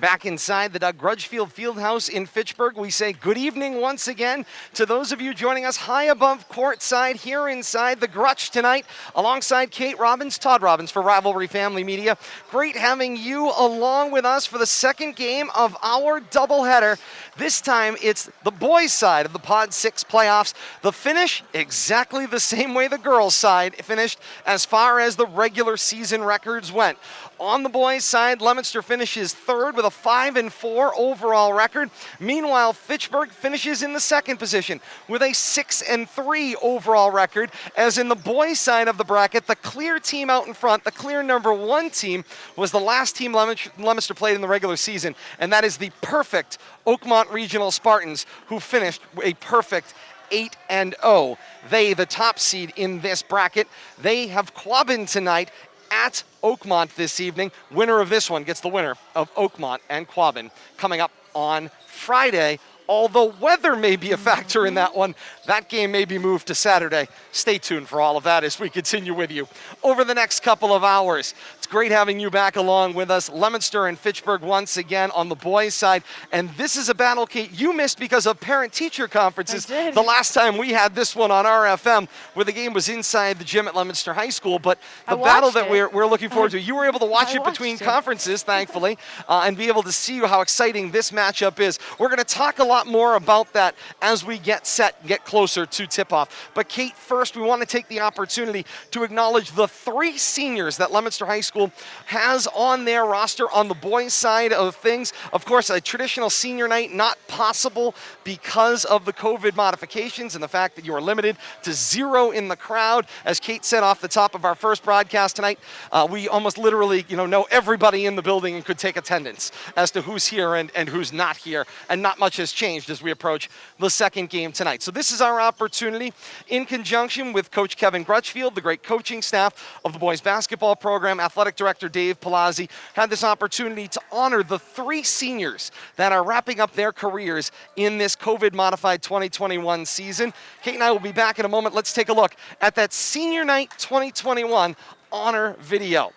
Back inside the Doug Grutchfield Fieldhouse in Fitchburg, we say good evening once again to those of you joining us high above courtside here inside the Grutch tonight, alongside Kate Robbins, Todd Robbins for Rivalry Family Media. Great having you along with us for the second game of our doubleheader. This time it's the boys' side of the Pod 6 playoffs. The finish exactly the same way the girls' side finished as far as the regular season records went. On the boys' side, Leominster finishes third with a 5-4 overall record. Meanwhile, Fitchburg finishes in the second position with a 6-3 overall record. As in the boys' side of the bracket, the clear team out in front, the clear number one team, was the last team Leominster played in the regular season, and that is the perfect Oakmont Regional Spartans, who finished a perfect 8-0. They, the top seed in this bracket, they have Quabbin tonight at Oakmont this evening. Winner of this one gets the winner of Oakmont and Quabbin coming up on Friday. Although weather may be a factor in that one, that game may be moved to Saturday. Stay tuned for all of that as we continue with you over the next couple of hours. It's great having you back along with us. Leominster and Fitchburg once again on the boys' side. And this is a battle, Kate, you missed because of parent-teacher conferences. The last time we had this one on RFM, where the game was inside the gym at Leominster High School. But the battle that we're looking forward to, you were able to watch it between conferences, thankfully, and be able to see how exciting this matchup is. We're going to talk a lot more about that as we get closer to tip-off. But Kate, first we want to take the opportunity to acknowledge the three seniors that Leominster High School has on their roster on the boys' side of things. Of course, a traditional senior night not possible because of the COVID modifications and the fact that you are limited to 0 in the crowd. As Kate said off the top of our first broadcast tonight, we almost literally know everybody in the building and could take attendance as to who's here and who's not here, and not much has changed as we approach the second game tonight. So this is our opportunity, in conjunction with Coach Kevin Grutchfield, the great coaching staff of the boys basketball program, athletic director Dave Palazzi, had this opportunity to honor the three seniors that are wrapping up their careers in this COVID-modified 2021 season. Kate and I will be back in a moment. Let's take a look at that Senior Night 2021 honor video.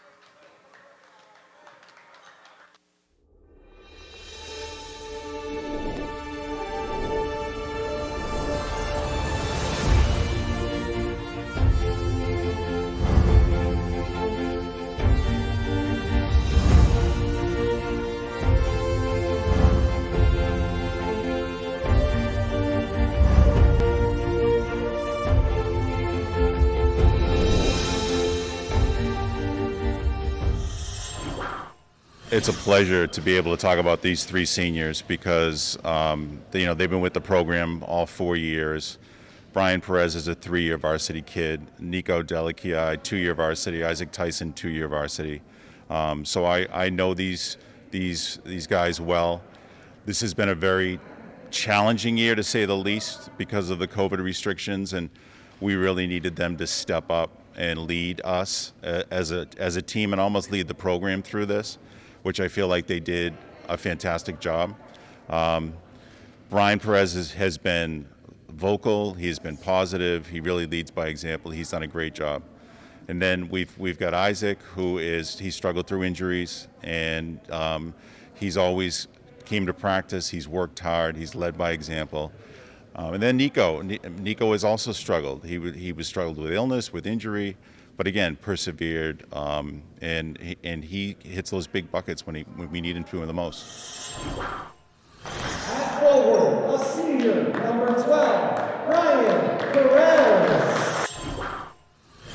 It's a pleasure to be able to talk about these three seniors because they've been with the program all 4 years. Brian Perez is a 3-year varsity kid. Nico Delakiai, 2-year varsity. Isaac Tyson, 2-year varsity. So I know these guys well. This has been a very challenging year, to say the least, because of the COVID restrictions, and we really needed them to step up and lead us as a team and almost lead the program through this, which I feel like they did a fantastic job. Brian Perez has been vocal, he's been positive, he really leads by example, he's done a great job. And then we've got Isaac, he struggled through injuries, and he's always came to practice, he's worked hard, he's led by example. And then Nico has also struggled. He was struggled with illness, with injury, but again, persevered, and he hits those big buckets when we need him to the most. At forward, a senior, number 12, Brian Perez.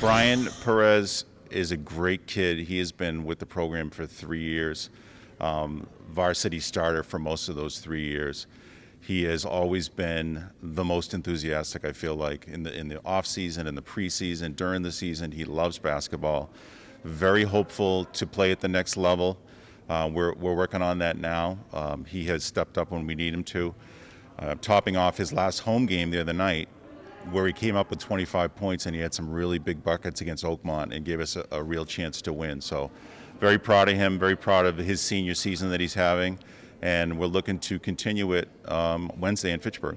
Brian Perez is a great kid. He has been with the program for 3 years, varsity starter for most of those 3 years. He has always been the most enthusiastic, I feel like, in the off season, in the preseason, during the season. He loves basketball. Very hopeful to play at the next level. We're working on that now. He has stepped up when we need him to. Topping off his last home game the other night, where he came up with 25 points and he had some really big buckets against Oakmont and gave us a real chance to win. So very proud of him, very proud of his senior season that he's having. And we're looking to continue it Wednesday in Fitchburg.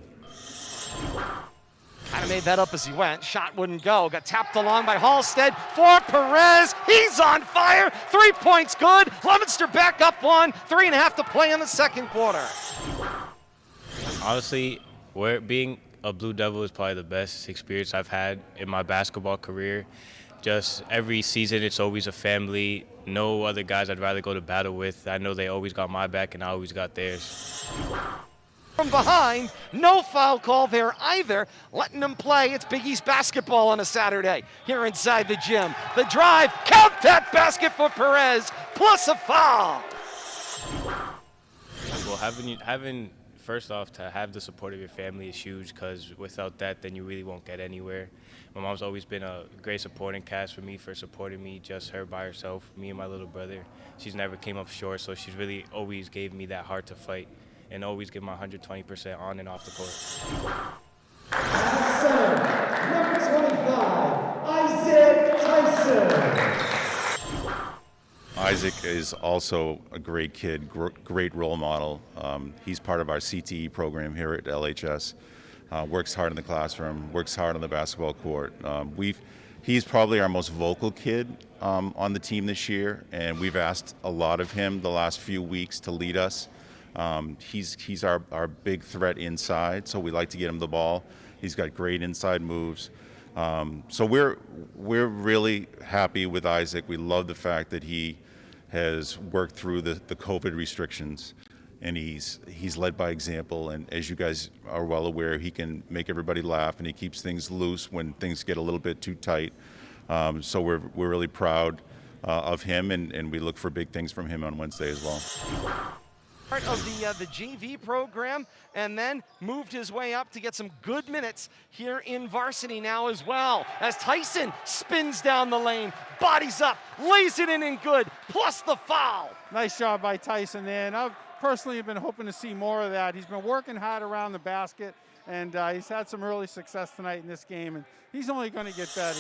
Kind of made that up as he went. Shot wouldn't go. Got tapped along by Halstead for Perez. He's on fire. 3 points good. Leominster back up 1. 3.5 to play in the second quarter. Honestly, being a Blue Devil is probably the best experience I've had in my basketball career. Just every season, it's always a family. No other guys I'd rather go to battle with. I know they always got my back, and I always got theirs. From behind, no foul call there either. Letting them play. It's Big East basketball on a Saturday here inside the gym. The drive, count that basket for Perez, plus a foul. Well, having first off, to have the support of your family is huge, because without that, then you really won't get anywhere. My mom's always been a great supporting cast for me, for supporting me, just her by herself, me and my little brother. She's never came up short, so she's really always gave me that heart to fight and always give my 120% on and off the court. Center, number 25, Isaac Tyson. Isaac is also a great kid, great role model. He's part of our CTE program here at LHS. Works hard in the classroom, works hard on the basketball court. He's probably our most vocal kid on the team this year, and we've asked a lot of him the last few weeks to lead us. He's our big threat inside, so we like to get him the ball. He's got great inside moves. So we're really happy with Isaac. We love the fact that he has worked through the COVID restrictions, and he's led by example. And as you guys are well aware, he can make everybody laugh, and he keeps things loose when things get a little bit too tight. So we're really proud of him, and we look for big things from him on Wednesday as well. Part of the JV program, and then moved his way up to get some good minutes here in varsity now as well, as Tyson spins down the lane, bodies up, lays it in and good, plus the foul. Nice job by Tyson there, and I've personally been hoping to see more of that. He's been working hard around the basket, and he's had some early success tonight in this game, and he's only going to get better.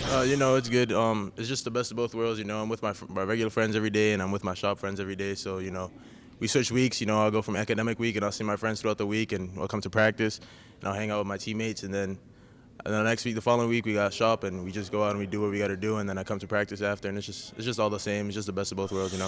It's good. It's just the best of both worlds. I'm with my regular friends every day, and I'm with my shop friends every day. So, we switch weeks. I'll go from academic week, and I'll see my friends throughout the week, and I'll come to practice, and I'll hang out with my teammates. And then the next week, the following week, we got shop, and we just go out and we do what we got to do. And then I come to practice after, and it's just all the same. It's just the best of both worlds. It's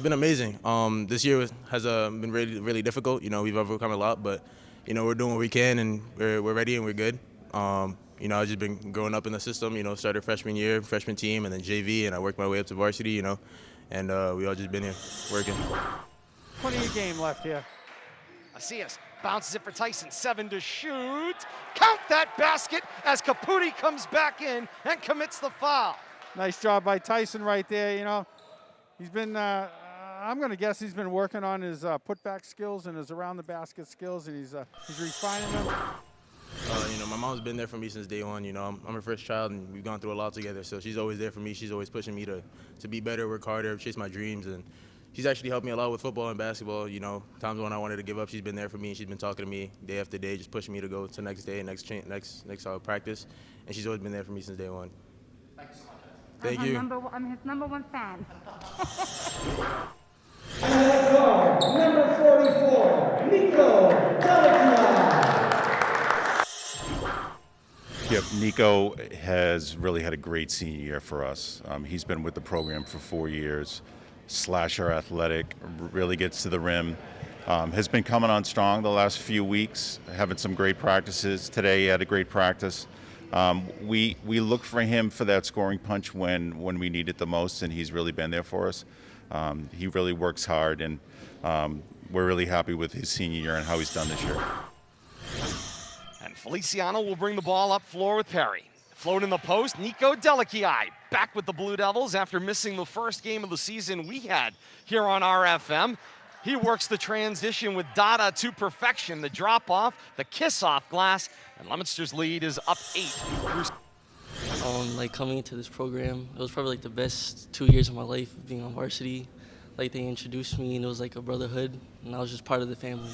been amazing. This year has been really, really difficult. We've overcome a lot, but we're doing what we can, and we're ready and we're good. I've just been growing up in the system, started freshman year, freshman team, and then JV, and I worked my way up to varsity, and we all just been here working. Plenty of game left here. Macias bounces it for Tyson, 7 to shoot. Count that basket as Caputi comes back in and commits the foul. Nice job by Tyson right there, He's been, I'm going to guess he's been working on his putback skills and his around the basket skills, and he's refining them. My mom's been there for me since day one. I'm her first child, and we've gone through a lot together. So she's always there for me. She's always pushing me to be better, work harder, chase my dreams. And she's actually helped me a lot with football and basketball. Times when I wanted to give up, she's been there for me. She's been talking to me day after day, just pushing me to go to next day, next practice. And she's always been there for me since day one. Thank you so much. Thank you. I'm his number one fan. And guard, number 44, Nico Delakia. Yep, Nico has really had a great senior year for us. He's been with the program for 4 years. Slasher athletic, really gets to the rim. Has been coming on strong the last few weeks, having some great practices. Today he had a great practice. We look for him for that scoring punch when we need it the most, and he's really been there for us. He really works hard, and we're really happy with his senior year and how he's done this year. And Feliciano will bring the ball up floor with Perry. Float in the post, Nico Delakia back with the Blue Devils after missing the first game of the season we had here on RFM. He works the transition with Dada to perfection, the drop-off, the kiss-off glass, and Leominster's lead is up 8. Coming into this program, it was probably the best 2 years of my life of being on varsity. They introduced me, and it was like a brotherhood, and I was just part of the family.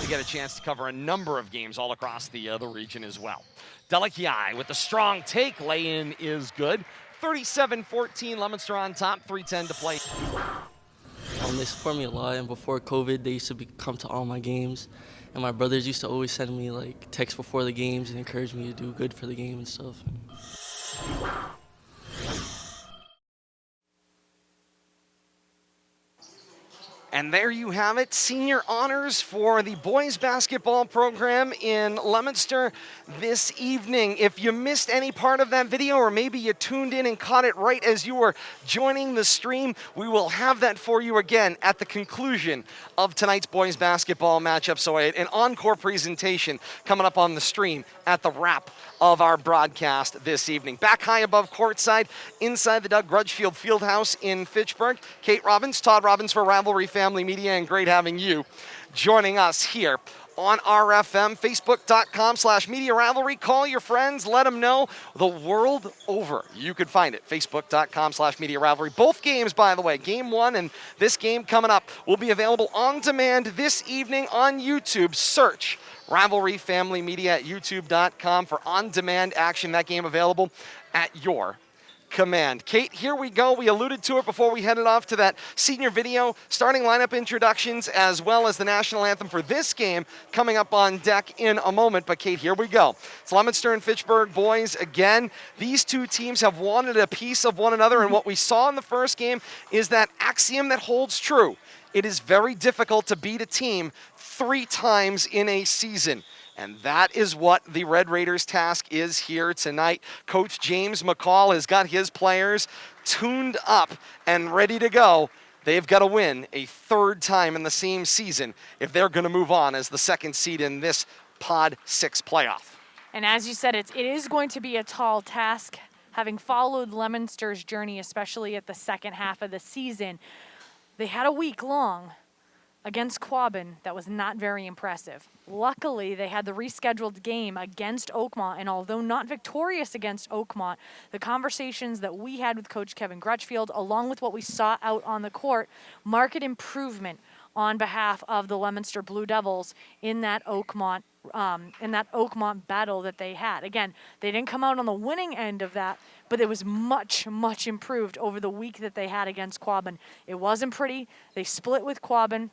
To get a chance to cover a number of games all across the region as well. Delakia with the strong take, lay-in is good. 37-14, Leominster on top, 3:10 to play. They support me a lot, and before COVID, they used to come to all my games. And my brothers used to always send me like texts before the games and encourage me to do good for the game and stuff. And there you have it, senior honors for the boys basketball program in Leominster this evening. If you missed any part of that video, or maybe you tuned in and caught it right as you were joining the stream, we will have that for you again at the conclusion of tonight's boys basketball matchup. So an encore presentation coming up on the stream at the wrap of our broadcast this evening. Back high above courtside, inside the Doug Grutchfield Fieldhouse in Fitchburg. Kate Robbins, Todd Robbins for Rivalry Family Media, and great having you joining us here on RFM, Facebook.com/Media Rivalry. Call your friends, let them know. The world over, you could find it, Facebook.com/Media Rivalry. Both games, by the way, game one and this game coming up, will be available on demand this evening on YouTube. Search Rivalry Family Media at youtube.com for on-demand action. That game available at your command. Kate, here we go. We alluded to it before we headed off to that senior video, starting lineup introductions, as well as the national anthem for this game coming up on deck in a moment. But Kate, here we go. It's Leominster and Fitchburg boys again. These two teams have wanted a piece of one another, and what we saw in the first game is that axiom that holds true. It is very difficult to beat a team 3 times in a season. And that is what the Red Raiders' task is here tonight. Coach James McCall has got his players tuned up and ready to go. They've got to win a 3rd time in the same season if they're going to move on as the 2nd seed in this Pod 6 playoff. And as you said, it is going to be a tall task, having followed Leominster's journey, especially at the second half of the season. They had a week long against Quabbin that was not very impressive. Luckily, they had the rescheduled game against Oakmont, and although not victorious against Oakmont, the conversations that we had with Coach Kevin Grutchfield, along with what we saw out on the court, marked improvement on behalf of the Leominster Blue Devils in that Oakmont battle that they had. Again, they didn't come out on the winning end of that, but it was much, much improved over the week that they had against Quabbin. It wasn't pretty. They split with Quabbin.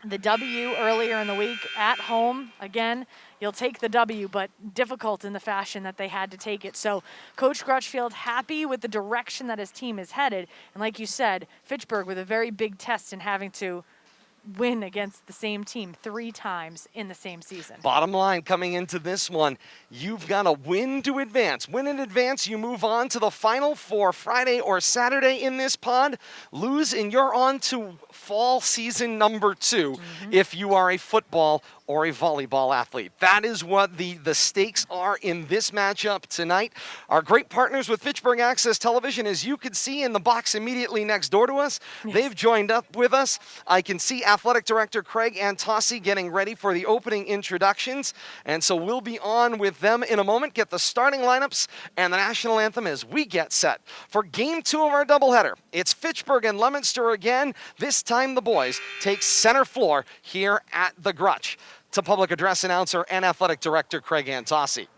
The W earlier in the week at home, again, you'll take the W, but difficult in the fashion that they had to take it. So Coach Grutchfield happy with the direction that his team is headed. And like you said, Fitchburg with a very big test in having to win against the same team 3 times in the same season. Bottom line coming into this one, you've got to win to advance. Win in advance, you move on to the Final Four Friday or Saturday in this pod. Lose and you're on to fall season number 2 if you are a football or a volleyball athlete. That is what the stakes are in this matchup tonight. Our great partners with Fitchburg Access Television, as you can see in the box immediately next door to us, they've joined up with us. I can see Athletic Director Craig Antossi getting ready for the opening introductions, and so we'll be on with them in a moment, get the starting lineups and the national anthem as we get set for game 2 of our doubleheader. It's Fitchburg and Leominster again. This time the boys take center floor here at the Grutch. To public address announcer and athletic director Craig Antossi.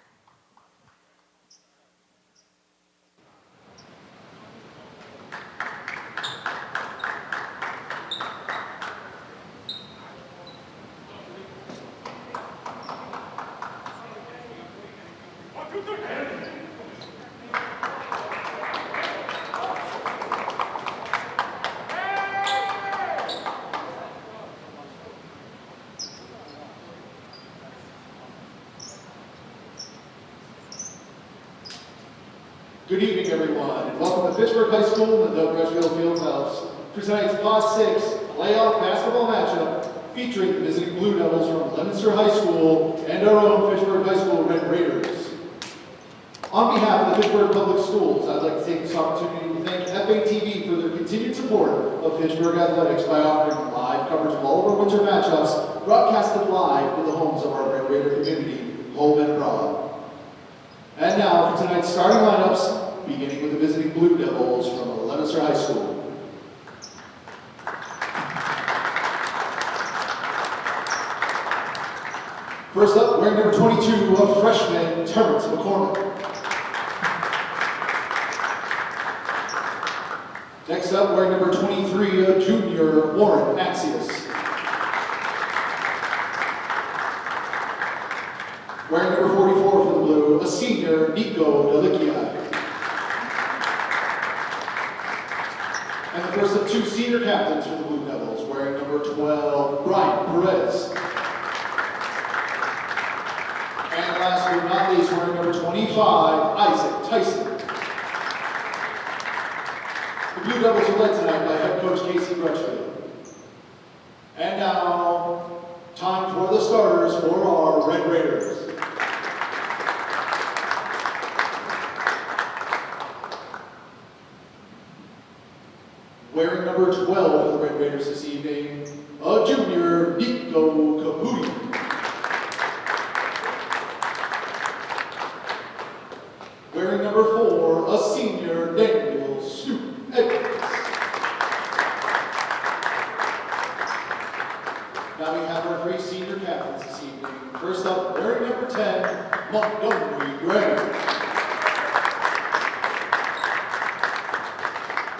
Good evening, everyone, and welcome to Fitchburg High School and the Doug Grutchfield Fieldhouse for tonight's Pod 6 playoff basketball matchup featuring the visiting Blue Devils from Leominster High School and our own Fitchburg High School Red Raiders. On behalf of the Fitchburg Public Schools, I'd like to take this opportunity to thank FATV for their continued support of Fitchburg Athletics by offering live coverage of all of our winter matchups broadcasted live in the homes of our Red Raider community, home and abroad. And now for tonight's starting lineups, beginning with the visiting Blue Devils from Leominster High School. First up, wearing number 22, a freshman, Terrence McCormick. Next up, wearing number 23, a junior, Warren Axius. Wearing number 44 for the blue, a senior, Nico Delikiai. And the first of two senior captains for the Blue Devils, wearing number 12, Brian Perez. And last but not least, wearing number 25, Isaac Tyson. The Blue Devils are led tonight by head coach Casey Grutchfield. And now, time for the starters for our Red Raiders. Wearing number 12 for the Red Raiders this evening, a junior, Nico Caputi. Wearing number 4, a senior, Daniel Snoop Edwards. Now we have our 3 senior captains this evening. First up, wearing number 10, Montgomery Gray.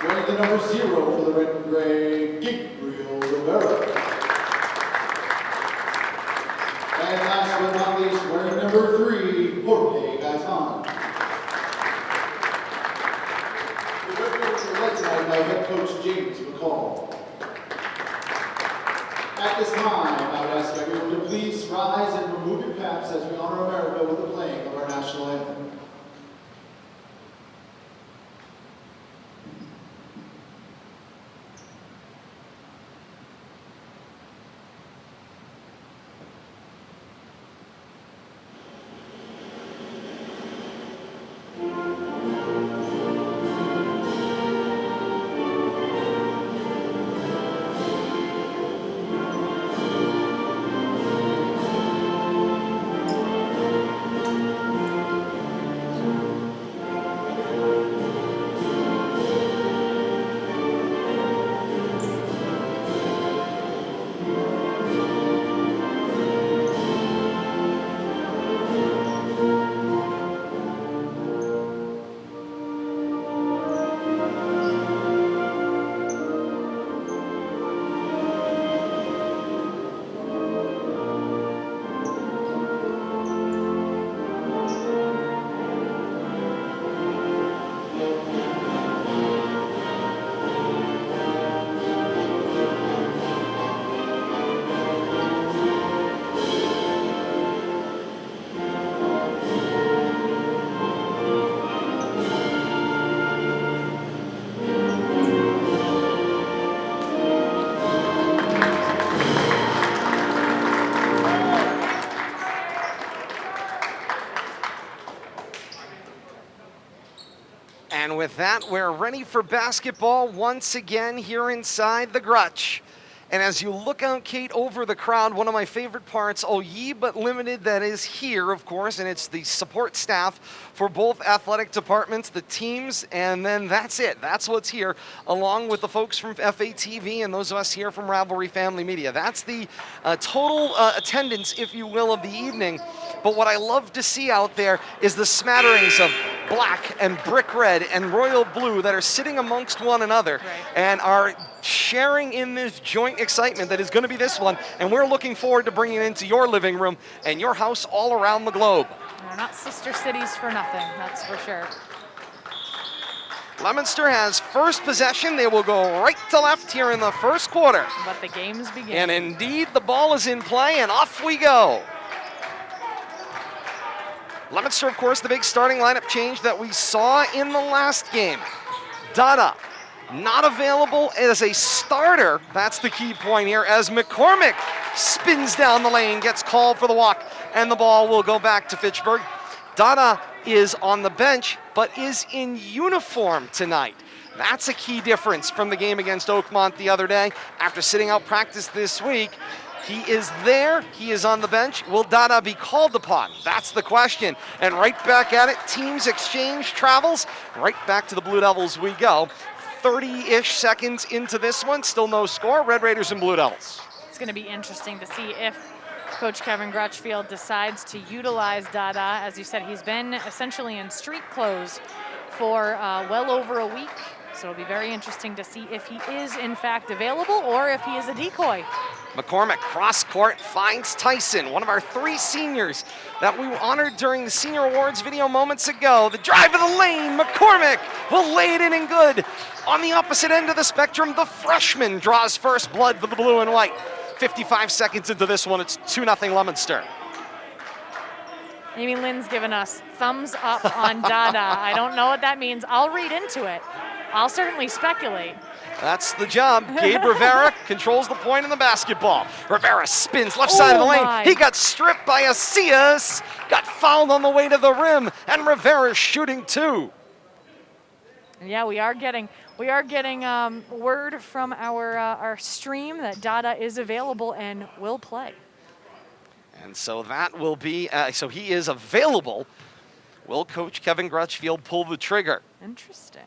Wearing the number 0 for the red and gray, Gabriel Rivera. And last but not least, wearing number 3, Jorge Gaitan. The Red Raiders are led tonight by head coach James McCall. At this time, I would ask everyone to please rise and remove your caps as we honor America with the playing of our national anthem. And with that, we're ready for basketball once again here inside the Grutch. And as you look out, Kate, over the crowd, one of my favorite parts, oh ye but limited, that is here, of course, and it's the support staff for both athletic departments, the teams, and then that's it. That's what's here, along with the folks from FATV and those of us here from Rivalry Family Media. That's the total attendance, if you will, of the evening. But what I love to see out there is the smatterings of black and brick red and royal blue that are sitting amongst one another and are sharing in this joint excitement that is going to be this one, and we're looking forward to bringing it into your living room and your house all around the globe. They're not sister cities for nothing, that's for sure. Leominster has first possession. They will go right to left here in the first quarter. But the game's beginning. And indeed, the ball is in play, and off we go. Leominster, of course, the big starting lineup change that we saw in the last game. Dada, not available as a starter. That's the key point here, as McCormick spins down the lane, gets called for the walk, and the ball will go back to Fitchburg. Dada is on the bench, but is in uniform tonight. That's a key difference from the game against Oakmont the other day. After sitting out practice this week, he is there, he is on the bench. Will Dada be called upon? That's the question. And right back at it, teams exchange travels. Right back to the Blue Devils we go. 30-ish seconds into this one, still no score. Red Raiders and Blue Devils. It's going to be interesting to see if Coach Kevin Grutchfield decides to utilize Dada. As you said, he's been essentially in street clothes for well over a week. So it'll be very interesting to see if he is in fact available or if he is a decoy. McCormick cross court finds Tyson, one of our 3 seniors that we honored during the Senior Awards video moments ago. The drive of the lane, McCormick will lay it in and good. On the opposite end of the spectrum, the freshman draws first blood for the blue and white. 55 seconds into this one, it's 2-0 Leominster. Amy Lynn's given us thumbs up on Dada. I don't know what that means. I'll read into it. I'll certainly speculate. That's the job. Gabe Rivera controls the point in the basketball. Rivera spins left side of the lane. My. He got stripped by Acias, got fouled on the way to the rim, and Rivera's shooting 2. Yeah, we are getting word from our stream that Dada is available and will play. And so that will be, so he is available. Will Coach Kevin Grutchfield pull the trigger? Interesting.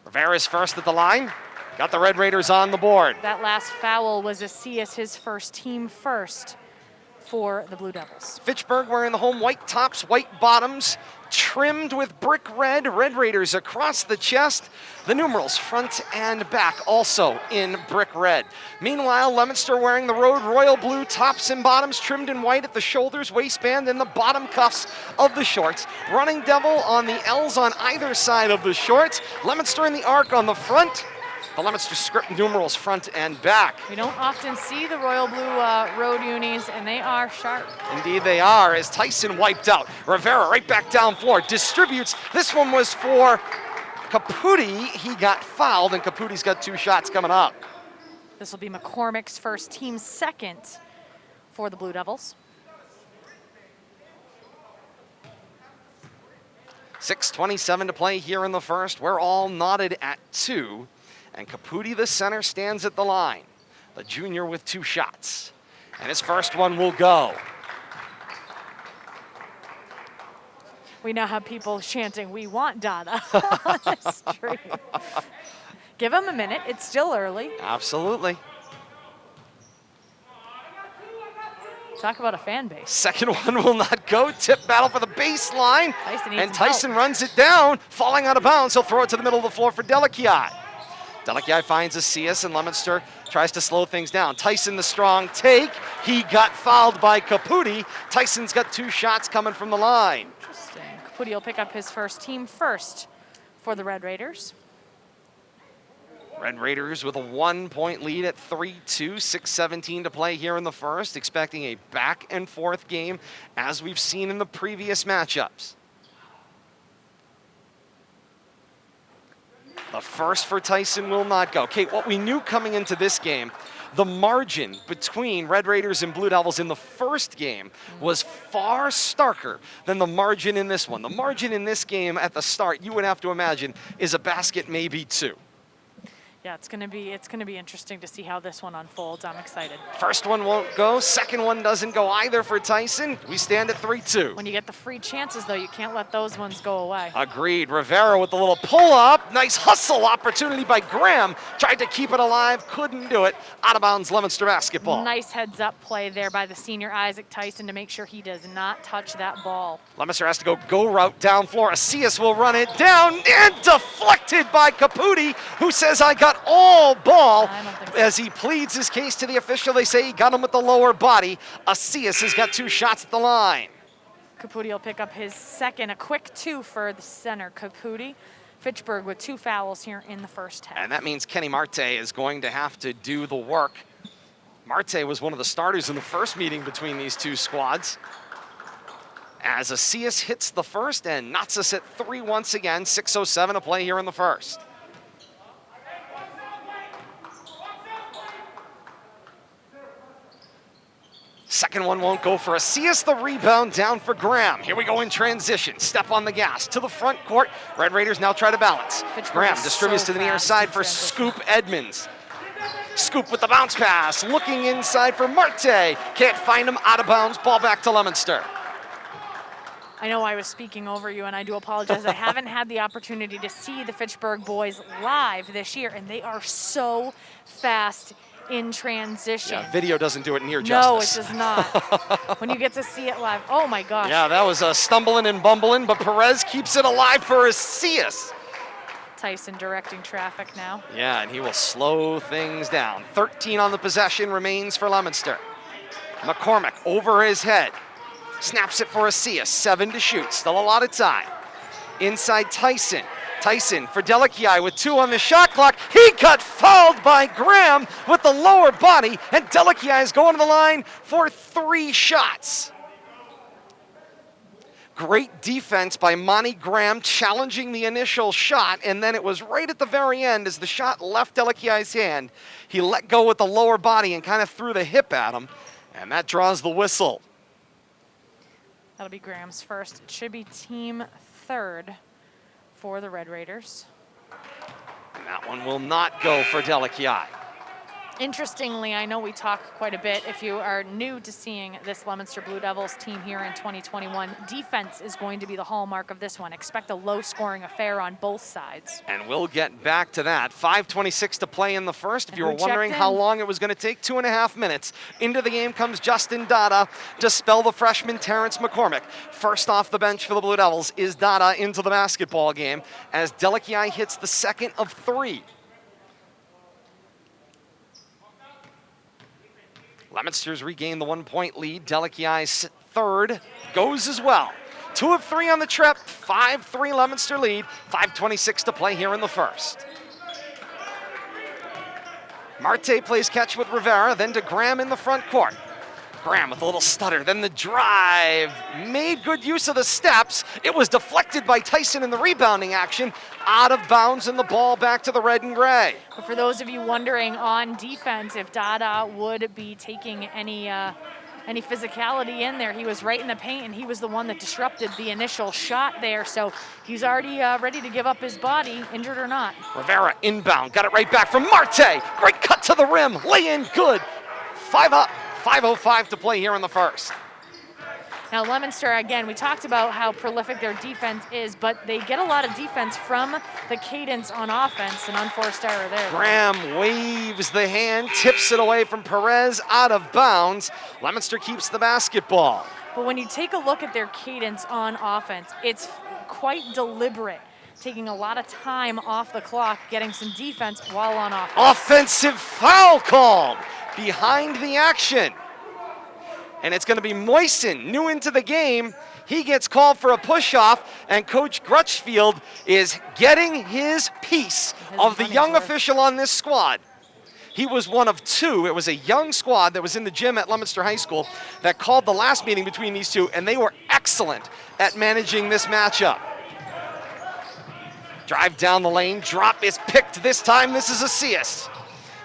Rivera's first at the line. Got the Red Raiders on the board. That last foul was Acias, his first, team first for the Blue Devils. Fitchburg wearing the home white tops, white bottoms, trimmed with brick red. Red Raiders across the chest. The numerals front and back also in brick red. Meanwhile, Leominster wearing the road royal blue tops and bottoms, trimmed in white at the shoulders, waistband, and the bottom cuffs of the shorts. Running Devil on the L's on either side of the shorts. Leominster in the arc on the front. The Leominster script numerals front and back. We don't often see the royal blue road unis, and they are sharp. Indeed they are, as Tyson wiped out. Rivera right back down floor, distributes. This one was for Caputi. He got fouled, and Caputi's got 2 shots coming up. This will be McCormick's first, team second for the Blue Devils. 6:27 to play here in the first. We're all knotted at 2. And Caputi, the center, stands at the line. The junior with 2 shots. And his first one will go. We now have people chanting, "We want Dada" on the stream. Give him a minute. It's still early. Absolutely. Talk about a fan base. Second one will not go. Tip battle for the baseline. Tyson needs And some Tyson help. runs it down, falling out of bounds. He'll throw it to the middle of the floor for Delachiai. Delachiai finds Acias, and Leominster tries to slow things down. Tyson the strong take. He got fouled by Caputi. Tyson's got 2 shots coming from the line. Interesting. Caputi will pick up his first, team first for the Red Raiders. Red Raiders with a 1-point lead at 3-2, 6:17 to play here in the first, expecting a back and forth game as we've seen in the previous matchups. The first for Tyson will not go. Kate, what we knew coming into this game, the margin between Red Raiders and Blue Devils in the first game was far starker than the margin in this one. The margin in this game at the start, you would have to imagine, is a basket, maybe 2. Yeah, it's gonna be interesting to see how this one unfolds. I'm excited. First one won't go. Second one doesn't go either for Tyson. We stand at 3-2. When you get the free chances, though, you can't let those ones go away. Agreed. Rivera with the little pull-up. Nice hustle opportunity by Graham. Tried to keep it alive. Couldn't do it. Out of bounds, Leominster basketball. Nice heads-up play there by the senior Isaac Tyson to make sure he does not touch that ball. Leominster has to go route down floor. Acias will run it down and deflected by Caputi, who says, "I got all ball." I don't think so. As he pleads his case to the official, they say he got him with the lower body. Acias has got 2 shots at the line. Caputi will pick up his second, a quick 2 for the center, Caputi. Fitchburg with 2 fouls here in the first half. And that means Kenny Marte is going to have to do the work. Marte was one of the starters in the first meeting between these 2 squads. As Acias hits the first and knots us at 3 once again, 6:07 to play here in the first. Second one won't go for Acias. The rebound down for Graham. Here we go in transition. Step on the gas to the front court. Red Raiders now try to balance. Fitchburg Graham is distributes so to the near fast side in for transition. Scoop Edmonds. Scoop with the bounce pass. Looking inside for Marte. Can't find him. Out of bounds. Ball back to Leominster. I know I was speaking over you, and I do apologize. I haven't had the opportunity to see the Fitchburg boys live this year, and they are so fast in transition. Yeah, video doesn't do it near No, it justice. does not. When you get to see it live, oh my gosh. Yeah, that was a stumbling and bumbling, but Perez keeps it alive for Acias. Tyson directing traffic now. Yeah, and he will slow things down. 13 on the possession remains for Leominster. McCormick over his head. Snaps it for Asias, 7 to shoot, still a lot of time. Inside Tyson. Tyson for Delakiai with 2 on the shot clock. He got fouled by Graham with the lower body, and Delakiai is going to the line for 3 shots. Great defense by Monty Graham, challenging the initial shot, and then it was right at the very end as the shot left Delakiai's hand. He let go with the lower body and kind of threw the hip at him, and that draws the whistle. That'll be Graham's first. It should be team third for the Red Raiders. And that one will not go for Delakiai. Interestingly, I know we talk quite a bit. If you are new to seeing this Leominster Blue Devils team here in 2021, defense is going to be the hallmark of this one. Expect a low-scoring affair on both sides. And we'll get back to that. 5:26 to play in the first. If you were who wondering checked how in? long it was going to take, 2.5 minutes. Into the game comes Justin Dada to spell the freshman Terrence McCormick. First off the bench for the Blue Devils is Dada into the basketball game as Delakiai hits the second of 3. Leominster's regained the 1-point lead. Delakiai's third goes as well. 2 of 3 on the trip, 5-3 Leominster lead, 5:26 to play here in the first. Marte plays catch with Rivera, then to Graham in the front court. Graham with a little stutter, then the drive, made good use of the steps. It was deflected by Tyson in the rebounding action, out of bounds, and the ball back to the red and gray. But for those of you wondering on defense if Dada would be taking any physicality in there, he was right in the paint, and he was the one that disrupted the initial shot there. So he's already ready to give up his body, injured or not. Rivera inbound, got it right back from Marte. Great cut to the rim, lay in good. 5 up, 5:05 to play here in the first. Now Leominster, again, we talked about how prolific their defense is, but they get a lot of defense from the cadence on offense, an unforced error there. Graham waves the hand, tips it away from Perez, out of bounds. Leominster keeps the basketball. But when you take a look at their cadence on offense, it's quite deliberate, taking a lot of time off the clock, getting some defense while on offense. Offensive foul called behind the action. And it's going to be Moisen, new into the game. He gets called for a push-off, and Coach Grutchfield is getting his piece of the young official on this squad. He was one of 2. It was a young squad that was in the gym at Leominster High School that called the last meeting between these two, and they were excellent at managing this matchup. Drive down the lane, drop is picked this time. This is Asias.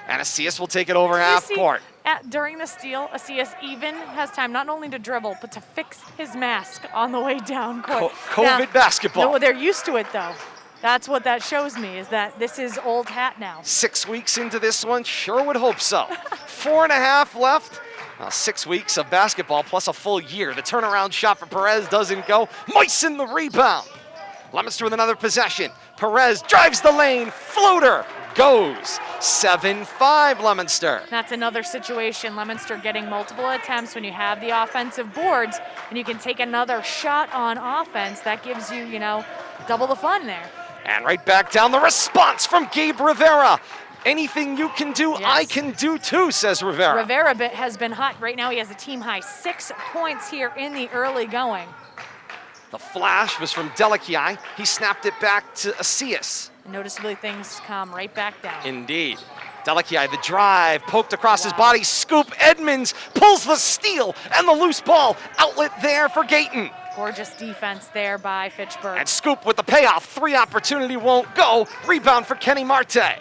And Asias will take it over half court. During the steal, Asias even has time not only to dribble, but to fix his mask on the way down court. COVID basketball. No, they're used to it, though. That's what that shows me, is that this is old hat now. 6 weeks into this one, sure would hope so. 4.5 left. 6 weeks of basketball plus a full year. The turnaround shot for Perez doesn't go. Moisen the rebound. Leominster with another possession. Perez drives the lane, floater goes. 7-5 Leominster. That's another situation. Leominster getting multiple attempts when you have the offensive boards and you can take another shot on offense. That gives you, double the fun there. And right back down the response from Gabe Rivera. Anything you can do, yes, I can do too, says Rivera. Rivera has been hot. Right now he has a team high 6 points here in the early going. The flash was from Delakiai. He snapped it back to Asias. Noticeably, things come right back down. Indeed. Delakiai, the drive, poked across his body. Scoop Edmonds pulls the steal and the loose ball. Outlet there for Gayton. Gorgeous defense there by Fitchburg. And Scoop with the payoff. 3 opportunity won't go. Rebound for Kenny Marte.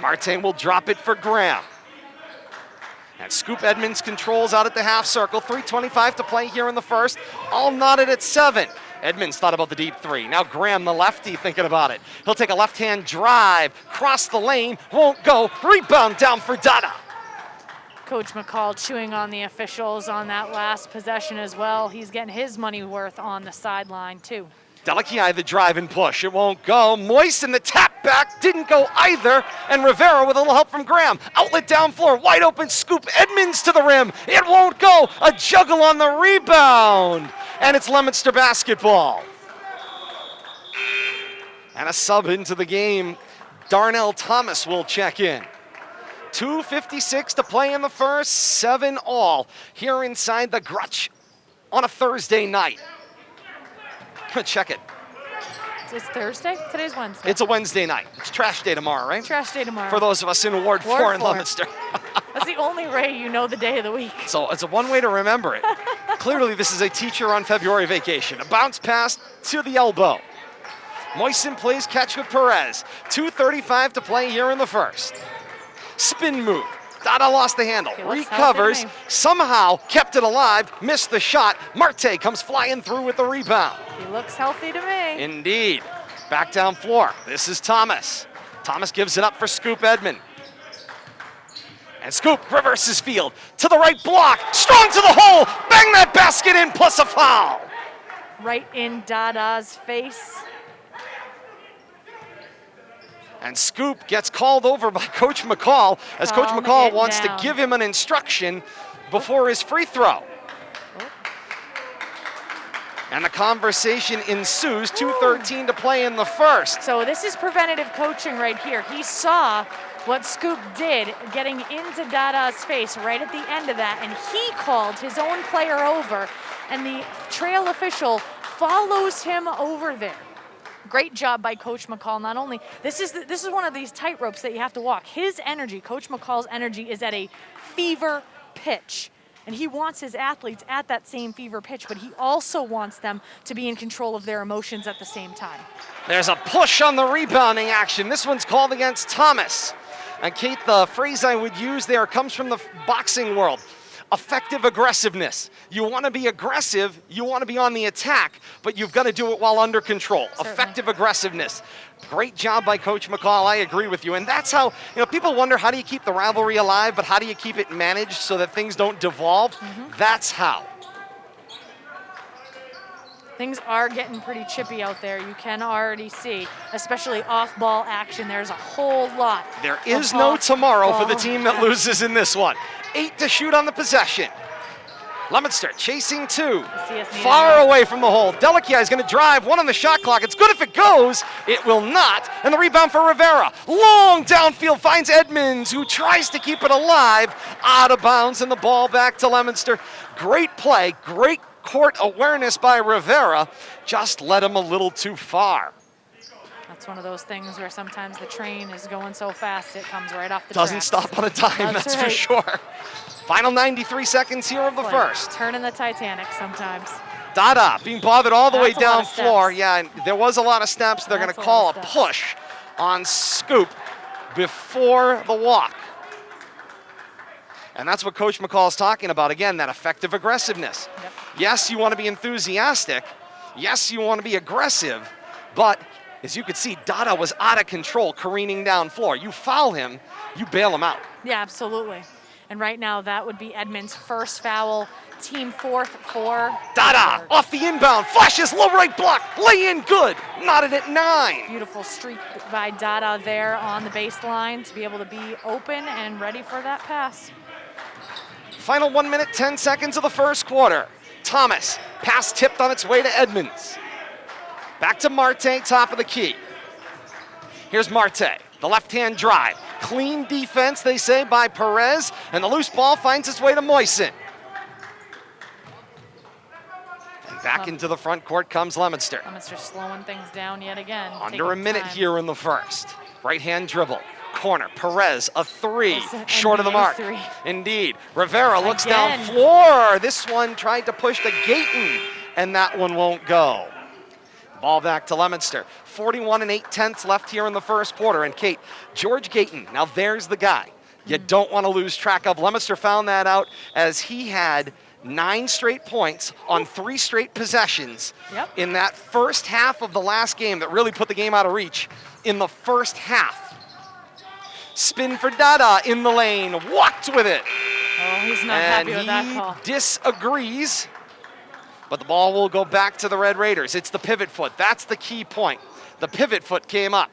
Marte will drop it for Graham. And Scoop Edmonds controls out at the half circle. 3:25 to play here in the first. All knotted at 7. Edmonds thought about the deep 3. Now Graham, the lefty, thinking about it. He'll take a left-hand drive, cross the lane, won't go. Rebound down for Dada. Coach McCall chewing on the officials on that last possession as well. He's getting his money worth on the sideline too. Delakiai, the drive and push. It won't go. Moisen, the tap back, didn't go either. And Rivera with a little help from Graham. Outlet down floor, wide open Scoop Edmonds to the rim. It won't go. A juggle on the rebound. And it's Leominster basketball. And a sub into the game. Darnell Thomas will check in. 2:56 to play in the first, 7 all here inside the Grutch on a Thursday night. Check it. It's Thursday? Today's Wednesday. It's a Wednesday night. It's trash day tomorrow, right? Trash day tomorrow. For those of us in Ward 4 in Leominster. That's the only way you know the day of the week. So it's a one way to remember it. Clearly this is a teacher on February vacation. A bounce pass to the elbow. Moisen plays catch with Perez. 2:35 to play here in the first. Spin move. Dada lost the handle. Recovers. Somehow kept it alive. Missed the shot. Marte comes flying through with the rebound. He looks healthy to me. Indeed. Back down floor. This is Thomas. Thomas gives it up for Scoop Edmond. And Scoop reverses field. To the right block. Strong to the hole. Bang that basket in plus a foul. Right in Dada's face. And Scoop gets called over by Coach McCall as Coach McCall wants to give him an instruction before his free throw. And the conversation ensues, 2:13 to play in the first. So this is preventative coaching right here. He saw what Scoop did getting into Dada's face right at the end of that, and he called his own player over, and the trail official follows him over there. Great job by Coach McCall. Not only, this is one of these tightropes that you have to walk. His energy, Coach McCall's energy, is at a fever pitch. And he wants his athletes at that same fever pitch, but he also wants them to be in control of their emotions at the same time. There's a push on the rebounding action. This one's called against Thomas. And Kate, the phrase I would use there comes from the boxing world. Effective aggressiveness. You want to be aggressive, you want to be on the attack, but you've got to do it while under control. Certainly. Effective aggressiveness. Great job by Coach McCall, I agree with you. And that's how, people wonder, how do you keep the rivalry alive, but how do you keep it managed so that things don't devolve? That's how. Things are getting pretty chippy out there. You can already see, especially off-ball action. There's a whole lot. There is no tomorrow for the team that loses in this one. 8 to shoot on the possession. Leominster chasing 2. Far away from the hole. Delakia is going to drive. 1 on the shot clock. It's good if it goes. It will not. And the rebound for Rivera. Long downfield finds Edmonds, who tries to keep it alive. Out of bounds, and the ball back to Leominster. Great play. Great court awareness by Rivera. Just led him a little too far. That's one of those things where sometimes the train is going so fast it comes right off the Doesn't tracks. stop on a dime, that's for sure. Final 93 seconds here of the first. Turning the Titanic sometimes. Dada being bothered all the way down floor. Yeah, and there was a lot of steps. They're going to call a push on Scoop before the walk. And that's what Coach McCall's talking about. Again, that effective aggressiveness. Yep. Yes, you want to be enthusiastic. Yes, you want to be aggressive. But as you could see, Dada was out of control, careening down floor. You foul him, you bail him out. Yeah, absolutely. And right now, that would be Edmonds' first foul, team 4th for Dada off the inbound, flashes, low right block, lay in good, knotted at 9. Beautiful streak by Dada there on the baseline to be able to be open and ready for that pass. Final 1 minute, 10 seconds of the first quarter. Thomas, pass tipped on its way to Edmonds. Back to Marte, top of the key. Here's Marte, the left-hand drive. Clean defense, they say, by Perez, and the loose ball finds its way to Moisen. And back into the front court comes Leominster. Leominster slowing things down yet again. Under a minute here in the first. Right-hand dribble. Corner, Perez, a 3, short of the mark. Indeed. Rivera looks down floor. This one tried to push to Gayton, and that one won't go. Ball back to Leominster. 41 8/10 left here in the first quarter. And Kate, George Gayton, now there's the guy you don't want to lose track of. Leominster found that out as he had 9 straight points on 3 straight possessions in that first half of the last game that really put the game out of reach in the first half. Spin for Dada in the lane, walked with it. Oh, he's not happy with that call. And he disagrees, but the ball will go back to the Red Raiders. It's the pivot foot. That's the key point. The pivot foot came up.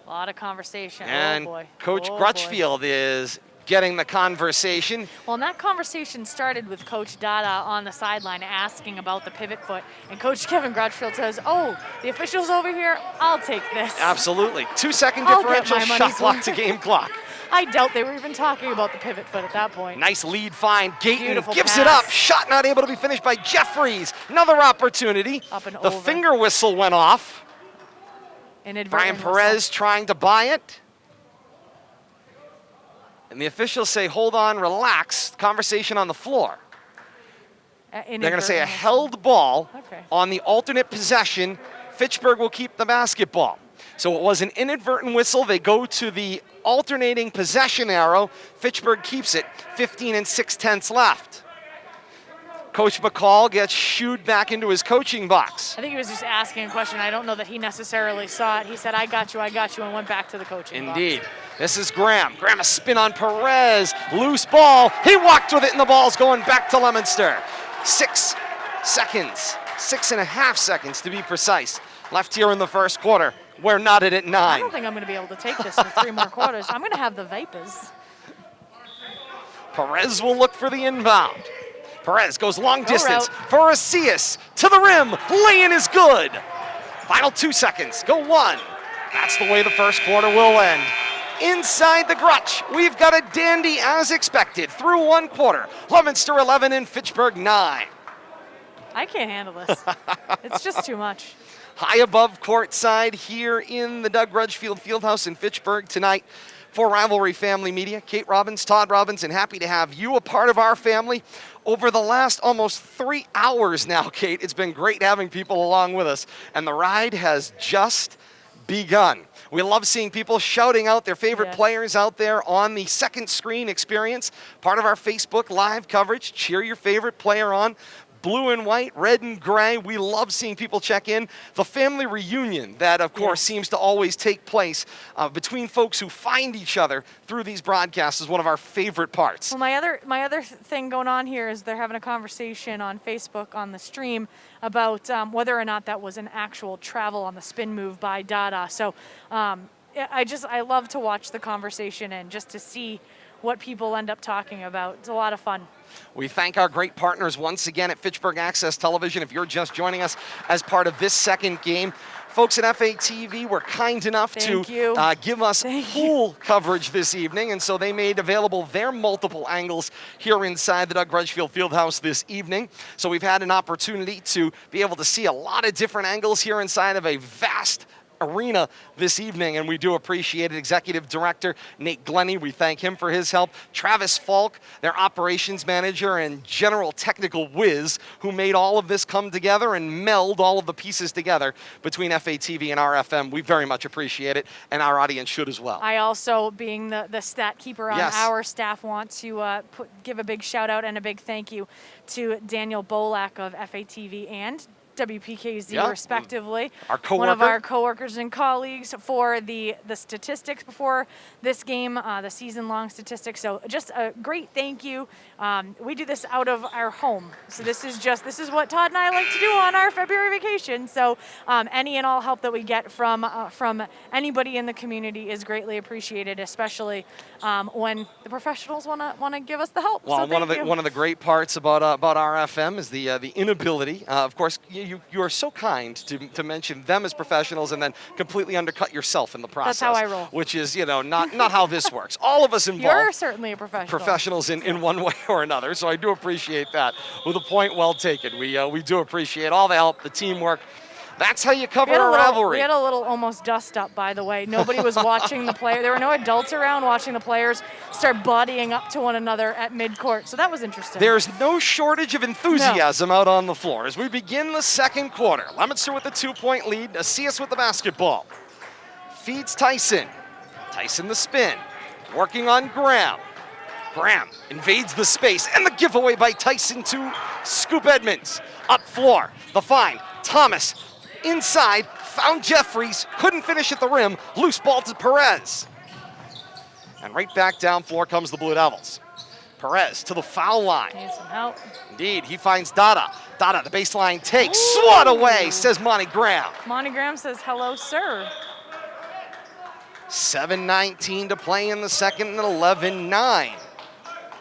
A lot of conversation. And oh boy. Coach Grutchfield is getting the conversation. Well, and that conversation started with Coach Dada on the sideline asking about the pivot foot. And Coach Kevin Grutchfield says, oh, the official's over here, I'll take this. Absolutely. 2-second I'll get differential, my shot money's clock worth. to game clock. I doubt they were even talking about the pivot foot at that point. Nice lead find. Gayton Beautiful gives pass. it up. Shot not able to be finished by Jeffries. Another opportunity. Up and the over. finger whistle went off. Inadvertent Brian whistle. Perez trying to buy it. And the officials say, hold on, relax. Conversation on the floor. They're going to say a Inadvertent held ball Okay. on the alternate possession. Fitchburg will keep the basketball. So it was an inadvertent whistle. They go to the alternating possession arrow. Fitchburg keeps it. 15 6/10 left. Coach McCall gets shooed back into his coaching box. I think he was just asking a question. I don't know that he necessarily saw it. He said, I got you, and went back to the coaching box. Indeed. This is Graham. Graham a spin on Perez. Loose ball. He walked with it, and the ball's going back to Leominster. 6 seconds. 6.5 seconds to be precise. Left here in the first quarter. We're knotted at 9. I don't think I'm going to be able to take this for 3 more quarters. I'm going to have the Vipers. Perez will look for the inbound. Perez goes long Go distance route. for Acius to the rim. Lay-in is good. Final 2 seconds. Go 1. That's the way the first quarter will end. Inside the Grutch, we've got a dandy as expected through 1 quarter. Leominster 11 and Fitchburg 9. I can't handle this. It's just too much. High above courtside here in the Doug Grutchfield Fieldhouse in Fitchburg tonight. For Rivalry Family Media, Kate Robbins, Todd Robbins, and happy to have you a part of our family over the last almost 3 hours now, Kate. It's been great having people along with us, and the ride has just begun. We love seeing people shouting out their favorite Yeah. players out there on the second screen experience, part of our Facebook live coverage. Cheer your favorite player on. Blue and white, red and gray. We love seeing people check in. The family reunion that, of course, seems to always take place between folks who find each other through these broadcasts is one of our favorite parts. Well, my other thing going on here is they're having a conversation on Facebook on the stream about whether or not that was an actual travel on the spin move by Dada. So I love to watch the conversation and just to see what people end up talking about. It's a lot of fun. We thank our great partners once again at Fitchburg Access Television. If you're just joining us as part of this second game, folks at FATV were kind enough to give us full coverage this evening, and so they made available their multiple angles here inside the Doug Grutchfield Fieldhouse this evening. So we've had an opportunity to be able to see a lot of different angles here inside of a vast arena this evening, and we do appreciate it. Executive Director Nate Glennie, we thank him for his help. Travis Falk, their operations manager and general technical whiz, who made all of this come together and meld all of the pieces together between FATV and RFM. We very much appreciate it, and our audience should as well. I also, being the stat keeper on our staff, want to give a big shout out and a big thank you to Daniel Bolak of FATV and WPKZ, respectively. Our coworker. One of our coworkers and colleagues for the statistics before this game, the season-long statistics. So just a great thank you. We do this out of our home. So this is what Todd and I like to do on our February vacation. So any and all help that we get from anybody in the community is greatly appreciated, especially when the professionals want to give us the help. Well, so one of the great parts about RFM is the inability. Of course, you are so kind to mention them as professionals and then completely undercut yourself in the process. That's how I roll. Which is not how this works. All of us involved. You're certainly a professional. Professionals in one way or another. So I do appreciate that. With a point well taken. We do appreciate all the help, the teamwork. That's how you cover a rivalry. We had a little almost dust up, by the way. Nobody was watching the player. There were no adults around watching the players start bodying up to one another at midcourt. So that was interesting. There's no shortage of enthusiasm out on the floor as we begin the second quarter. Leominster with a 2-point lead. Acius with the basketball. Feeds Tyson. Tyson the spin. Working on Graham. Graham invades the space, and the giveaway by Tyson to Scoop Edmonds. Up floor, the find. Thomas inside, found Jeffries, couldn't finish at the rim. Loose ball to Perez. And right back down floor comes the Blue Devils. Perez to the foul line. Needs some help. Indeed, he finds Dada. Dada, the baseline take. Swat away, says Monty Graham. Monty Graham says, hello, sir. 7:19 to play in the second, and 11-9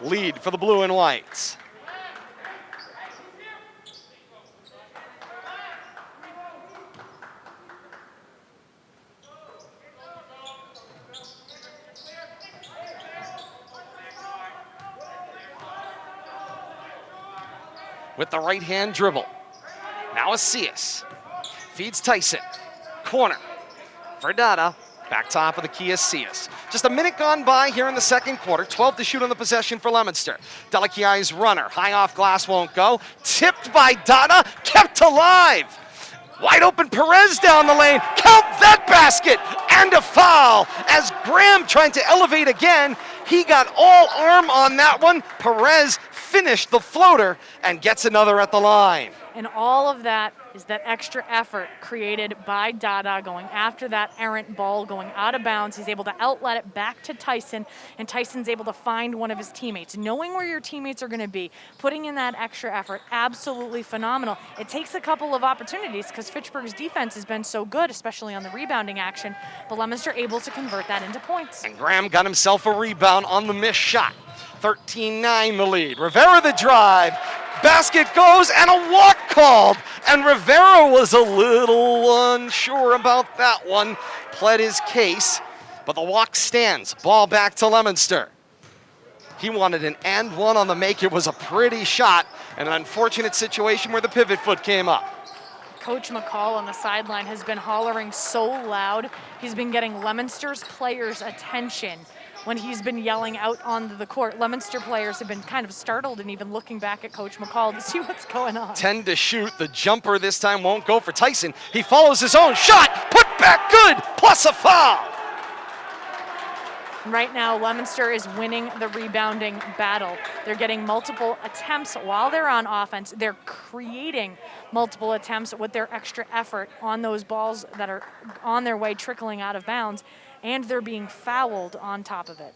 lead for the blue and whites. With the right hand dribble. Now Asias. Feeds Tyson. Corner for Dada. Back top of the key Asias. Just a minute gone by here in the second quarter. 12 to shoot on the possession for Leominster. Delakiai's runner. High off glass won't go. Tipped by Dada. Kept alive. Wide open Perez down the lane. Count that basket. And a foul as Graham trying to elevate again. He got all arm on that one. Perez finished the floater and gets another at the line. And all of that is that extra effort created by Dada going after that errant ball, going out of bounds. He's able to outlet it back to Tyson, and Tyson's able to find one of his teammates. Knowing where your teammates are going to be, putting in that extra effort, absolutely phenomenal. It takes a couple of opportunities because Fitchburg's defense has been so good, especially on the rebounding action, but Leominster able to convert that into points. And Graham got himself a rebound on the missed shot. 13-9 the lead. Rivera the drive. Basket goes and a walk called. And Rivera was a little unsure about that one. Pled his case, but the walk stands. Ball back to Leominster. He wanted an and one on the make. It was a pretty shot and an unfortunate situation where the pivot foot came up. Coach McCall on the sideline has been hollering so loud. He's been getting Leominster's players' attention when he's been yelling out onto the court. Leominster players have been kind of startled and even looking back at Coach McCall to see what's going on. 10 to shoot. The jumper this time won't go for Tyson. He follows his own shot. Put back good, plus a foul. Right now, Leominster is winning the rebounding battle. They're getting multiple attempts while they're on offense. They're creating multiple attempts with their extra effort on those balls that are on their way trickling out of bounds, and they're being fouled on top of it.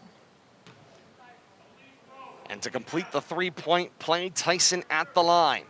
And to complete the three-point play, Tyson at the line.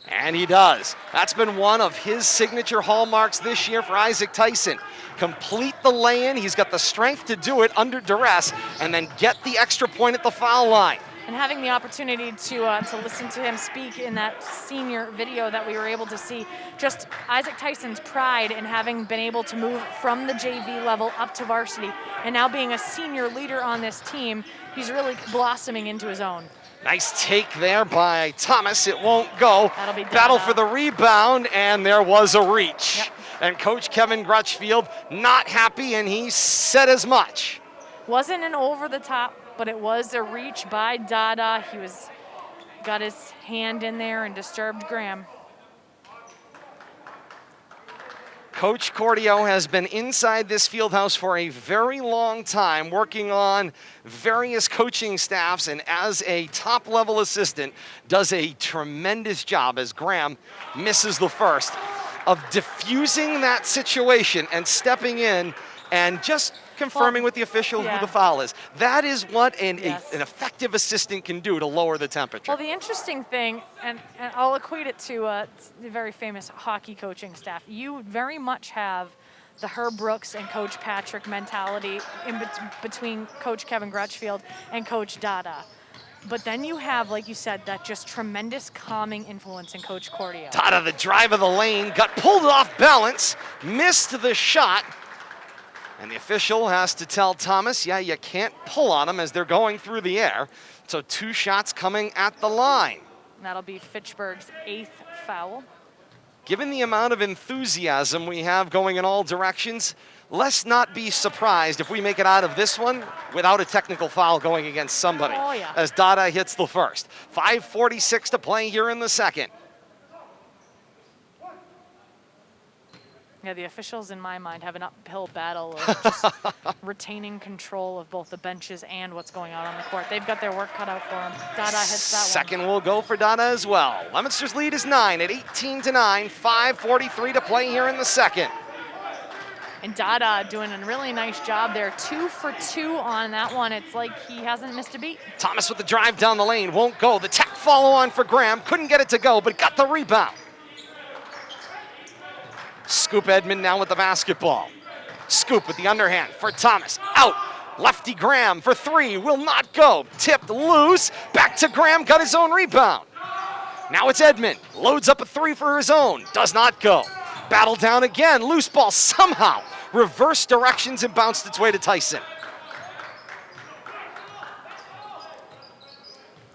And he does. That's been one of his signature hallmarks this year for Isaac Tyson. Complete the lay-in. He's got the strength to do it under duress and then get the extra point at the foul line. And having the opportunity to listen to him speak in that senior video that we were able to see, just Isaac Tyson's pride in having been able to move from the JV level up to varsity and now being a senior leader on this team, he's really blossoming into his own. Nice take there by Thomas. It won't go. That'll be Battle Dada. for the rebound, and there was a reach. Yep. And Coach Kevin Grutchfield not happy, and he said as much. Wasn't an over the top, but it was a reach by Dada. He got his hand in there and disturbed Graham. Coach Cordio has been inside this field house for a very long time, working on various coaching staffs, and as a top-level assistant, does a tremendous job as Graham misses the first of diffusing that situation and stepping in and just confirming with the official who the foul is. That is what an effective assistant can do to lower the temperature. Well, the interesting thing, and I'll equate it to the very famous hockey coaching staff, you very much have the Herb Brooks and Coach Patrick mentality in between Coach Kevin Grutchfield and Coach Dada. But then you have, like you said, that just tremendous calming influence in Coach Cordio. Dada, the drive of the lane, got pulled off balance, missed the shot. And the official has to tell Thomas, yeah, you can't pull on them as they're going through the air. So 2 shots coming at the line. That'll be Fitchburg's 8th foul. Given the amount of enthusiasm we have going in all directions, let's not be surprised if we make it out of this one without a technical foul going against somebody. Oh, yeah. As Dada hits the first. 5:46 to play here in the second. Yeah, the officials, in my mind, have an uphill battle of just retaining control of both the benches and what's going on the court. They've got their work cut out for them. Dada hits that Second will go for Dada as well. Leominster's lead is 9 at 18-9. 5:43 to play here in the second. And Dada doing a really nice job there. 2 for 2 on that one. It's like he hasn't missed a beat. Thomas with the drive down the lane, won't go. The tech follow on for Graham. Couldn't get it to go, but got the rebound. Scoop Edmond now with the basketball. Scoop with the underhand for Thomas. Out. Lefty Graham for three. Will not go. Tipped loose. Back to Graham. Got his own rebound. Now it's Edmond. Loads up a three for his own. Does not go. Battle down again. Loose ball somehow reversed directions and bounced its way to Tyson.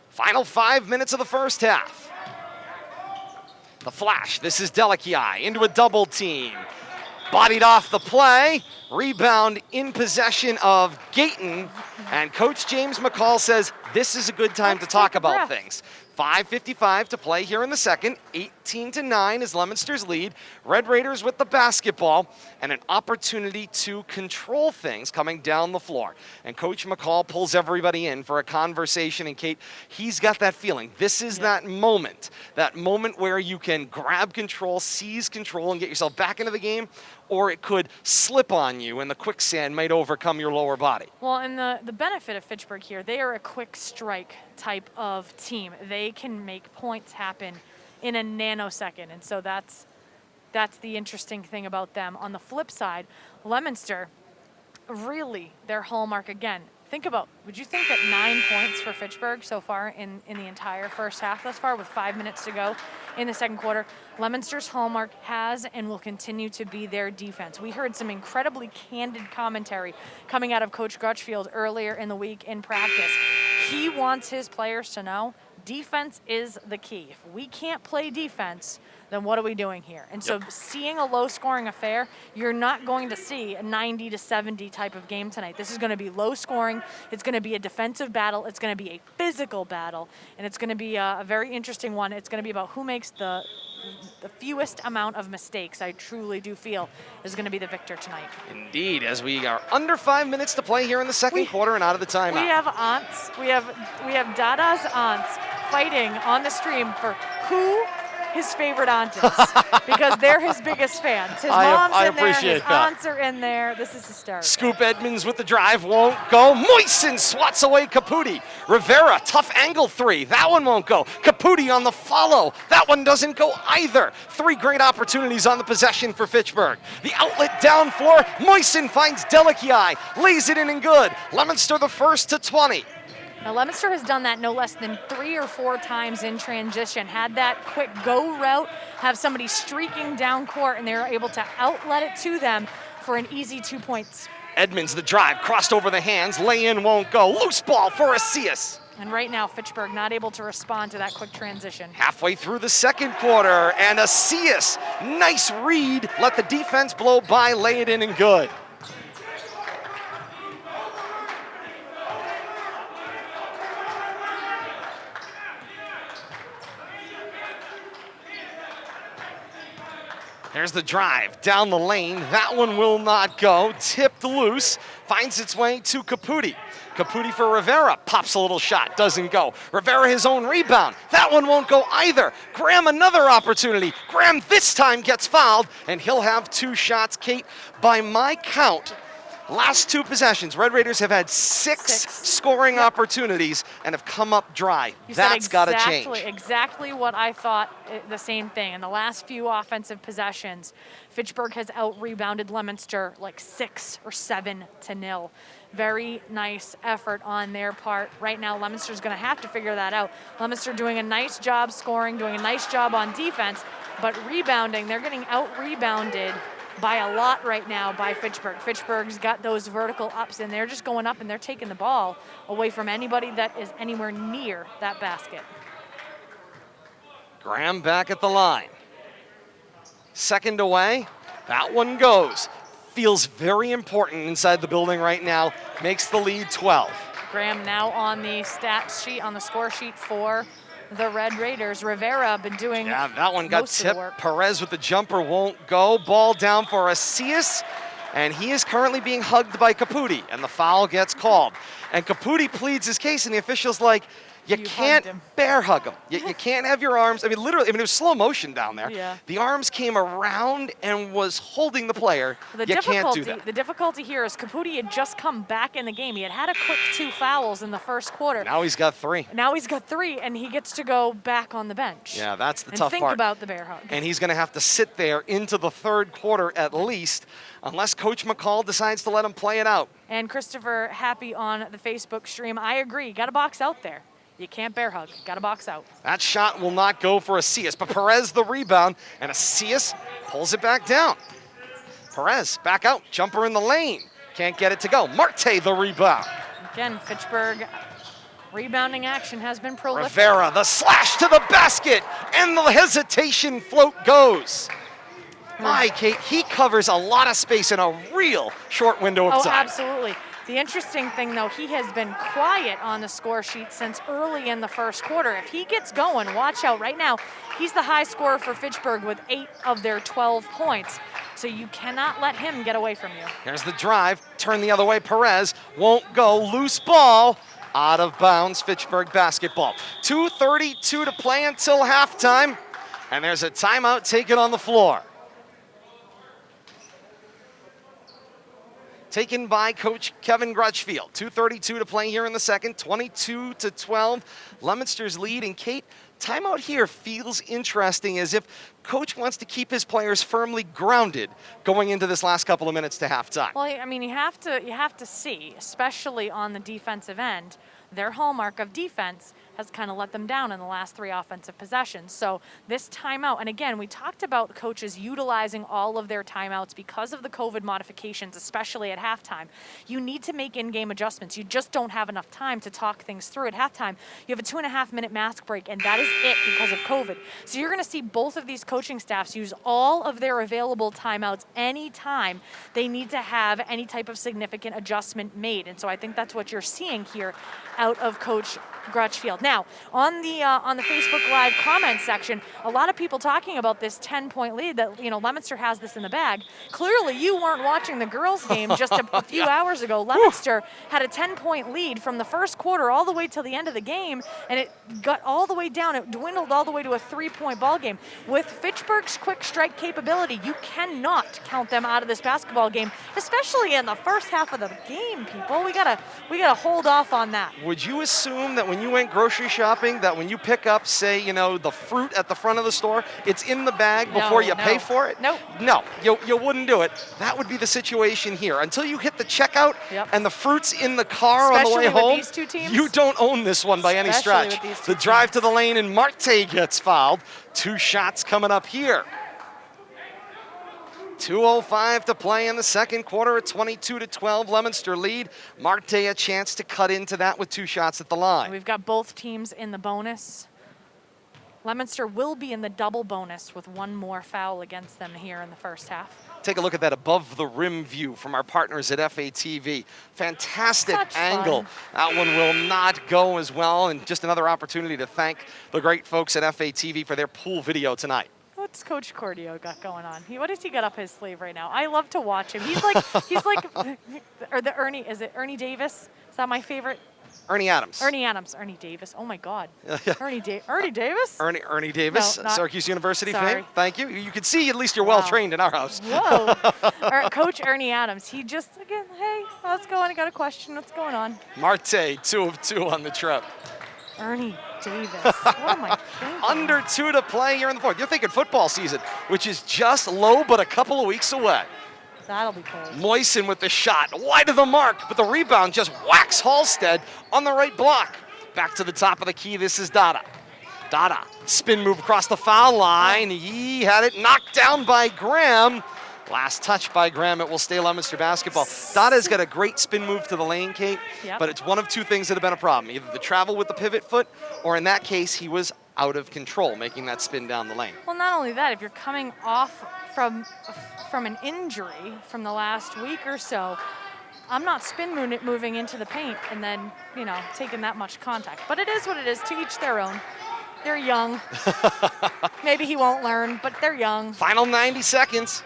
Final 5 minutes of the first half. The flash. This is Delikiai into a double team. Bodied off the play. Rebound in possession of Gayton. And Coach James McCall says this is a good time to talk about things. 5:55 to play here in the second. 18-9 is Leominster's lead. Red Raiders with the basketball and an opportunity to control things coming down the floor. And Coach McCall pulls everybody in for a conversation. And Kate, he's got that feeling. This is that moment where you can grab control, seize control, and get yourself back into the game, or it could slip on you and the quicksand might overcome your lower body. Well, and the benefit of Fitchburg here, they are a quick strike type of team. They can make points happen in a nanosecond, and so that's the interesting thing about them. On the flip side, Leominster, really their hallmark again. Think about, would you think that 9 points for Fitchburg so far in the entire first half thus far with 5 minutes to go in the second quarter? Leominster's hallmark has and will continue to be their defense. We heard some incredibly candid commentary coming out of Coach Grutchfield earlier in the week in practice. He wants his players to know defense is the key. If we can't play defense, then what are we doing here? And so seeing a low-scoring affair, you're not going to see a 90-70 type of game tonight. This is going to be low-scoring. It's going to be a defensive battle. It's going to be a physical battle, and it's going to be a very interesting one. It's going to be about who makes the fewest amount of mistakes. I truly do feel is going to be the victor tonight. Indeed, as we are under 5 minutes to play here in the second quarter and out of the timeout. We have aunts. We have Dada's aunts fighting on the stream for who his favorite aunt is, because they're his biggest fans. His mom's in there, his aunts are in there. This is hysterical. Scoop Edmonds with the drive, won't go. Moisen swats away Caputi. Rivera, tough angle three. That one won't go. Caputi on the follow. That one doesn't go either. Three great opportunities on the possession for Fitchburg. The outlet down floor. Moisen finds Delikiai, lays it in and good. Leominster the first to 20. Now, Leominster has done that no less than 3 or 4 times in transition. Had that quick go route, have somebody streaking down court, and they're able to outlet it to them for an easy 2 points. Edmonds, the drive, crossed over the hands. Lay in won't go. Loose ball for Asias. And right now, Fitchburg not able to respond to that quick transition. Halfway through the second quarter, and Asias, nice read. Let the defense blow by, lay it in and good. There's the drive down the lane. That one will not go. Tipped loose. Finds its way to Caputi. Caputi for Rivera. Pops a little shot. Doesn't go. Rivera his own rebound. That one won't go either. Graham another opportunity. Graham this time gets fouled, and he'll have 2 shots. Kate, by my count, last 2 possessions, Red Raiders have had 6 scoring opportunities and have come up dry. That's got to change. Exactly what I thought, the same thing. In the last few offensive possessions, Fitchburg has out-rebounded Leominster like 6 or 7-0. Very nice effort on their part. Right now, Leominster's going to have to figure that out. Leominster doing a nice job scoring, doing a nice job on defense, but rebounding, they're getting out-rebounded by a lot right now by Fitchburg. Fitchburg's got those vertical ups, and they're just going up and they're taking the ball away from anybody that is anywhere near that basket. Graham back at the line. Second away. That one goes. Feels very important inside the building right now. Makes the lead 12. Graham now on the stat sheet, on the score sheet for the Red Raiders. Rivera been doing that one got tipped. Perez with the jumper won't go. Ball down for Asias, and he is currently being hugged by Caputi, and the foul gets called. And Caputi pleads his case, and the official's like, You You can't hugged him. bear hug him. You can't have your arms. I mean, literally, it was slow motion down there. Yeah. The arms came around and was holding the player. The You can't do that. The difficulty here is Caputi had just come back in the game. He had a quick 2 fouls in the first quarter. Now he's got 3. Now he's got 3, and he gets to go back on the bench. Yeah, that's the and tough think part. about the bear hug. And he's going to have to sit there into the third quarter at least, unless Coach McCall decides to let him play it out. And Christopher Happy on the Facebook stream, I agree. Got to box out there. You can't bear hug. Got to box out. That shot will not go for Acias, but Perez the rebound, and Acias pulls it back down. Perez back out, jumper in the lane. Can't get it to go. Marte the rebound. Again, Fitchburg rebounding action has been prolific. Rivera, the slash to the basket, and the hesitation float goes. My, Kate, he covers a lot of space in a real short window of Oh, time. absolutely. The interesting thing, though, he has been quiet on the score sheet since early in the first quarter. If he gets going, watch out. Right now, he's the high scorer for Fitchburg with 8 of their 12 points. So you cannot let him get away from you. Here's the drive, turn the other way, Perez won't go, loose ball, out of bounds, Fitchburg basketball. 2:32 to play until halftime, and there's a timeout taken on the floor. Taken by Coach Kevin Grutchfield. 2:32 to play here in the second, 22-12, Leominster's lead. And Kate, timeout here feels interesting, as if Coach wants to keep his players firmly grounded going into this last couple of minutes to halftime. Well, I mean, you have to see, especially on the defensive end, their hallmark of defense has kind of let them down in the last 3 offensive possessions. So this timeout, and again, we talked about coaches utilizing all of their timeouts because of the COVID modifications, especially at halftime. You need to make in-game adjustments. You just don't have enough time to talk things through at halftime. You have a 2.5-minute mask break, and that is it because of COVID. So you're going to see both of these coaching staffs use all of their available timeouts anytime they need to have any type of significant adjustment made. And so I think that's what you're seeing here out of Coach Grutchfield. Now, on the Facebook Live comment section, a lot of people talking about this 10-point lead that, Leominster has this in the bag. Clearly, you weren't watching the girls' game just a few hours ago. Leominster had a 10-point lead from the first quarter all the way till the end of the game, and it got all the way down. It dwindled all the way to a 3-point ball game. With Fitchburg's quick strike capability, you cannot count them out of this basketball game, especially in the first half of the game, people. We gotta hold off on that. Would you assume that when you went grocery shopping, that when you pick up, say, the fruit at the front of the store, it's in the bag before you pay for it? Nope. No, you wouldn't do it. That would be the situation here. Until you hit the checkout and the fruit's in the car on the way Especially with home, these two teams. you don't own this one by any Especially stretch. with these two The drive teams. to the lane, and Marte gets fouled. 2 shots coming up here. 2:05 to play in the second quarter, a 22-12 Leominster lead. Marte a chance to cut into that with 2 shots at the line. We've got both teams in the bonus. Leominster will be in the double bonus with 1 more foul against them here in the first half. Take a look at that above the rim view from our partners at FATV. Fantastic Such angle. fun. That one will not go as well, and just another opportunity to thank the great folks at FATV for their pool video tonight. What's Coach Cordio got going on? What does he got up his sleeve right now? I love to watch him. He's like, or the Ernie, is it Ernie Davis? Is that my favorite? Ernie Adams. Ernie Adams. Ernie Davis. Oh my God. Ernie Davis? Ernie Davis, No, not- Syracuse University sorry. fame. Thank you. You can see at least you're well trained in our house. Whoa. Coach Ernie Adams. He just, again, hey, how's it going? I got a question. What's going on? Marte, 2 of 2 on the trip. Ernie Davis. What am I thinking? Under 2 to play here in the fourth. You're thinking football season, which is just low but a couple of weeks away. That'll be cold. Moisen with the shot, wide of the mark, but the rebound just whacks Halstead on the right block. Back to the top of the key, this is Dada. Dada, spin move across the foul line. He had it knocked down by Graham. Last touch by Graham, it will stay Leominster basketball. Dada's got a great spin move to the lane, Kate, but it's one of 2 things that have been a problem. Either the travel with the pivot foot, or in that case, he was out of control, making that spin down the lane. Well, not only that, if you're coming off from an injury from the last week or so, I'm not moving into the paint and then, taking that much contact. But it is what it is, to each their own. They're young. Maybe he won't learn, but they're young. Final 90 seconds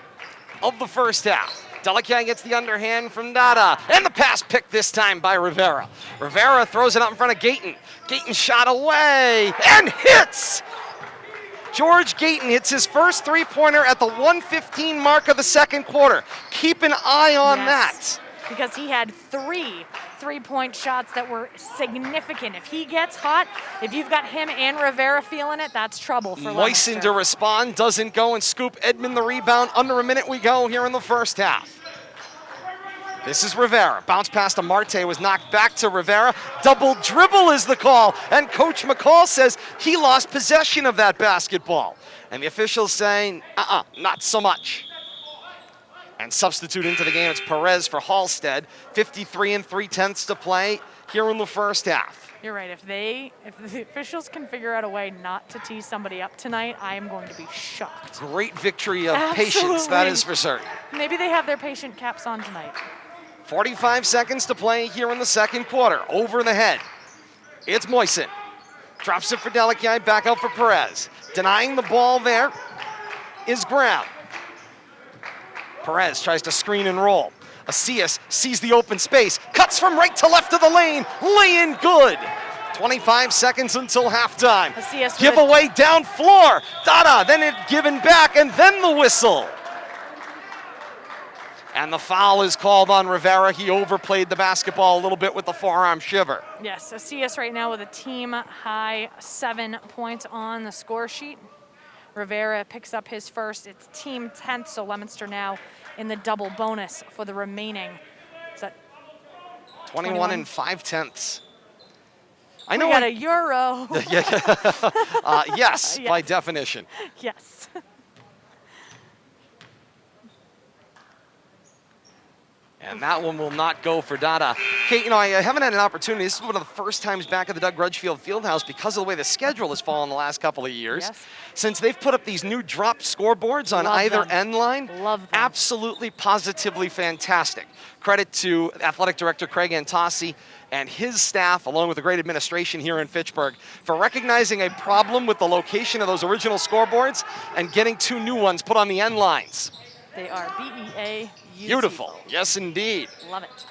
of the first half. Delakiai gets the underhand from Dada, and the pass picked this time by Rivera. Rivera throws it out in front of Gayton. Gayton shot away and hits! George Gayton hits his first three-pointer at the 1:15 mark of the second quarter. Keep an eye on that. Because he had 3 three-point shots that were significant. If he gets hot, if you've got him and Rivera feeling it, that's trouble for Moisen Leominster. to respond, doesn't go and scoop Edmond the rebound. Under a minute we go here in the first half. This is Rivera. Bounce pass to Marte was knocked back to Rivera. Double dribble is the call. And Coach McCall says he lost possession of that basketball. And the officials saying, not so much. And substitute into the game, it's Perez for Halstead. 53 3/10 to play here in the first half. You're right. If the officials can figure out a way not to tee somebody up tonight, I am going to be shocked. Great victory of patience, that is for certain. Maybe they have their patient caps on tonight. 45 seconds to play here in the second quarter. Over the head. It's Moisen. Drops it for Delakiai, back out for Perez. Denying the ball there is Brown. Perez tries to screen and roll. Asias sees the open space, cuts from right to left of the lane, lay in good. 25 seconds until halftime. Asias Give away down floor. Dada, then it given back, and then the whistle. And the foul is called on Rivera. He overplayed the basketball a little bit with the forearm shiver. Yes, Asias right now with a team-high 7 points on the score sheet. Rivera picks up his first. It's team 10th, so Leominster now in the double bonus for the remaining. Is that 21 5/10. I we know got a Euro. yes, by definition. Yes. And that one will not go for Dada. Kate, I haven't had an opportunity. This is one of the first times back at the Doug Grutchfield Fieldhouse because of the way the schedule has fallen the last couple of years. Yes. Since they've put up these new drop scoreboards on either end line. Love them. Absolutely, positively fantastic. Credit to Athletic Director Craig Antossi and his staff, along with the great administration here in Fitchburg, for recognizing a problem with the location of those original scoreboards and getting 2 new ones put on the end lines. They are BEA. Beautiful. Yes, indeed. Love it.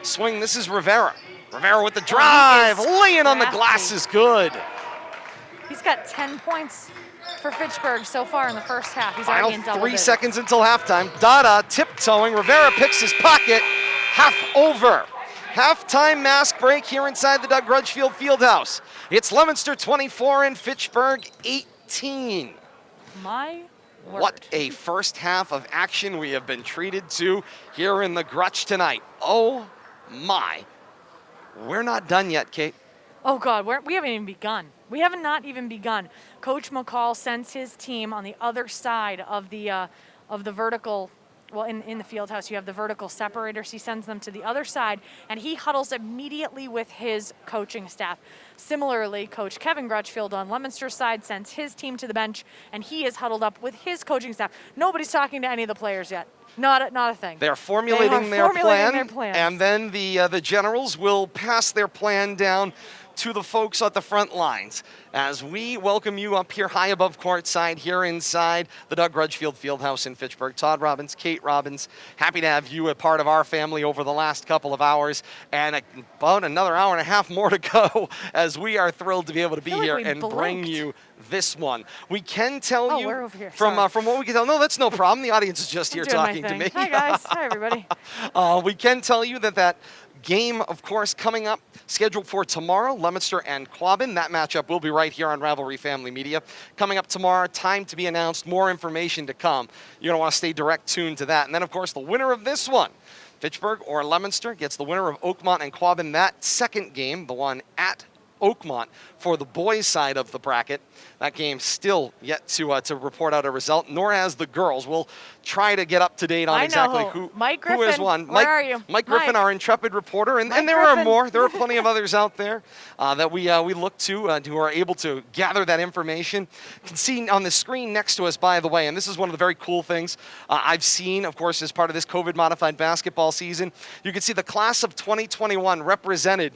Swing, this is Rivera. Rivera with the drive, laying on the crafty. glass is good. He's got 10 points for Fitchburg so far in the first half. He's Final already in double 3 digits. seconds until halftime. Dada tiptoeing, Rivera picks his pocket, half over. Halftime mask break here inside the Doug Grutchfield Fieldhouse. It's Leominster 24 and Fitchburg 18. My word. What a first half of action we have been treated to here in the Grutch tonight. Oh my. We're not done yet, Kate. Oh God, we haven't even begun. We have not even begun. Coach McCall sends his team on the other side of the vertical. Well, in the field house, you have the vertical separators. He sends them to the other side, and he huddles immediately with his coaching staff. Similarly, Coach Kevin Grutchfield on Leominster's side sends his team to the bench, and he is huddled up with his coaching staff. Nobody's talking to any of the players yet. Not a thing. They're formulating their plan, plans. and then the generals will pass their plan down to the folks at the front lines as we welcome you up here high above courtside here inside the Doug Grutchfield Fieldhouse in Fitchburg. Todd Robbins, Kate Robbins, happy to have you a part of our family over the last couple of hours, and about another hour and a half more to go as we are thrilled to be able to be here and bring you this one. We can tell you we're over here. from what we can tell. No, that's no problem. The audience is just here I'm doing my talking to thing. me. Hi guys. Hi everybody. We can tell you that game, of course, coming up, scheduled for tomorrow, Leominster and Quabbin. That matchup will be right here on Rivalry Family Media. Coming up tomorrow, time to be announced, more information to come. You're going to want to stay direct tuned to that. And then, of course, the winner of this one, Fitchburg or Leominster, gets the winner of Oakmont and Quabbin. That second game, the one at Oakmont for the boys' side of the bracket. That game still yet to report out a result, nor has the girls. We'll try to get up to date on exactly who has won. Where are you? Mike Griffin, our intrepid reporter, and there are more. There are plenty of others out there that we look to who are able to gather that information. You can see on the screen next to us, by the way, and this is one of the very cool things I've seen, of course, as part of this COVID-modified basketball season. You can see the class of 2021 represented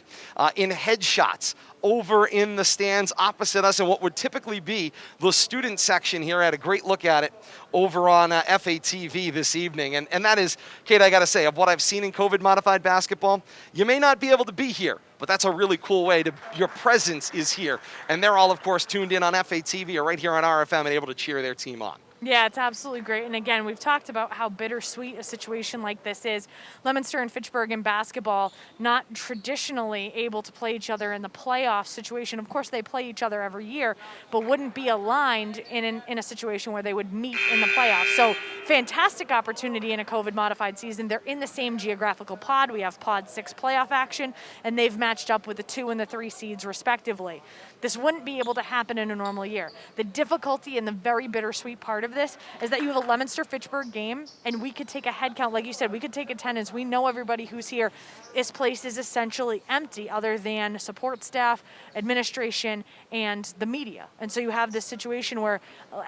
in headshots over in the stands opposite us in what would typically be the student section here. I had a great look at it over on FATV this evening. And that is, Kate, I got to say, of what I've seen in COVID-modified basketball, you may not be able to be here, but that's a really cool way to, your presence is here. And they're all, of course, tuned in on FATV or right here on RFM and able to cheer their team on. Yeah, it's absolutely great. And again, we've talked about how bittersweet a situation like this is. Leominster and Fitchburg in basketball, not traditionally able to play each other in the playoff situation. Of course, they play each other every year, but wouldn't be aligned in a situation where they would meet in the playoffs. So fantastic opportunity in a COVID-modified season. They're in the same geographical pod. We have pod 6 playoff action, and they've matched up with the 2 and the 3 seeds respectively. This wouldn't be able to happen in a normal year. The difficulty and the very bittersweet part of this is that you have a Leominster-Fitchburg game, and we could take a head count. Like you said, we could take attendance. We know everybody who's here. This place is essentially empty other than support staff, administration, and the media. And so you have this situation where,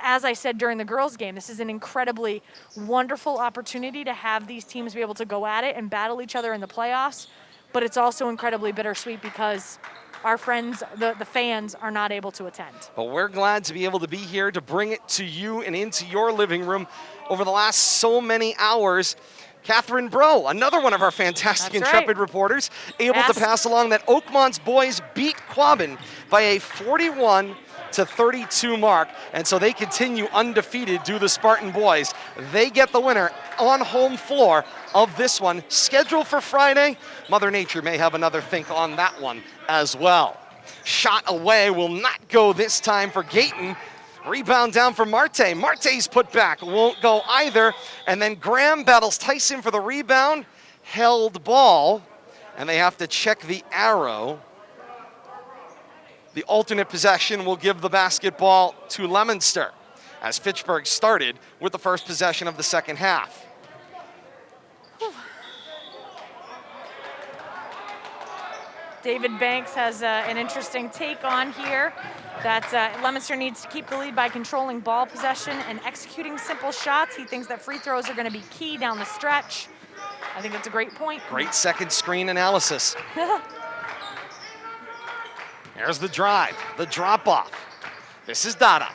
as I said during the girls' game, this is an incredibly wonderful opportunity to have these teams be able to go at it and battle each other in the playoffs, but it's also incredibly bittersweet because our friends, the fans, are not able to attend. But we're glad to be able to be here to bring it to you and into your living room over the last so many hours. Catherine Bro, another one of our fantastic Intrepid reporters, able to pass along that Oakmont's boys beat Quabbin by a 41-32 mark, and so they continue undefeated, do the Spartan boys. They get the winner on home floor of this one. Scheduled for Friday, Mother Nature may have another think on that one as well. Shot away will not go this time for Gayton. Rebound down for Marte. Marte's put back, won't go either. And then Graham battles Tyson for the rebound. Held ball, and they have to check the arrow. The alternate possession will give the basketball to Leominster as Fitchburg started with the first possession of the second half. David Banks has an interesting take on here that Leominster needs to keep the lead by controlling ball possession and executing simple shots. He thinks that free throws are going to be key down the stretch. I think that's a great point. Great second screen analysis. There's the drive, the drop off. This is Dada.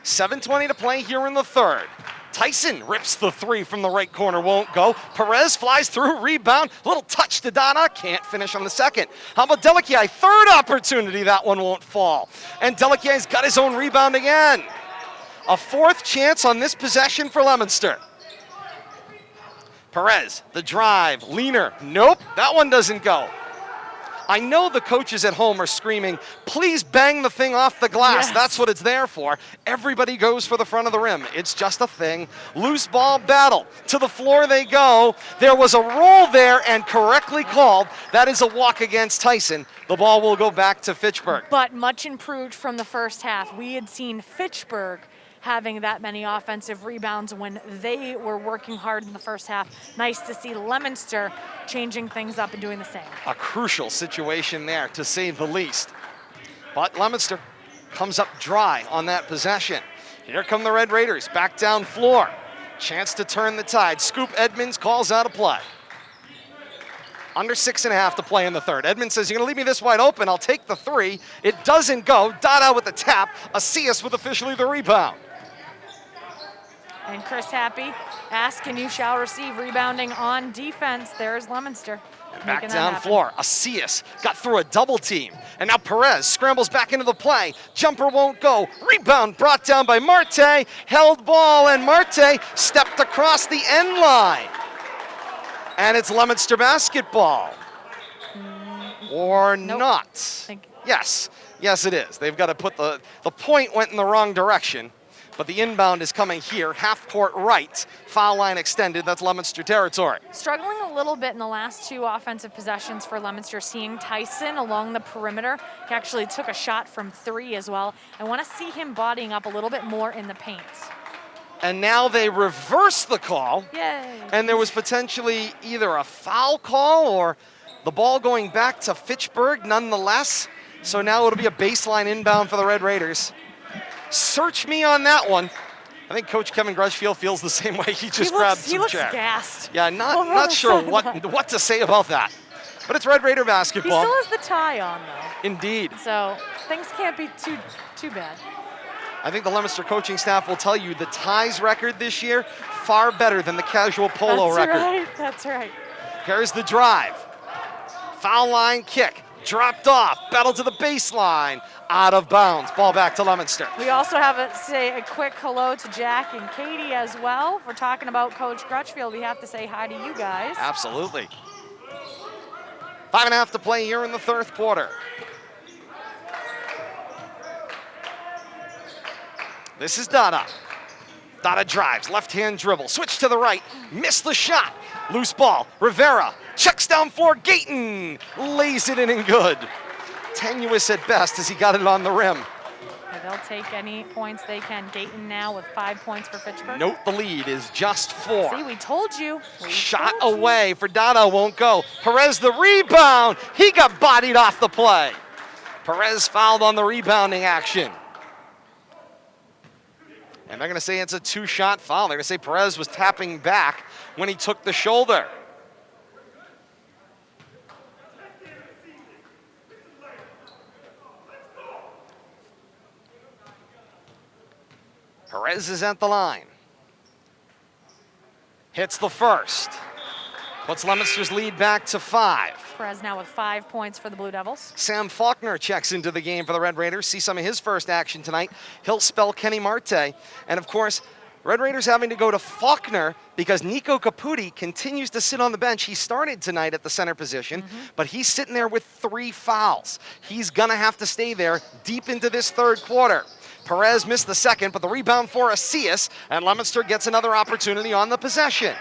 7:20 to play here in the third. Tyson rips the 3 from the right corner, won't go. Perez flies through, rebound, little touch to Dada, can't finish on the second. How about Delakiai? Third opportunity, that one won't fall. And Delakiai's got his own rebound again. A fourth chance on this possession for Leominster. Perez, the drive, leaner, nope, that one doesn't go. I know the coaches at home are screaming, please bang the thing off the glass. Yes. That's what it's there for. Everybody goes for the front of the rim. It's just a thing. Loose ball battle. To the floor they go. There was a roll there and correctly called. That is a walk against Tyson. The ball will go back to Fitchburg. But much improved from the first half. We had seen Fitchburg having that many offensive rebounds when they were working hard in the first half. Nice to see Leominster changing things up and doing the same. A crucial situation there, to say the least. But Leominster comes up dry on that possession. Here come the Red Raiders, back down floor. Chance to turn the tide. Scoop Edmonds calls out a play. Under 6.5 to play in the third. Edmonds says, you're gonna leave me this wide open, I'll take the 3. It doesn't go. Dada with the tap. Asias with officially the rebound. And Chris Happy asks, and you shall receive. Rebounding on defense. There's Leominster. And back down floor. Asias got through a double team. And now Perez scrambles back into the play. Jumper won't go. Rebound brought down by Marte. Held ball, and Marte stepped across the end line. And it's Leominster basketball. Or not. Yes, it is. They've got to put the point went in the wrong direction. But the inbound is coming here, half court right, foul line extended, that's Leominster territory. Struggling a little bit in the last 2 offensive possessions for Leominster, seeing Tyson along the perimeter. He actually took a shot from 3 as well. I want to see him bodying up a little bit more in the paint. And now they reverse the call. Yay. And there was potentially either a foul call or the ball going back to Fitchburg nonetheless. So now it'll be a baseline inbound for the Red Raiders. Search me on that one. I think Coach Kevin Grutchfield feels the same way. He just grabbed some chair. He looks gassed. Yeah, not sure what to say about that. But it's Red Raider He basketball. still has the tie on, though. Indeed. So things can't be too bad. I think the Leominster coaching staff will tell you the ties record this year far better than the casual polo record. That's right. Here's the drive. Foul line kick. Dropped off. Battle to the baseline. Out of bounds. Ball back to Leominster. We also have say a quick hello to Jack and Katie as well. If we're talking about Coach Grutchfield, we have to say hi to you guys. Absolutely. 5.5 to play here in the third quarter. This is Dada. Dada drives, left-hand dribble, switch to the right, missed the shot. Loose ball, Rivera, checks down for Gayton, lays it in and good. Tenuous at best as he got it on the rim. They'll take any points they can. Gayton now with 5 points for Fitchburg. Note the lead is just 4. See, we told you. Shot away for Dada, won't go. Perez the rebound, he got bodied off the play. Perez fouled on the rebounding action. And they're going to say it's a 2-shot foul. They're going to say Perez was tapping back when he took the shoulder. Perez is at the line. Hits the first. Puts Leominster's lead back to 5. Perez now with 5 points for the Blue Devils. Sam Faulkner checks into the game for the Red Raiders. See some of his first action tonight. He'll spell Kenny Marte. And of course, Red Raiders having to go to Faulkner because Nico Caputi continues to sit on the bench. He started tonight at the center position, but he's sitting there with 3 fouls. He's gonna have to stay there deep into this third quarter. Perez missed the second, but the rebound for Asias, and Leominster gets another opportunity on the possession.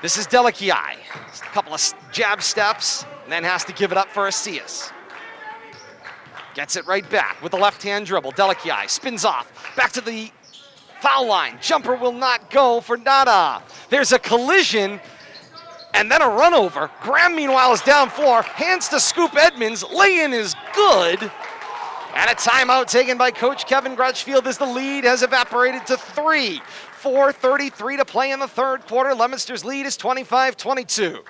This is Delakiai. A couple of jab steps, and then has to give it up for Asias. Gets it right back with the left-hand dribble. Delakiai spins off, back to the foul line. Jumper will not go for Dada. There's a collision, and then a run over. Graham, meanwhile, is down 4. Hands to Scoop Edmonds. Lay-in is good. And a timeout taken by Coach Kevin Grutchfield as the lead has evaporated to 3. 4:33 to play in the third quarter. Leominster's lead is 25-22.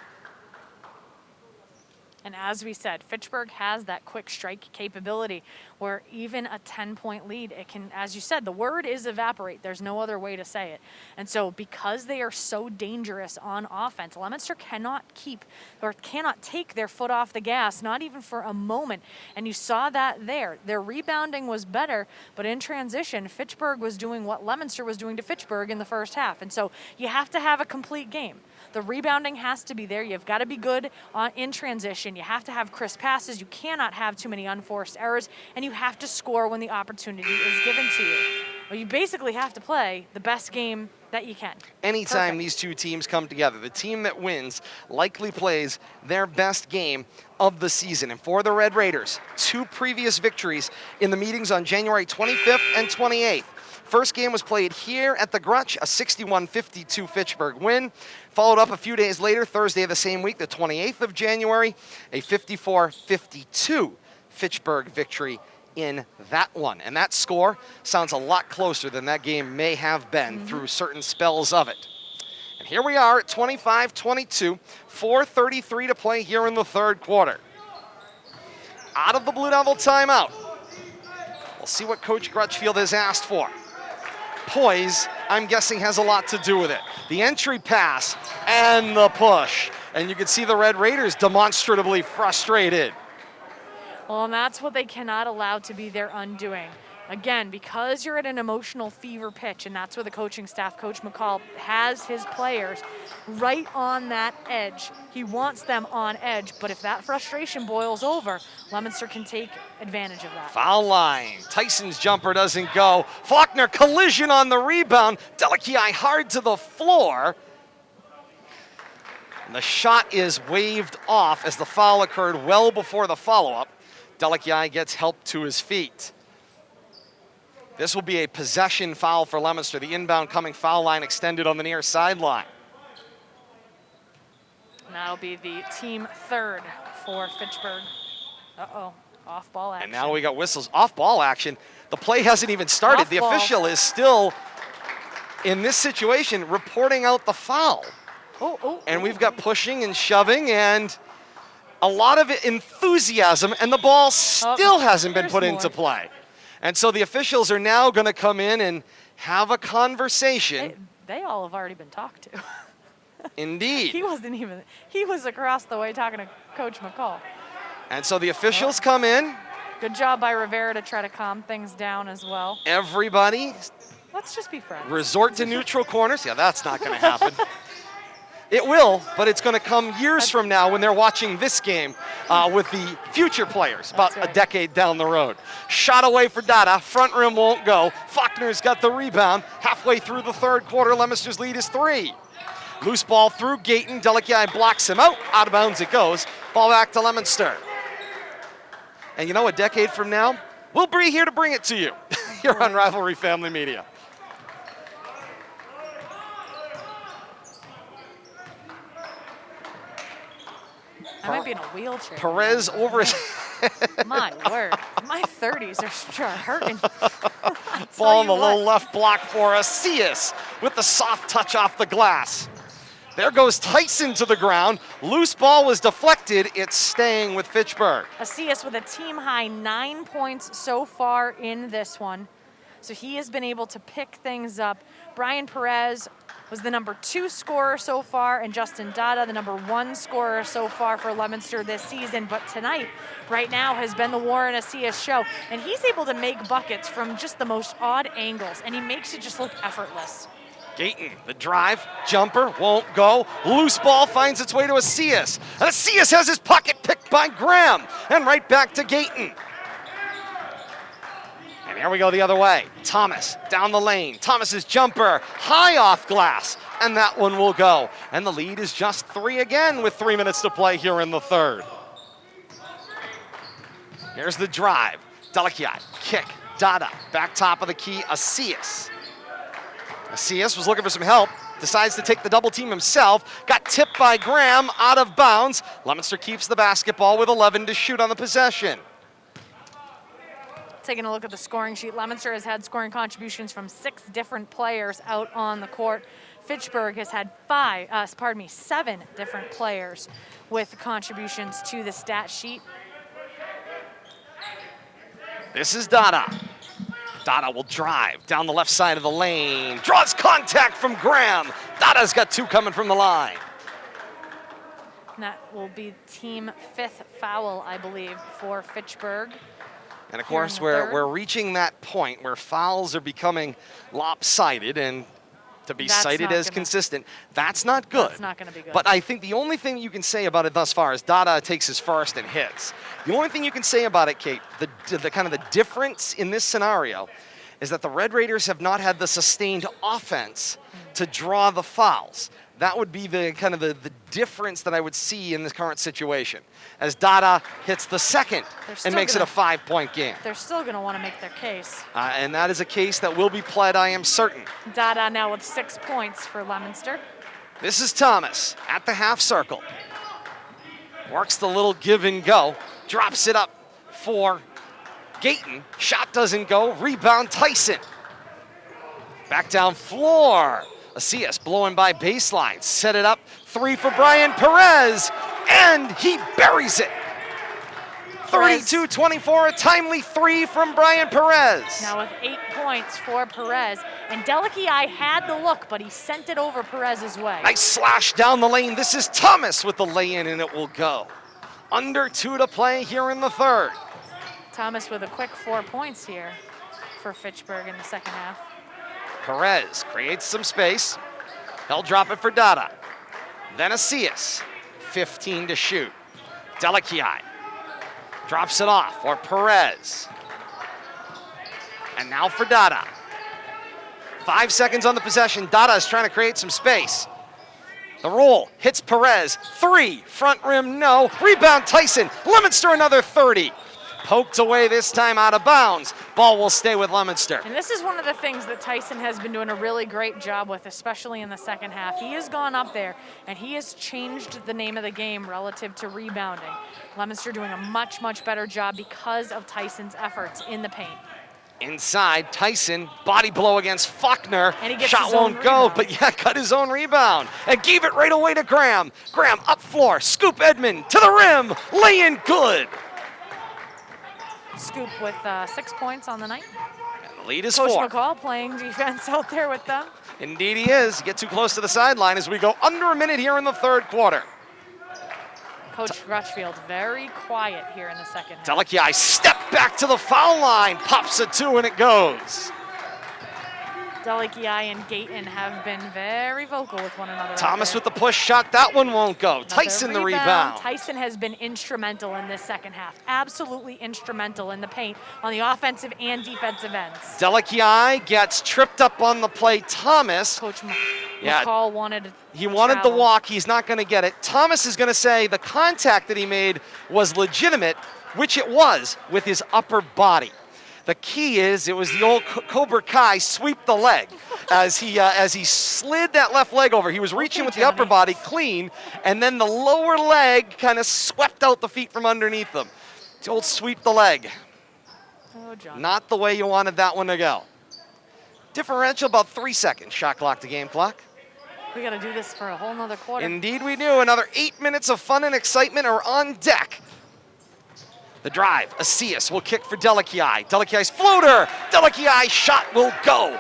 And as we said, Fitchburg has that quick strike capability where even a 10-point lead, it can, as you said, the word is evaporate. There's no other way to say it. And so because they are so dangerous on offense, Leominster cannot take their foot off the gas, not even for a moment. And you saw that there. Their rebounding was better, but in transition, Fitchburg was doing what Leominster was doing to Fitchburg in the first half. And so you have to have a complete game. The rebounding has to be there. You've got to be good in transition. You have to have crisp passes. You cannot have too many unforced errors. And you have to score when the opportunity is given to you. Well, you basically have to play the best game that you can. Anytime these two teams come together, the team that wins likely plays their best game of the season. And for the Red Raiders, 2 previous victories in the meetings on January 25th and 28th. First game was played here at the Grutch, a 61-52 Fitchburg win. Followed up a few days later, Thursday of the same week, the 28th of January, a 54-52 Fitchburg victory in that one. And that score sounds a lot closer than that game may have been through certain spells of it. And here we are at 25-22, 4:33 to play here in the third quarter. Out of the Blue Devil timeout. We'll see what Coach Grutchfield has asked for. Poise, I'm guessing, has a lot to do with it. The entry pass and the push. And you can see the Red Raiders demonstratively frustrated. Well, and that's what they cannot allow to be their undoing. Again, because you're at an emotional fever pitch, and that's where the coaching staff, Coach McCall, has his players right on that edge. He wants them on edge, but if that frustration boils over, Leominster can take advantage of that. Foul line. Tyson's jumper doesn't go. Faulkner collision on the rebound. Delakiai hard to the floor. And the shot is waved off as the foul occurred well before the follow-up. Delakiai gets help to his feet. This will be a possession foul for Leominster. The inbound coming foul line extended on the near sideline. And that'll be the team third for Fitchburg. Uh-oh, off-ball action. And now we got whistles. Off-ball action. The play hasn't even started. Off-ball. The official is still, in this situation, reporting out the foul. And we've got pushing and shoving and a lot of enthusiasm, and the ball still hasn't been put into play. And so the officials are now going to come in and have a conversation. They all have already been talked to. Indeed. He was across the way talking to Coach McCall. And so the officials come in. Good job by Rivera to try to calm things down as well. Everybody. Let's just be friends. Resort to neutral corners. Yeah, that's not going to happen. It will, but it's going to come years from now when they're watching this game with the future players about a decade down the road. Shot away for Dada. Front rim won't go. Faulkner's got the rebound. Halfway through the third quarter, Leominster's lead is 3. Loose ball through Gayton. Delikiai blocks him out. Out of bounds it goes. Ball back to Leominster. And you know, a decade from now, we'll be here to bring it to you here on Rivalry Family Media. I might be in a wheelchair. Perez over his My word. My 30s are hurting. Ball in the low left block for Asias with the soft touch off the glass. There goes Tyson to the ground. Loose ball was deflected. It's staying with Fitchburg. Asias with a team-high 9 points so far in this one. So he has been able to pick things up. Brian Perez was the number 2 scorer so far, and Justin Dada, the number 1 scorer so far for Leominster this season. But tonight, right now, has been the Warren Asias show. And he's able to make buckets from just the most odd angles, and he makes it just look effortless. Gayton, the drive, jumper, won't go. Loose ball finds its way to Asias. Asias has his pocket picked by Graham. And right back to Gayton. And here we go the other way. Thomas down the lane. Thomas's jumper, high off glass. And that one will go. And the lead is just 3 again with 3 minutes to play here in the third. Here's the drive. Delikiai, kick, Dada, back top of the key, Asias. Asias was looking for some help, decides to take the double team himself, got tipped by Graham, out of bounds. Leominster keeps the basketball with 11 to shoot on the possession. Taking a look at the scoring sheet, Leominster has had scoring contributions from 6 different players out on the court. Fitchburg has had 7 different players with contributions to the stat sheet. This is Dada. Dada will drive down the left side of the lane. Draws contact from Graham. Dada's got 2 coming from the line. And that will be team 5th foul, I believe, for Fitchburg. And of course, we're reaching that point where fouls are becoming lopsided, and to be cited as consistent, that's not good. That's not going to be good. But I think the only thing you can say about it thus far is Dada takes his first and hits. The only thing you can say about it, Kate, the kind of the difference in this scenario is that the Red Raiders have not had the sustained offense to draw the fouls. That would be the kind of the difference that I would see in this current situation, as Dada hits the second and makes it a 5-point game. They're still going to want to make their case. And that is a case that will be pled, I am certain. Dada now with 6 points for Leominster. This is Thomas at the half circle. Works the little give and go. Drops it up for Gayton. Shot doesn't go. Rebound Tyson. Back down floor. Asias blowing by baseline. Set it up. 3 for Brian Perez. And he buries it. 32-24, a timely 3 from Brian Perez. Now with 8 points for Perez. And Delikiai had the look, but he sent it over Perez's way. Nice slash down the lane. This is Thomas with the lay-in, and it will go. Under 2 to play here in the third. Thomas with a quick 4 points here for Fitchburg in the second half. Perez creates some space. He'll drop it for Dada. Then Asias, 15 to shoot. Delikiai drops it off for Perez. And now for Dada. 5 seconds on the possession. Dada is trying to create some space. The roll hits Perez. 3, front rim, no. Rebound Tyson. Leominster another 30. Poked away this time out of bounds. Ball will stay with Leominster. And this is one of the things that Tyson has been doing a really great job with, especially in the second half. He has gone up there and he has changed the name of the game relative to rebounding. Leominster doing a much, much better job because of Tyson's efforts in the paint. Inside, Tyson, body blow against Faulkner. And he gets Shot his own won't go, rebound. but yeah, cut his own rebound. And gave it right away to Graham. Graham up floor, scoop Edmond to the rim, lay in good. Scoop with 6 points on the night. And the lead is Coach 4. McCall playing defense out there with them. Indeed he is. Get too close to the sideline as we go under a minute here in the third quarter. Coach Grutchfield very quiet here in the second half. Delikiai step back to the foul line, pops a 2 and it goes. Delikiai and Gayton have been very vocal with one another. Thomas with the push shot, that one won't go. Tyson the rebound. Tyson has been instrumental in this second half. Absolutely instrumental in the paint on the offensive and defensive ends. Delikiai gets tripped up on the play. Thomas. Coach Yeah. McCall wanted He wanted the travel. walk. He's not going to get it. Thomas is going to say the contact that he made was legitimate, which it was, with his upper body. The key is it was the old Cobra Kai sweep the leg as he slid that left leg over. He was reaching with the upper body clean, and then the lower leg kind of swept out the feet from underneath them. It's the old sweep the leg. Oh, John. Not the way you wanted that one to go. Differential about 3 seconds. Shot clock to game clock. We got to do this for a whole nother quarter. Indeed we do. Another 8 minutes of fun and excitement are on deck. The drive, Asias will kick for Delikiai. Delikiai's floater. Delikiai shot will go.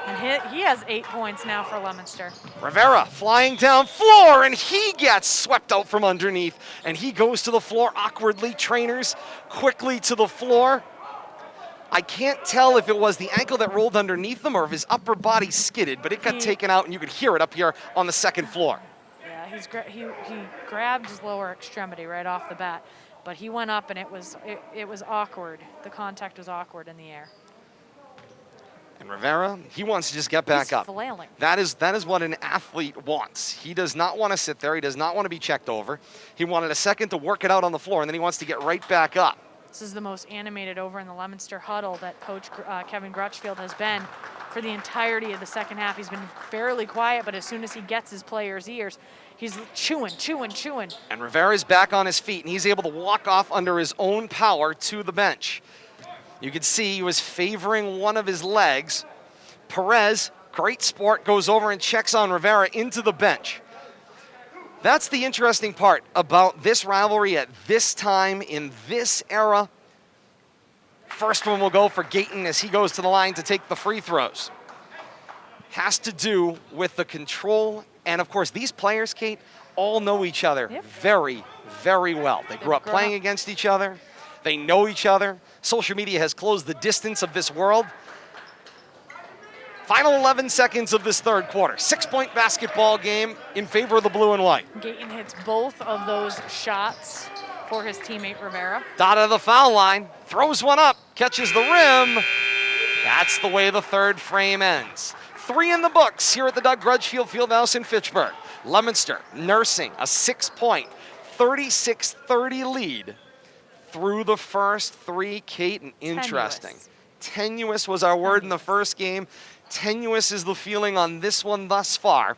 And he has 8 points now for Leominster. Rivera flying down floor, and he gets swept out from underneath, and he goes to the floor awkwardly. Trainers quickly to the floor. I can't tell if it was the ankle that rolled underneath him or if his upper body skidded, but it got taken out, and you could hear it up here on the second floor. Yeah, he grabbed his lower extremity right off the bat, but he went up, and it was awkward. The contact was awkward in the air. And Rivera, he wants to just get back He's up. flailing. That is what an athlete wants. He does not want to sit there. He does not want to be checked over. He wanted a second to work it out on the floor, and then he wants to get right back up. This is the most animated over in the Leominster huddle that Coach Kevin Grutchfield has been for the entirety of the second half. He's been fairly quiet, but as soon as he gets his players' ears, he's chewing. And Rivera's back on his feet, and he's able to walk off under his own power to the bench. You can see he was favoring one of his legs. Perez, great sport, goes over and checks on Rivera into the bench. That's the interesting part about this rivalry at this time in this era. First one will go for Gayton as he goes to the line to take the free throws. Has to do with the control, and of course these players, Kate, all know each other very, very well. They grew up playing against each other. They know each other. Social media has closed the distance of this world. Final 11 seconds of this third quarter. 6-point basketball game in favor of the blue and white. Gayton hits both of those shots for his teammate Rivera. Dotted of the foul line, throws one up, catches the rim. That's the way the third frame ends. 3 in the books here at the Doug Grutchfield Fieldhouse in Fitchburg. Leominster nursing a 6-point, 36-30 lead through the first 3, Kate, and interesting. Tenuous was our word in the first game. Tenuous is the feeling on this one thus far.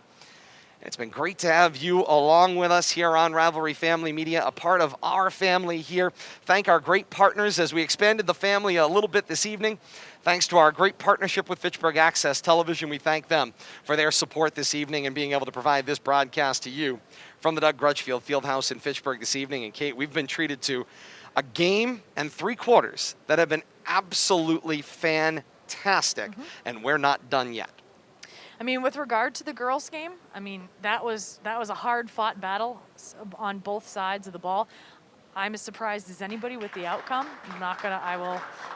It's been great to have you along with us here on Rivalry Family Media, a part of our family here. Thank our great partners as we expanded the family a little bit this evening. Thanks to our great partnership with Fitchburg Access Television, we thank them for their support this evening and being able to provide this broadcast to you from the Doug Grutchfield Fieldhouse in Fitchburg this evening. And Kate, we've been treated to a game and 3 quarters that have been absolutely fantastic, and we're not done yet. I mean, with regard to the girls' game, I mean, that was a hard-fought battle on both sides of the ball. I'm as surprised as anybody with the outcome. I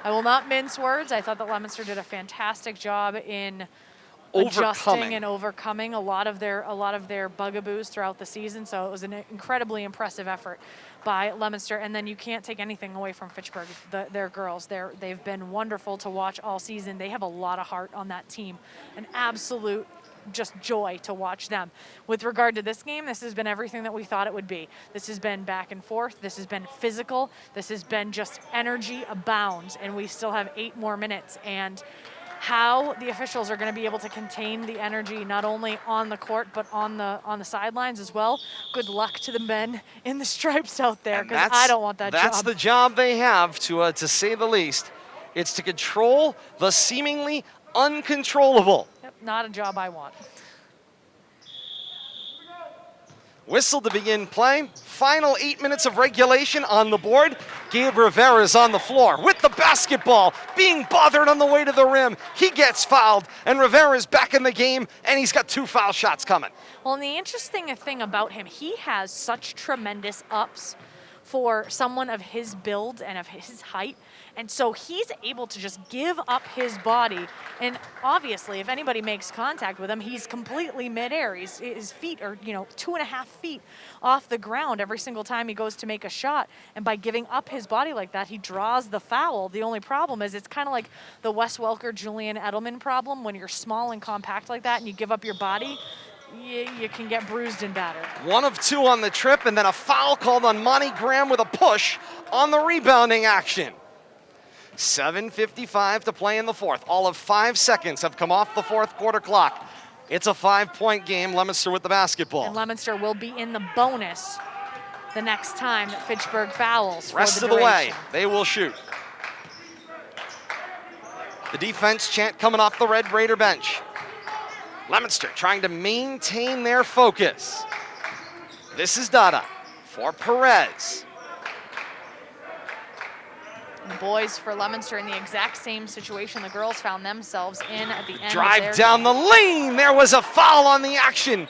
will not mince words. I thought that Leominster did a fantastic job in adjusting and overcoming a lot of their bugaboos throughout the season. So it was an incredibly impressive effort by Leominster. And then you can't take anything away from Fitchburg. Their girls, they've been wonderful to watch all season. They have a lot of heart on that team. An absolute just joy to watch them. With regard to this game, this has been everything that we thought it would be. This has been back and forth. This has been physical. This has been just energy abounds. And we still have 8 more minutes. And how the officials are going to be able to contain the energy not only on the court but on the sidelines as well. Good luck to the men in the stripes out there, because I don't want that job. That's the job they have, to say the least. It's to control the seemingly uncontrollable. Yep, not a job I want. Whistle to begin play. Final 8 minutes of regulation on the board. Gabe Rivera is on the floor with the basketball, being bothered on the way to the rim. He gets fouled, and Rivera's back in the game, and he's got 2 foul shots coming. Well, and the interesting thing about him, he has such tremendous ups for someone of his build and of his height. And so he's able to just give up his body. And obviously, if anybody makes contact with him, he's completely midair. His feet are, 2.5 feet off the ground every single time he goes to make a shot. And by giving up his body like that, he draws the foul. The only problem is it's kind of like the Wes Welker, Julian Edelman problem. When you're small and compact like that and you give up your body, you can get bruised and battered. 1 of 2 on the trip, and then a foul called on Monty Graham with a push on the rebounding action. 7:55 to play in the fourth. All of 5 seconds have come off the fourth quarter clock. It's a 5-point game, Leominster with the basketball. And Leominster will be in the bonus the next time that Fitchburg fouls. Rest of the way, they will shoot. The defense chant coming off the Red Raider bench. Leominster trying to maintain their focus. This is Dada for Perez. The boys for Leominster in the exact same situation the girls found themselves in at the end Drive of their down game. the lane. There was a foul on the action.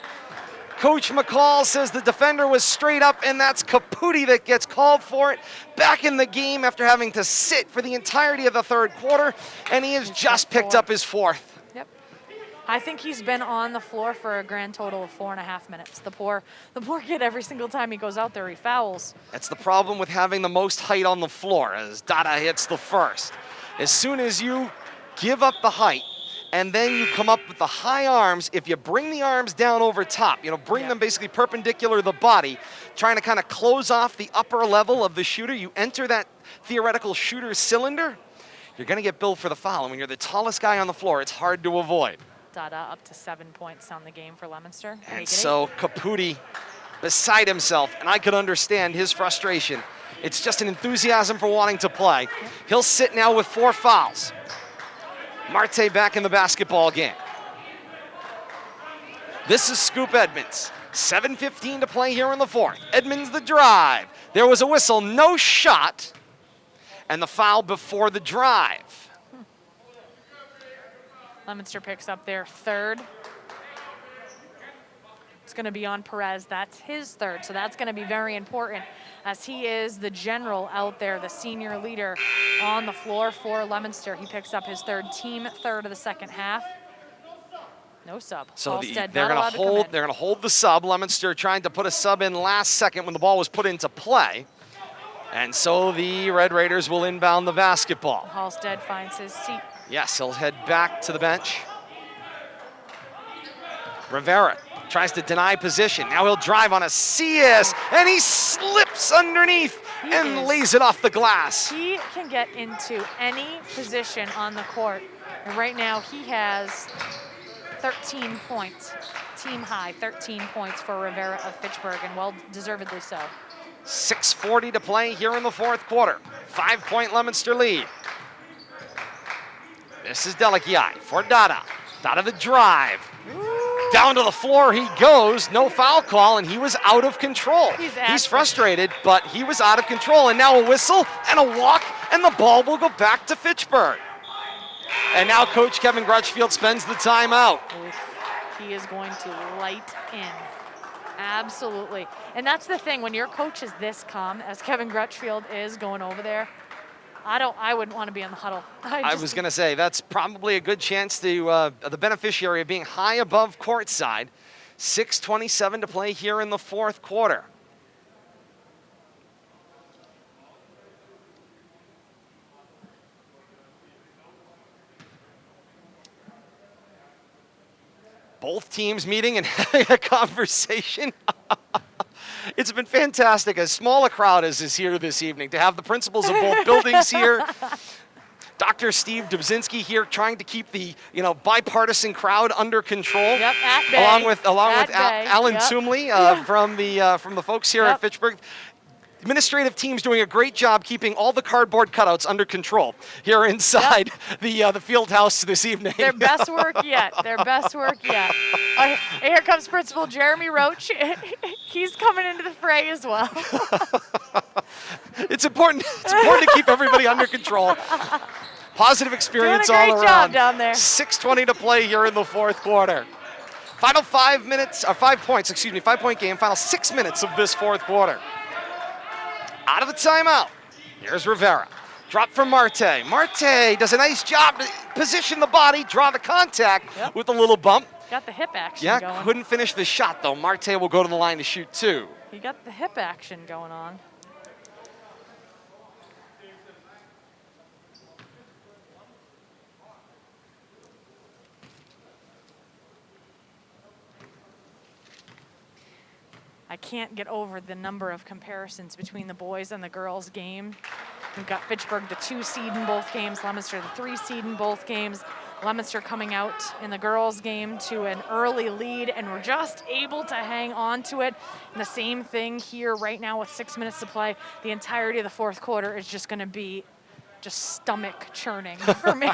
Coach McCall says the defender was straight up, and that's Caputi that gets called for it. Back in the game after having to sit for the entirety of the third quarter, and he has just picked up his 4th. Yep. I think he's been on the floor for a grand total of 4.5 minutes. The poor kid, every single time he goes out there, he fouls. That's the problem with having the most height on the floor, as Dada hits the first. As soon as you give up the height, and then you come up with the high arms, if you bring the arms down over top, bring them basically perpendicular to the body, trying to kind of close off the upper level of the shooter, you enter that theoretical shooter's cylinder, you're going to get billed for the foul. And when you're the tallest guy on the floor, it's hard to avoid. Dada up to 7 points on the game for Leominster. And so Caputi beside himself, and I could understand his frustration. It's just an enthusiasm for wanting to play. He'll sit now with 4 fouls. Marte back in the basketball game. This is Scoop Edmonds. 7:15 to play here in the fourth. Edmonds the drive. There was a whistle, no shot, and the foul before the drive. Leominster picks up their 3rd. It's going to be on Perez. That's his 3rd, so that's going to be very important as he is the general out there, the senior leader on the floor for Leominster. He picks up his 3rd, team 3rd of the second half. No sub. So they're going to hold the sub. Leominster trying to put a sub in last second when the ball was put into play. And so the Red Raiders will inbound the basketball. Halstead finds his seat. Yes, he'll head back to the bench. Rivera tries to deny position. Now he'll drive on a CS, and he slips underneath and lays it off the glass. He can get into any position on the court. And right now he has 13 points, team high, 13 points for Rivera of Fitchburg, and well-deservedly so. 6:40 to play here in the fourth quarter. 5-point Leominster lead. This is Delakiai for Dada. Dada the drive. Down to the floor he goes. No foul call, and he was out of control. He's frustrated, but he was out of control. And now a whistle and a walk, and the ball will go back to Fitchburg. And now Coach Kevin Grutchfield spends the timeout. He is going to light in. Absolutely. And that's the thing, when your coach is this calm, as Kevin Grutchfield is going over there, I wouldn't want to be in the huddle. I was going to say, that's probably a good chance to the beneficiary of being high above courtside. 6:27 to play here in the fourth quarter. Both teams meeting and having a conversation. It's been fantastic, as small a crowd as is here this evening, to have the principals of both buildings here. Dr. Steve Dubzinski here trying to keep the bipartisan crowd under control. Yep, at bay. Along with Alan Tumley from the folks here at Fitchburg. administrative team's doing a great job keeping all the cardboard cutouts under control here inside the field house this evening. Their best work yet. Their best work yet. Here comes Principal Jeremy Roach. He's coming into the fray as well. It's important to keep everybody under control. Positive experience all around. Doing a great job down there. 6:20 to play here in the fourth quarter. Final 5 minutes, or 5 points, 5-point game, final 6 minutes of this fourth quarter. Out of the timeout, here's Rivera. Drop from Marte. Marte does a nice job to position the body, draw the contact with a little bump. Got the hip action going. Yeah, couldn't finish the shot though. Marte will go to the line to shoot 2. He got the hip action going on. I can't get over the number of comparisons between the boys and the girls game. We've got Fitchburg, the 2 seed in both games, Leominster, the 3 seed in both games. Leominster coming out in the girls game to an early lead, and we're just able to hang on to it. And the same thing here right now with 6 minutes to play. The entirety of the fourth quarter is just going to be just stomach churning for me.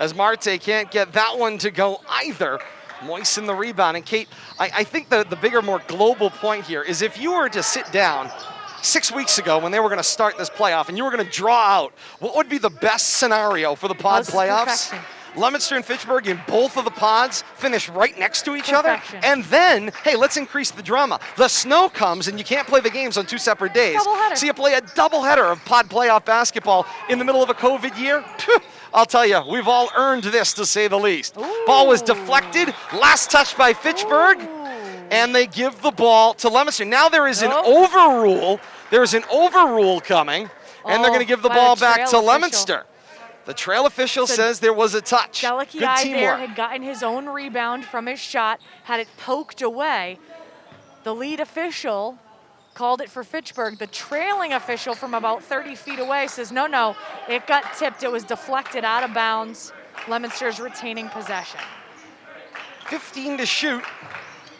As Marte can't get that one to go either. Moisten the rebound. And Kate, I think the bigger, more global point here is if you were to sit down 6 weeks ago when they were going to start this playoff and you were going to draw out what would be the best scenario for the pod playoffs? Perfection. Leominster and Fitchburg in both of the pods finish right next to each other. And then, hey, let's increase the drama. The snow comes and you can't play the games on 2 separate days. Doubleheader. So you play a doubleheader of pod playoff basketball in the middle of a COVID year. I'll tell you, we've all earned this, to say the least. Ooh. Ball was deflected, last touch by Fitchburg, and they give the ball to Leominster. Now there is an overrule. There's an overrule coming, and they're going to give the ball back to Leominster. The trail official says there was a touch. Good Delici teamwork. there had gotten his own rebound from his shot, had it poked away. The lead official called it for Fitchburg. The trailing official from about 30 feet away says, no, it got tipped. It was deflected out of bounds. Leominster's retaining possession. 15 to shoot.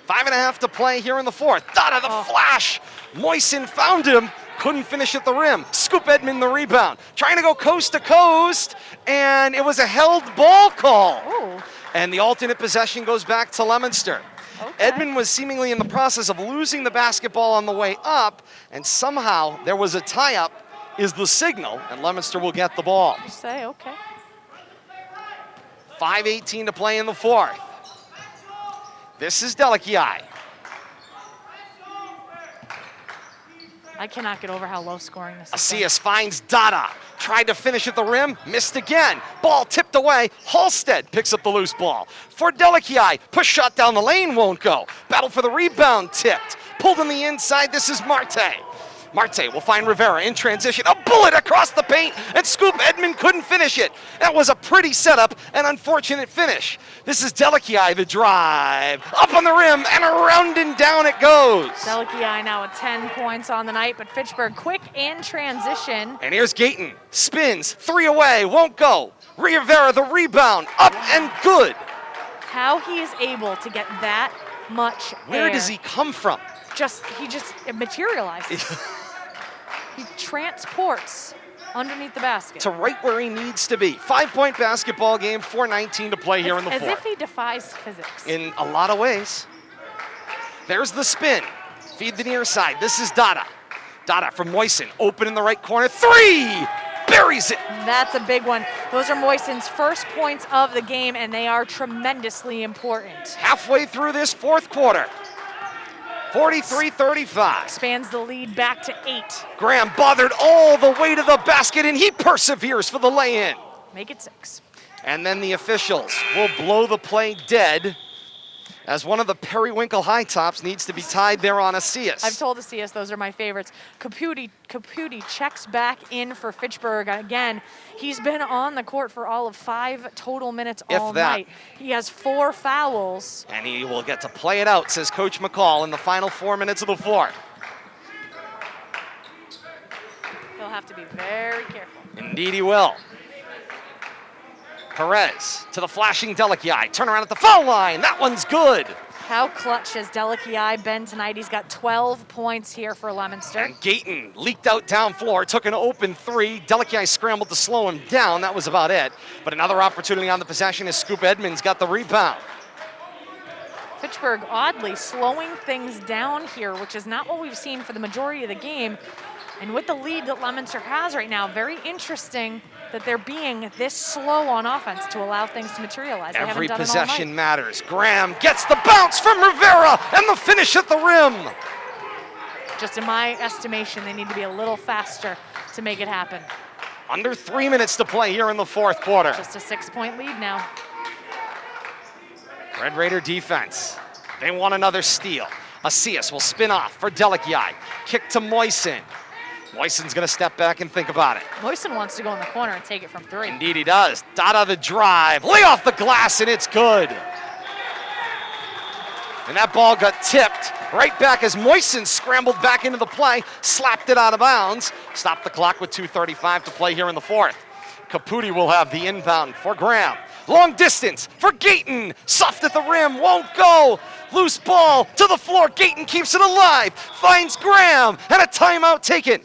5.5 to play here in the fourth. Dada the flash. Moisten found him. Couldn't finish at the rim. Scoop Edmond the rebound. Trying to go coast to coast, and it was a held ball call. Ooh. And the alternate possession goes back to Leominster. Okay. Edmond was seemingly in the process of losing the basketball on the way up, and somehow there was a tie-up is the signal, and Leominster will get the ball. You say, okay. 5:18 to play in the fourth. This is Delici. I cannot get over how low scoring this is. Acias finds Dada. Tried to finish at the rim, missed again. Ball tipped away. Halstead picks up the loose ball. For Delici, push shot down the lane, won't go. Battle for the rebound, tipped. Pulled on the inside, this is Marte. Marte will find Rivera in transition. A bullet across the paint, and Scoop Edmond couldn't finish it. That was a pretty setup, an unfortunate finish. This is Delici, the drive. Up on the rim, and around and down it goes. Delici now with 10 points on the night, but Fitchburg quick in transition. And here's Gayton. Spins, 3 away, won't go. Rivera the rebound, up and good. How he is able to get that much Where air. does he come from? He just materializes. He transports underneath the basket. To right where he needs to be. 5-point basketball game, 4:19 to play here in the fourth. As if he defies physics. In a lot of ways. There's the spin. Feed the near side. This is Dada. Dada from Moisten. Open in the right corner. 3! Buries it. That's a big one. Those are Moisten's first points of the game, and they are tremendously important. Halfway through this fourth quarter. 43-35. Expands the lead back to 8. Graham bothered all the way to the basket, and he perseveres for the lay-in. Make it 6. And then the officials will blow the play dead as one of the periwinkle high tops needs to be tied there on Acias. I've told Acias those are my favorites. Caputi checks back in for Fitchburg again. He's been on the court for all of 5 total minutes all night. He has 4 fouls. And he will get to play it out, says Coach McCall, in the final 4 minutes of the fourth. He'll have to be very careful. Indeed he will. Perez to the flashing Delici. Turn around at the foul line. That one's good. How clutch has Delikiai been tonight? He's got 12 points here for Leominster. And Gayton leaked out down floor, took an open three. Delikiai scrambled to slow him down. That was about it. But another opportunity on the possession as Scoop Edmonds got the rebound. Fitchburg oddly slowing things down here, which is not what we've seen for the majority of the game. And with the lead that Leominster has right now, very interesting that they're being this slow on offense to allow things to materialize. Every possession matters. Graham gets the bounce from Rivera and the finish at the rim. Just in my estimation, they need to be a little faster to make it happen. Under 3 minutes to play here in the fourth quarter. Just a 6-point lead now. Red Raider defense. They want another steal. Asias will spin off for Delikiai. Kick to Moisen. Moisen's going to step back and think about it. Moisen wants to go in the corner and take it from 3. Indeed he does. Dada the drive. Lay off the glass and it's good. And that ball got tipped right back as Moisen scrambled back into the play, slapped it out of bounds. Stopped the clock with 2:35 to play here in the fourth. Caputi will have the inbound for Graham. Long distance for Gayton. Soft at the rim, won't go. Loose ball to the floor. Gayton keeps it alive. Finds Graham and a timeout taken.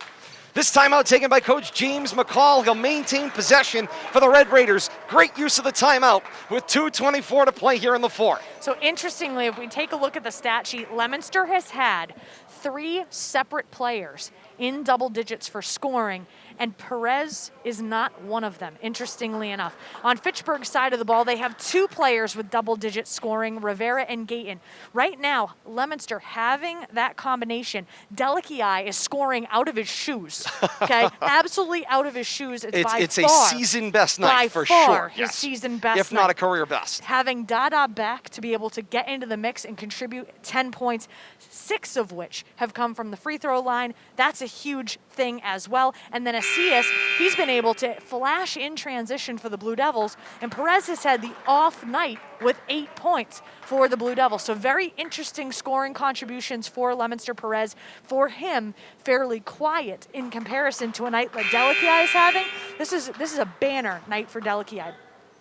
This timeout taken by Coach James McCall. He'll maintain possession for the Red Raiders. Great use of the timeout with 2:24 to play here in the fourth. So interestingly, if we take a look at the stat sheet, Leominster has had 3 separate players in double digits for scoring, and Perez is not one of them, interestingly enough. On Fitchburg's side of the ball, they have 2 players with double-digit scoring, Rivera and Gayton. Right now, Leominster having that combination, Delikiai is scoring out of his shoes, okay? Absolutely out of his shoes. It's a season best night for sure. His season best if not a career best. Having Dada back to be able to get into the mix and contribute 10 points, 6 of which have come from the free throw line, that's a huge thing as well. And then Asias, he's been able to flash in transition for the Blue Devils, and Perez has had the off night with 8 points for the Blue Devils. So very interesting scoring contributions for Leominster Perez. For him, fairly quiet in comparison to a night like Delikiai is having. This is a banner night for Delikiai.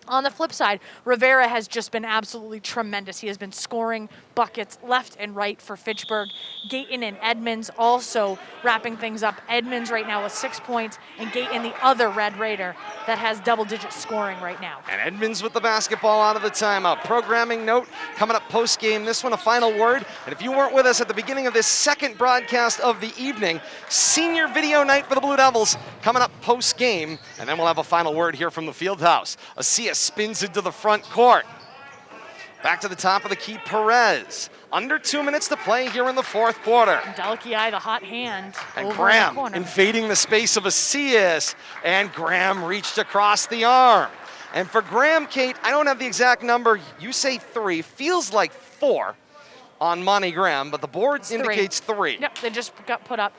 On the flip side, Rivera has just been absolutely tremendous. He has been scoring buckets left and right for Fitchburg. Gayton and Edmonds also wrapping things up. Edmonds right now with 6 points, and Gayton the other Red Raider that has double-digit scoring right now. And Edmonds with the basketball out of the timeout. Programming note coming up post-game. This one a final word. And if you weren't with us at the beginning of this second broadcast of the evening, senior video night for the Blue Devils coming up post-game. And then we'll have a final word here from the Fieldhouse. Asias spins into the front court. Back to the top of the key, Perez. Under 2 minutes to play here in the fourth quarter. Delikiai, the hot hand, and over Graham in the corner. invading the space of Asias, and Graham reached across the arm. And for Graham, Kate, I don't have the exact number. You say 3, feels like 4 on Monty Graham, but the board indicates 3. Yep, they just got put up.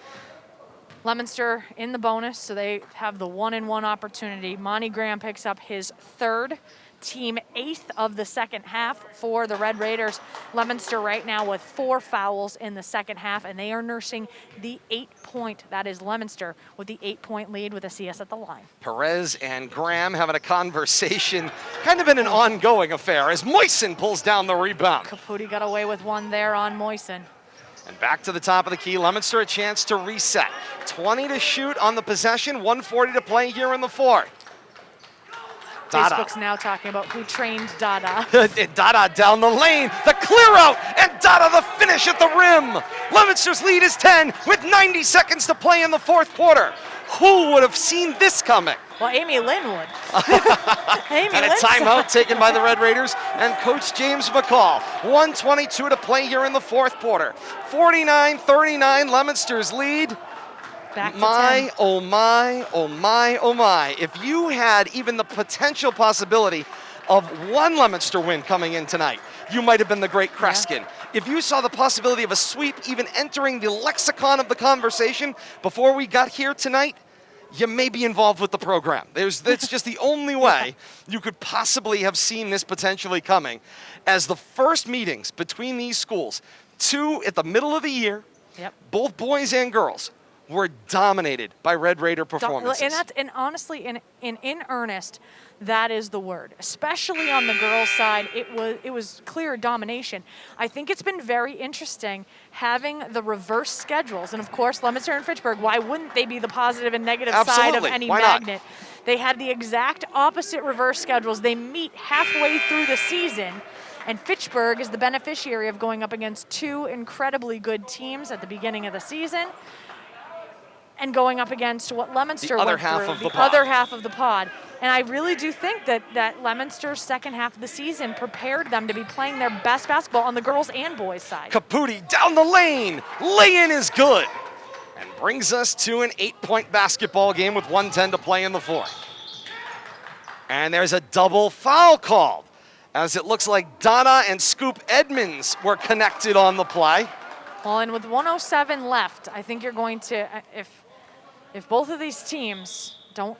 Leominster in the bonus, so they have the 1-and-1 opportunity. Monty Graham picks up his 3rd, team 8th of the second half for the Red Raiders. Leominster right now with 4 fouls in the second half, and they are nursing the 8-point, that is Leominster, with the 8-point lead with Asias at the line. Perez and Graham having a conversation, kind of been an ongoing affair as Moisen pulls down the rebound. Caputi got away with one there on Moisen. And back to the top of the key, Leominster a chance to reset. 20 to shoot on the possession, 1:40 to play here in the fourth. Dada. Facebook's now talking about who trained Dada. Dada down the lane, the clear out, and Dada the finish at the rim. Leominster's lead is 10 with 90 seconds to play in the fourth quarter. Who would have seen this coming? Well, Amy Lynn would. And a timeout taken by the Red Raiders and Coach James McCall. 1:22 to play here in the fourth quarter. 49-39, Leominster's lead. Back to 10. Oh my, oh my, oh my. If you had even the potential possibility of one Leominster win coming in tonight, you might have been the great Kreskin. Yeah. If you saw the possibility of a sweep even entering the lexicon of the conversation before we got here tonight, you may be involved with the program. That's just the only way you could possibly have seen this potentially coming. As the first meetings between these schools, 2 at the middle of the year, both boys and girls, were dominated by Red Raider performances. And honestly, in earnest, that is the word. Especially on the girls' side, it was clear domination. I think it's been very interesting having the reverse schedules. And of course, Leominster and Fitchburg, why wouldn't they be the positive and negative side of any magnet? They had the exact opposite reverse schedules. They meet halfway through the season, and Fitchburg is the beneficiary of going up against two incredibly good teams at the beginning of the season and going up against what Leominster went through, the other half of the pod. And I really do think that Leominster's second half of the season prepared them to be playing their best basketball on the girls' and boys' side. Caputi down the lane. Lay-in is good. And brings us to an 8-point basketball game with 1:10 to play in the fourth. And there's a double foul called, as it looks like Donna and Scoop Edmonds were connected on the play. Well, and with 1:07 left, I think you're going to, if both of these teams don't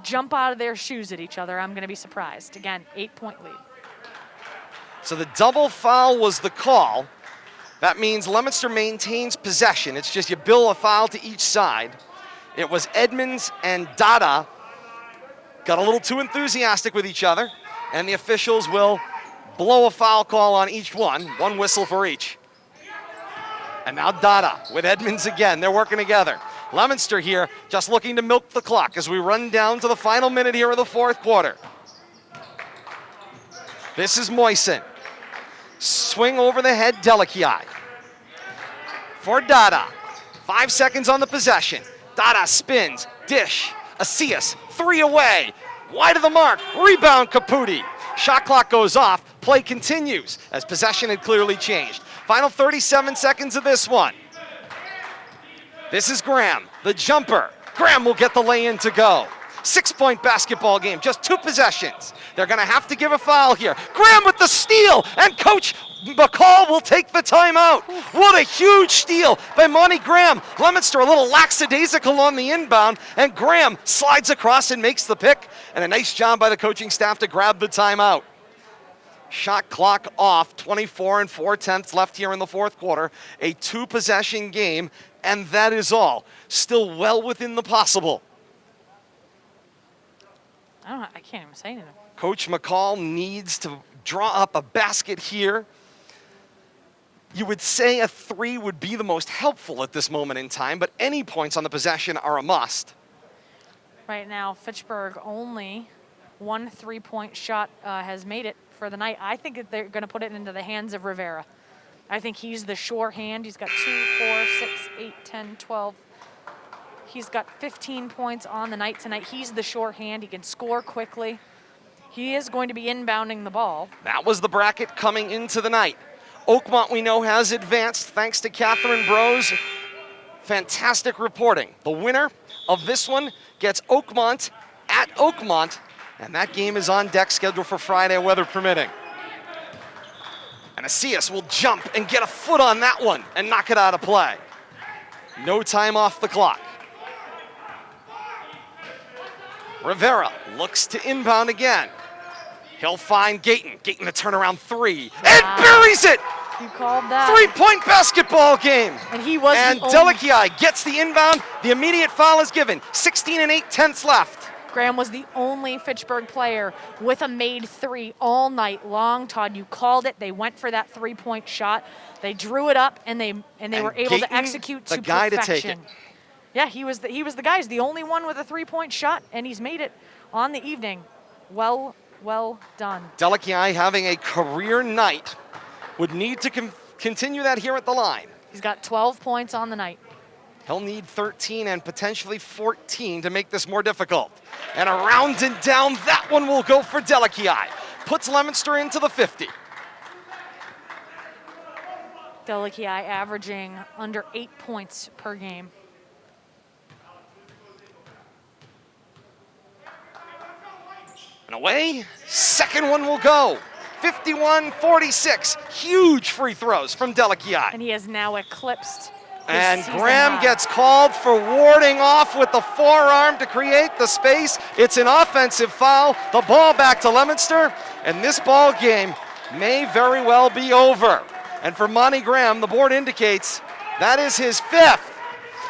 jump out of their shoes at each other, I'm going to be surprised. Again, 8-point lead. So the double foul was the call. That means Leominster maintains possession. It's just you bill a foul to each side. It was Edmonds and Dada got a little too enthusiastic with each other, and the officials will blow a foul call on each one whistle for each. And now Dada with Edmonds again. They're working together. Leominster here just looking to milk the clock as we run down to the final minute here of the fourth quarter. This is Moisen. Swing over the head, Delakiai. For Dada. 5 seconds on the possession. Dada spins, dish, Asias, 3 away. Wide of the mark, rebound Caputi. Shot clock goes off, play continues as possession had clearly changed. Final 37 seconds of this one. This is Graham, the jumper. Graham will get the lay-in to go. 6-point basketball game, just 2 possessions. They're gonna have to give a foul here. Graham with the steal, and Coach McCall will take the timeout. What a huge steal by Monty Graham. Leominster a little lackadaisical on the inbound, and Graham slides across and makes the pick, and a nice job by the coaching staff to grab the timeout. Shot clock off, 24 4/10 left here in the fourth quarter. A 2-possession game, and that is all. Still well within the possible. I can't even say anything. Coach McCall needs to draw up a basket here. You would say a 3 would be the most helpful at this moment in time, but any points on the possession are a must. Right now, Fitchburg only 1 3-point shot has made it for the night. I think that they're going to put it into the hands of Rivera. I think he's the sure hand. He's got 2, 4, 6, 8, 10, 12. He's got 15 points on the night tonight. He's the sure hand. He can score quickly. He is going to be inbounding the ball. That was the bracket coming into the night. Oakmont, we know, has advanced thanks to Catherine Bro's fantastic reporting. The winner of this one gets Oakmont at Oakmont, and that game is on deck, scheduled for Friday, weather permitting. And Asias will jump and get a foot on that one and knock it out of play. No time off the clock. Rivera looks to inbound again. He'll find Gayton. Gayton the turnaround 3 and buries it. You called that. 3-point basketball game. And he was And Delakiai gets the inbound. The immediate foul is given. 16 8/10 left. Graham was the only Fitchburg player with a made 3 all night long. Todd, you called it. They went for that 3-point shot. They drew it up, and they were able Gayton, to execute to the guy perfection. to take it. Yeah, he was the guy. He's the only one with a 3-point shot, and he's made it on the evening. Well done. Delakiai having a career night. Would need to continue that here at the line. He's got 12 points on the night. He'll need 13 and potentially 14 to make this more difficult. And around and down, that one will go for Delakiai. Puts Leominster into the 50. Delakiai averaging under 8 points per game. And away, second one will go. 51-46, huge free throws from Delakiai. And he has now eclipsed his And season Graham high. gets called for warding off with the forearm to create the space. It's an offensive foul. The ball back to Leominster, and this ball game may very well be over. And for Monty Graham, the board indicates that is his 5th.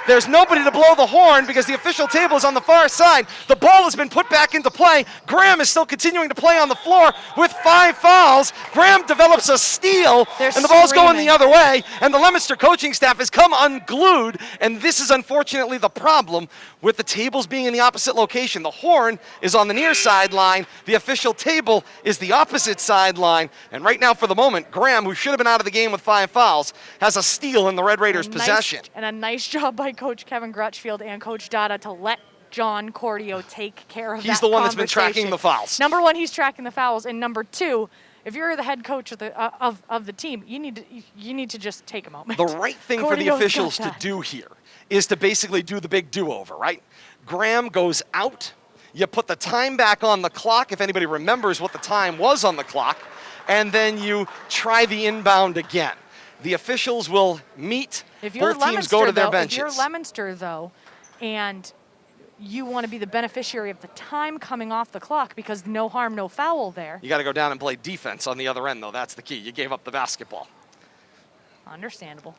There's nobody to blow the horn because the official table is on the far side. The ball has been put back into play. Graham is still continuing to play on the floor with 5 fouls. Graham develops a steal, and the ball's going the other way, and the Leominster coaching staff has come unglued, and this is unfortunately the problem with the tables being in the opposite location. The horn is on the near sideline. The official table is the opposite sideline, and right now for the moment, Graham, who should have been out of the game with 5 fouls, has a steal in the Red Raiders' possession. And a nice job by Coach Kevin Grutchfield and Coach Dada to let John Cordio take care of that. He's the one that's been tracking the fouls. Number 1, he's tracking the fouls, and number 2, if you're the head coach of the team, you need to just take a moment. The right thing for the officials to do here is to basically do the big do-over, right? Graham goes out. You put the time back on the clock, if anybody remembers what the time was on the clock, and then you try the inbound again. The officials will meet. Both teams go to their benches. If you're Leominster, though, and you want to be the beneficiary of the time coming off the clock because no harm, no foul there. You got to go down and play defense on the other end, though. That's the key. You gave up the basketball. Understandable.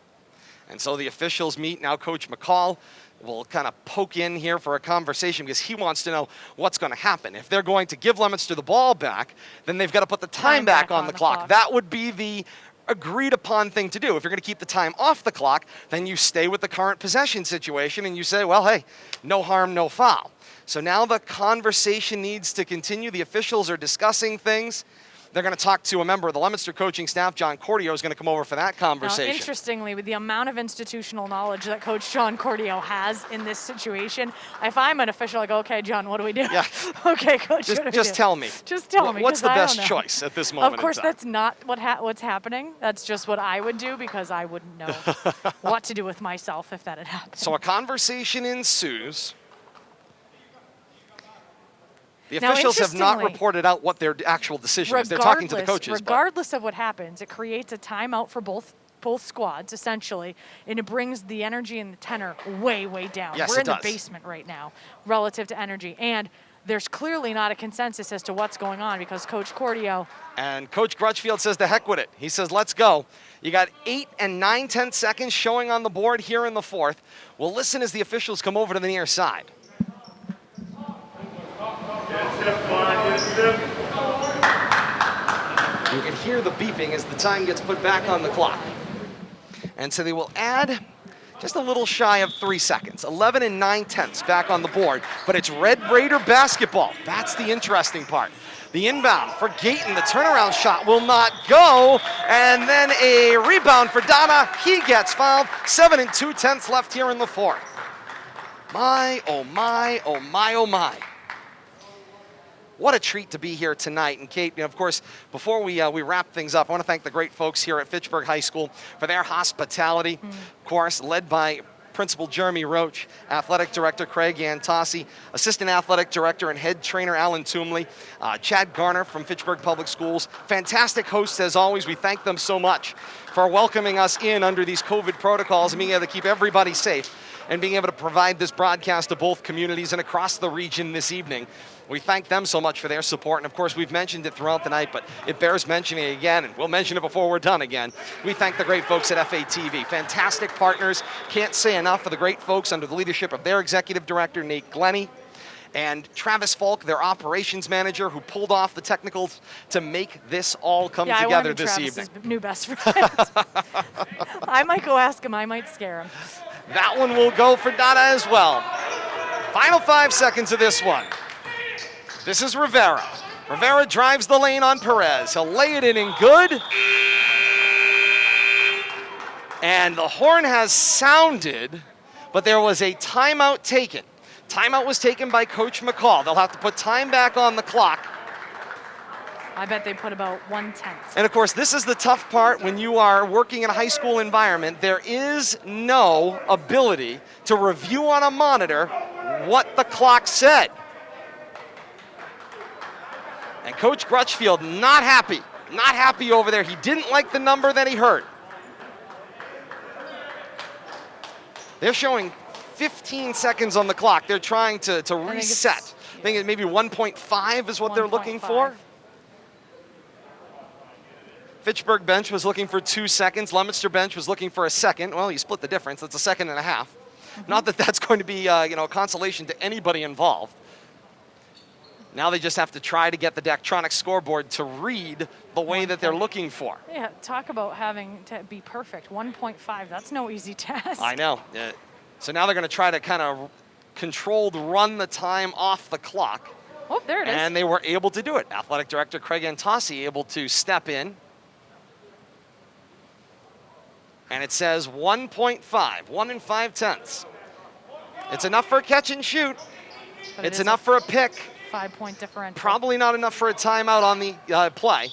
And so the officials meet. Now Coach McCall will kind of poke in here for a conversation because he wants to know what's going to happen. If they're going to give Leominster the ball back, then they've got to put the time back on the clock. That would be the agreed upon thing to do. If you're going to keep the time off the clock, then you stay with the current possession situation and you say, well, hey, no harm, no foul. So now the conversation needs to continue. The officials are discussing things. They're going to talk to a member of the Leominster coaching staff. John Cordio is going to come over for that conversation. Now, interestingly, with the amount of institutional knowledge that Coach John Cordio has in this situation, if I'm an official, I go, okay, John, what do we do? Yeah. Okay, Coach, what do we do? Just tell me. Just tell me. What's the I best don't know. choice at this moment Of course, in time? that's not what's happening. That's just what I would do because I wouldn't know what to do with myself if that had happened. So a conversation ensues. The Now, officials have not interestingly, reported out what their actual decision is. They're talking to the coaches. Regardless of what happens, it creates a timeout for both squads, essentially, and it brings the energy and the tenor way, way down. Yes, We're it in the does. basement right now relative to energy, and there's clearly not a consensus as to what's going on because Coach Cordio. And Coach Grutchfield says the heck with it. He says, let's go. You got 8 and 9/10 seconds showing on the board here in the fourth. We'll listen as the officials come over to the near side. You can hear the beeping as the time gets put back on the clock. And so they will add just a little shy of 3 seconds. 11 and 9/10 back on the board. But it's Red Raider basketball. That's the interesting part. The inbound for Gayton. The turnaround shot will not go. And then a rebound for Donna. He gets fouled. 7 and 2/10 left here in the fourth. My, oh my, oh my, oh my. What a treat to be here tonight. And Kate, of course, before we wrap things up, I want to thank the great folks here at Fitchburg High School for their hospitality. Of course, led by Principal Jeremy Roach, Athletic Director Craig Antossi, Assistant Athletic Director and Head Trainer Alan Toomley, Chad Garner from Fitchburg Public Schools. Fantastic hosts as always. We thank them so much for welcoming us in under these COVID protocols and being able to keep everybody safe and being able to provide this broadcast to both communities and across the region this evening. We thank them so much for their support. And of course, we've mentioned it throughout the night, but it bears mentioning again, and we'll mention it before we're done again. We thank the great folks at FATV. Fantastic partners. Can't say enough for the great folks under the leadership of their executive director, Nate Glennie, and Travis Falk, their operations manager, who pulled off the technicals to make this all come together this evening. Travis's new best friend. I might go ask him. I might scare him. That one will go for Donna as well. Final 5 seconds of this one. This is Rivera. Rivera drives the lane on Perez. He'll lay it in and good. And the horn has sounded, but there was a timeout taken. Timeout was taken by Coach McCall. They'll have to put time back on the clock. I bet they put about 1/10. And of course, this is the tough part when you are working in a high school environment. There is no ability to review on a monitor what the clock said. And Coach Grutchfield not happy over there. He didn't like the number that he heard. They're showing 15 seconds on the clock. They're trying to reset. I think it's maybe 1.5 is what they're looking for. Fitchburg bench was looking for 2 seconds. Leominster bench was looking for a second. Well, you split the difference. That's a second and a half. Not that that's going to be a consolation to anybody involved. Now they just have to try to get the Daktronics scoreboard to read the way that they're looking for. Yeah, talk about having to be perfect. 1.5, that's no easy task. I know. So now they're going to try to kind of controlled run the time off the clock. Oh, there it is. And they were able to do it. Athletic Director Craig Antossi able to step in. And it says 1.5, 1 5/10. It's enough for a catch and shoot. But It's enough for a pick. 5-point differential. Probably not enough for a timeout on the play,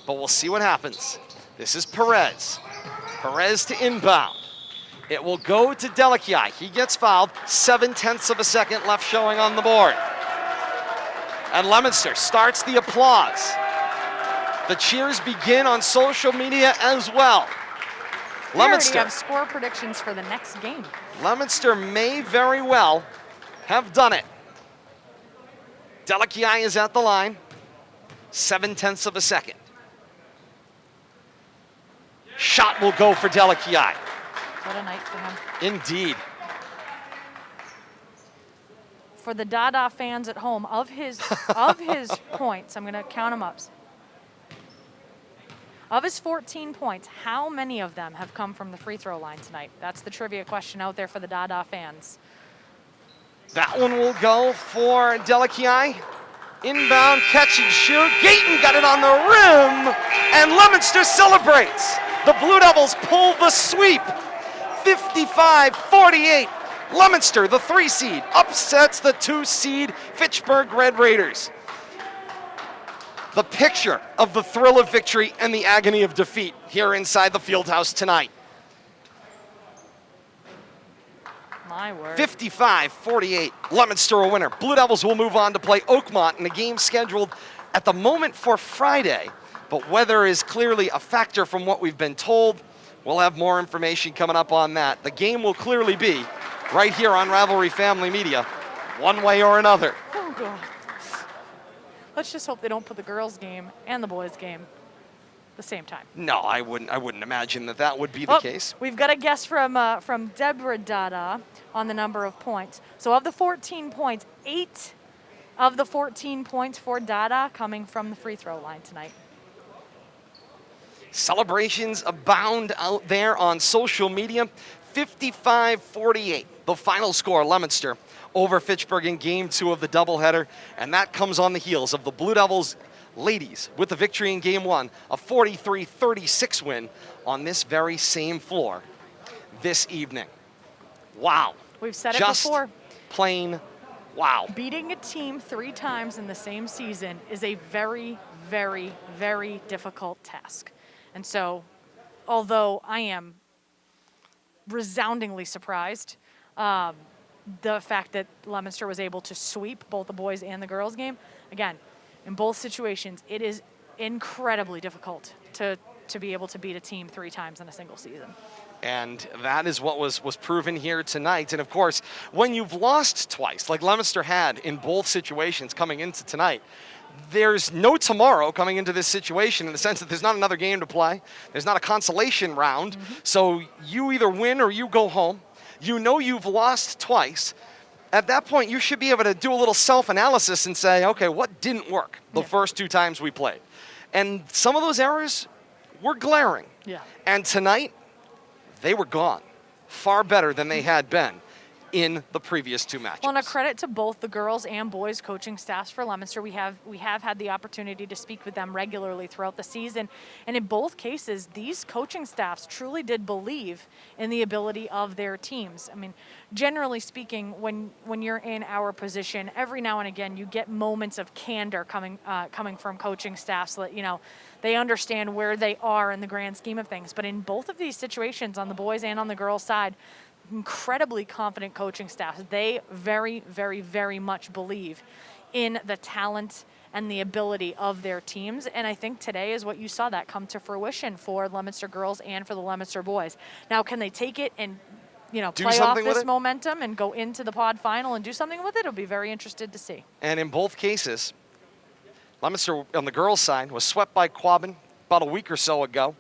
but we'll see what happens. This is Perez. Perez to inbound. It will go to Delakiai. He gets fouled. 0.7 of a second left showing on the board. And Leominster starts the applause. The cheers begin on social media as well. We already Leominster. have score predictions for the next game. Leominster may very well have done it. Delakiai is at the line. 0.7 of a second. Shot will go for Delakiai. What a night for him. Indeed. For the Dada fans at home, of his points, I'm going to count them up. Of his 14 points, how many of them have come from the free throw line tonight? That's the trivia question out there for the Dada fans. That one will go for Delakiai. Inbound, catch and shoot. Gayton got it on the rim, and Leominster celebrates. The Blue Devils pull the sweep. 55-48. Leominster, the 3 seed, upsets the 2 seed Fitchburg Red Raiders. The picture of the thrill of victory and the agony of defeat here inside the Fieldhouse tonight. My word. 55-48, Leominster a winner. Blue Devils will move on to play Oakmont in a game scheduled at the moment for Friday, but weather is clearly a factor from what we've been told. We'll have more information coming up on that. The game will clearly be right here on Rivalry Family Media, one way or another. Oh, God. Let's just hope they don't put the girls' game and the boys' game the same time. No, I wouldn't imagine that would be the case. We've got a guess from Deborah Dada on the number of points. So of the 14 points, 8 of the 14 points for Dada coming from the free throw line tonight. Celebrations abound out there on social media. 55-48, the final score, Leominster over Fitchburg in Game 2 of the doubleheader, and that comes on the heels of the Blue Devils ladies with the victory in Game 1, a 43-36 win on this very same floor this evening. Wow. We've said Just it before. Plain wow. Beating a team 3 times in the same season is a very, very, very difficult task. And so, although I am resoundingly surprised, the fact that Leominster was able to sweep both the boys and the girls game, again, in both situations, it is incredibly difficult to be able to beat a team 3 times in a single season. And that is what was proven here tonight. And of course, when you've lost twice, like Leominster had in both situations coming into tonight, there's no tomorrow coming into this situation in the sense that there's not another game to play. There's not a consolation round. So you either win or you go home. You know you've lost twice. At that point, you should be able to do a little self-analysis and say, okay, what didn't work the first 2 times we played? And some of those errors were glaring. Yeah. And tonight, they were gone. Far better than they had been in the previous 2 matches. Well, and a credit to both the girls and boys coaching staffs for Leominster. We have had the opportunity to speak with them regularly throughout the season. And in both cases, these coaching staffs truly did believe in the ability of their teams. I mean, generally speaking, when you're in our position, every now and again you get moments of candor coming from coaching staffs that, they understand where they are in the grand scheme of things. But in both of these situations, on the boys and on the girls side, incredibly confident coaching staffs. They very, very, very much believe in the talent and the ability of their teams. And I think today is what you saw that come to fruition for Leominster girls and for the Leominster boys. Now, can they take it and, play off this momentum and go into the pod final and do something with it? I'll be very interested to see. And in both cases, Leominster on the girls' side was swept by Quabbin about a week or so ago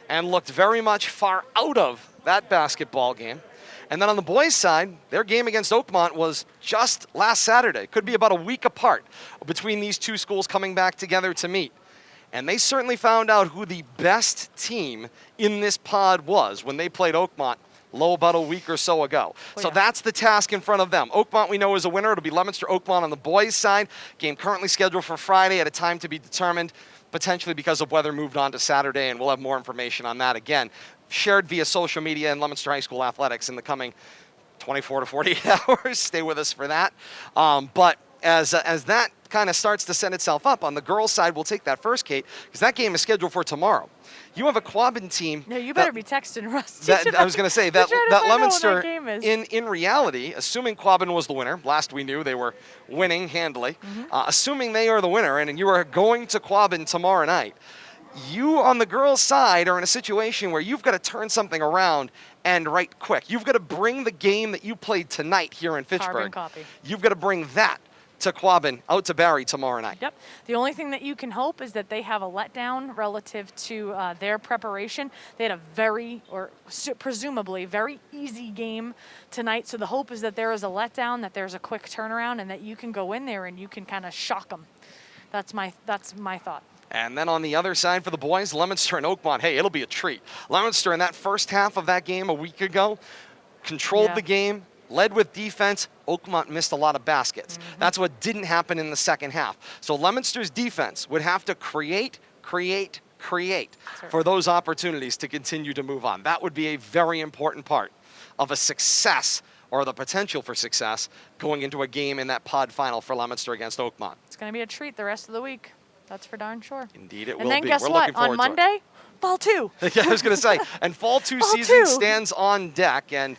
and looked very much far out of that basketball game. And then on the boys' side, their game against Oakmont was just last Saturday. Could be about a week apart between these two schools coming back together to meet. And they certainly found out who the best team in this pod was when they played Oakmont about a week or so ago. So that's the task in front of them. Oakmont, we know, is a winner. It'll be Leominster Oakmont on the boys' side. Game currently scheduled for Friday at a time to be determined, potentially because of weather moved on to Saturday, and we'll have more information on that again, shared via social media and Leominster High School Athletics in the coming 24 to 48 hours. Stay with us for that. But as that kind of starts to set itself up, on the girls' side, we'll take that first, Kate, because that game is scheduled for tomorrow. You have a Quabbin team. No, you better be texting Rusty. I was going to say that Leominster, that in reality, assuming Quabbin was the winner, last we knew they were winning handily, assuming they are the winner and you are going to Quabbin tomorrow night, you on the girls' side are in a situation where you've got to turn something around and right quick. You've got to bring the game that you played tonight here in Fitchburg. Carbon copy. You've got to bring that to Quabbin, out to Barry tomorrow night. Yep. The only thing that you can hope is that they have a letdown relative to their preparation. They had a presumably very easy game tonight. So the hope is that there is a letdown, that there's a quick turnaround, and that you can go in there and you can kind of shock them. That's my thought. And then on the other side for the boys, Leominster and Oakmont, hey, it'll be a treat. Leominster in that first half of that game a week ago controlled the game, led with defense. Oakmont missed a lot of baskets. That's what didn't happen in the second half. So Leominster's defense would have to create for those opportunities to continue to move on. That would be a very important part of a success, or the potential for success, going into a game in that pod final for Leominster against Oakmont. It's going to be a treat the rest of the week. That's for darn sure. Indeed it will be. And then guess We're what? looking forward On Monday, Fall 2. Yeah, I was going to say. And Fall 2 season stands on deck, and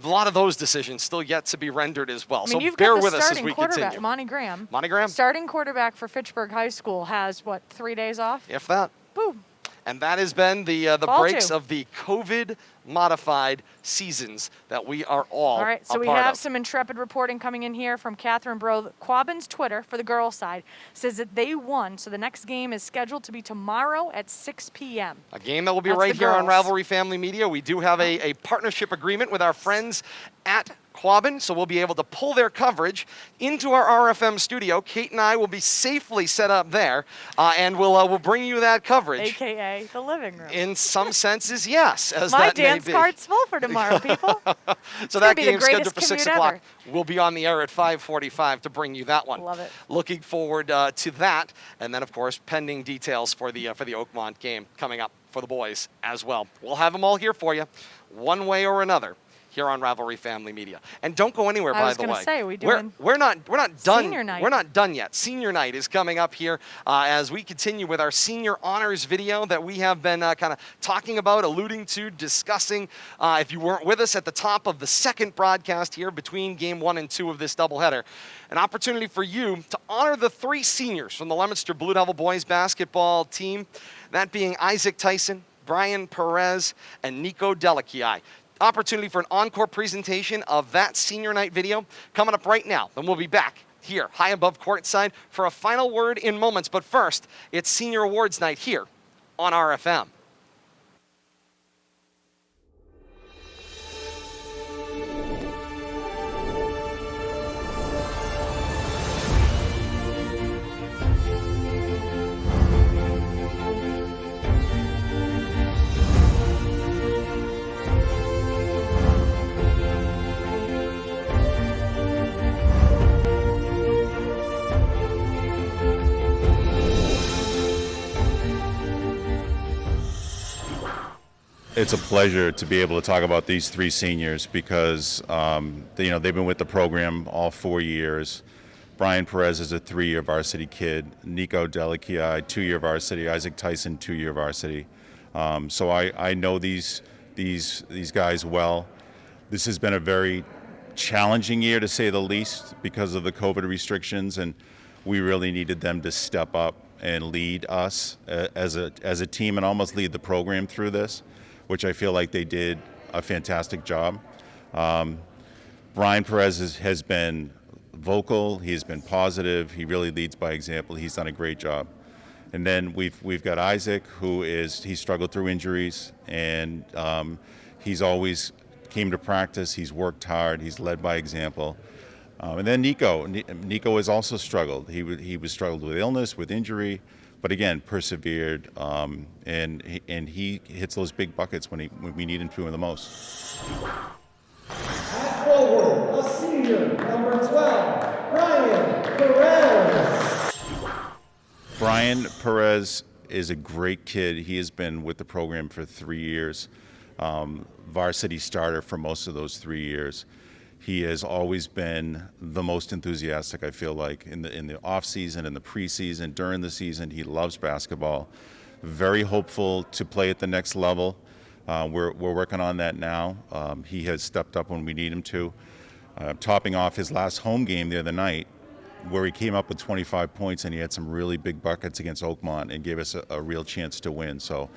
a lot of those decisions still yet to be rendered as well. I mean, so you've bear got the with us as starting we quarterback, continue. Monty Graham. Monty Graham? Starting quarterback for Fitchburg High School has, 3 days off? If that. Boom. And that has been the Fall breaks 2. of the COVID-modified seasons that we are all right, so a we part have of. some intrepid reporting coming in here from Catherine Bro. Quabbin's Twitter for the girls' side says that they won, so the next game is scheduled to be tomorrow at 6 p.m. A game that will be That's right the here on girls. Rivalry Family Media. We do have a partnership agreement with our friends at Quabbin, so we'll be able to pull their coverage into our RFM studio. Kate and I will be safely set up there, and we'll bring you that coverage. AKA the living room. In some senses, yes, as My that may dance be. card's full for tomorrow, people. So gonna that be the game's scheduled greatest for 6 commute o'clock. ever. We'll be on the air at 5:45 to bring you that one. Love it. Looking forward to that, and then of course pending details for the Oakmont game coming up for the boys as well. We'll have them all here for you, one way or another, here on Rivalry Family Media. And don't go anywhere, by the way. I was going to say, we're not done. Senior night. We're not done yet. Senior night is coming up here as we continue with our senior honors video that we have been kind of talking about, alluding to, discussing. If you weren't with us at the top of the second broadcast here between game 1 and 2 of this doubleheader, an opportunity for you to honor the 3 seniors from the Leominster Blue Devil boys basketball team, that being Isaac Tyson, Brian Perez, and Nico Delakiai. Opportunity for an encore presentation of that senior night video coming up right now. Then we'll be back here, high above courtside, for a final word in moments. But first, it's senior awards night here on RFM. It's a pleasure to be able to talk about these 3 seniors because they've been with the program all 4 years. Brian Perez is a 3-year varsity kid. Nico Delakiai, 2-year varsity. Isaac Tyson, 2-year varsity. So I know these guys well. This has been a very challenging year, to say the least, because of the COVID restrictions, and we really needed them to step up and lead us as a team and almost lead the program through this, which I feel like they did a fantastic job. Brian Perez has been vocal, he's been positive, he really leads by example, he's done a great job. And then we've got Isaac, he struggled through injuries, and He's always came to practice. He's worked hard. He's led by example. And then Nico has also struggled. He was struggled with illness, with injury, but again persevered. And he hits those big buckets when we need him to the most. At forward, a senior, number 12, Brian Perez. Brian Perez is a great kid. He has been with the program for 3 years, varsity starter for most of those 3 years. He has always been the most enthusiastic, I feel like, in the off season, in the preseason, during the season. He loves basketball. Very hopeful to play at the next level. We're working on that now. He has stepped up when we need him to. Topping off his last home game the other night, where he came up with 25 points and he had some really big buckets against Oakmont and gave us a real chance to win. So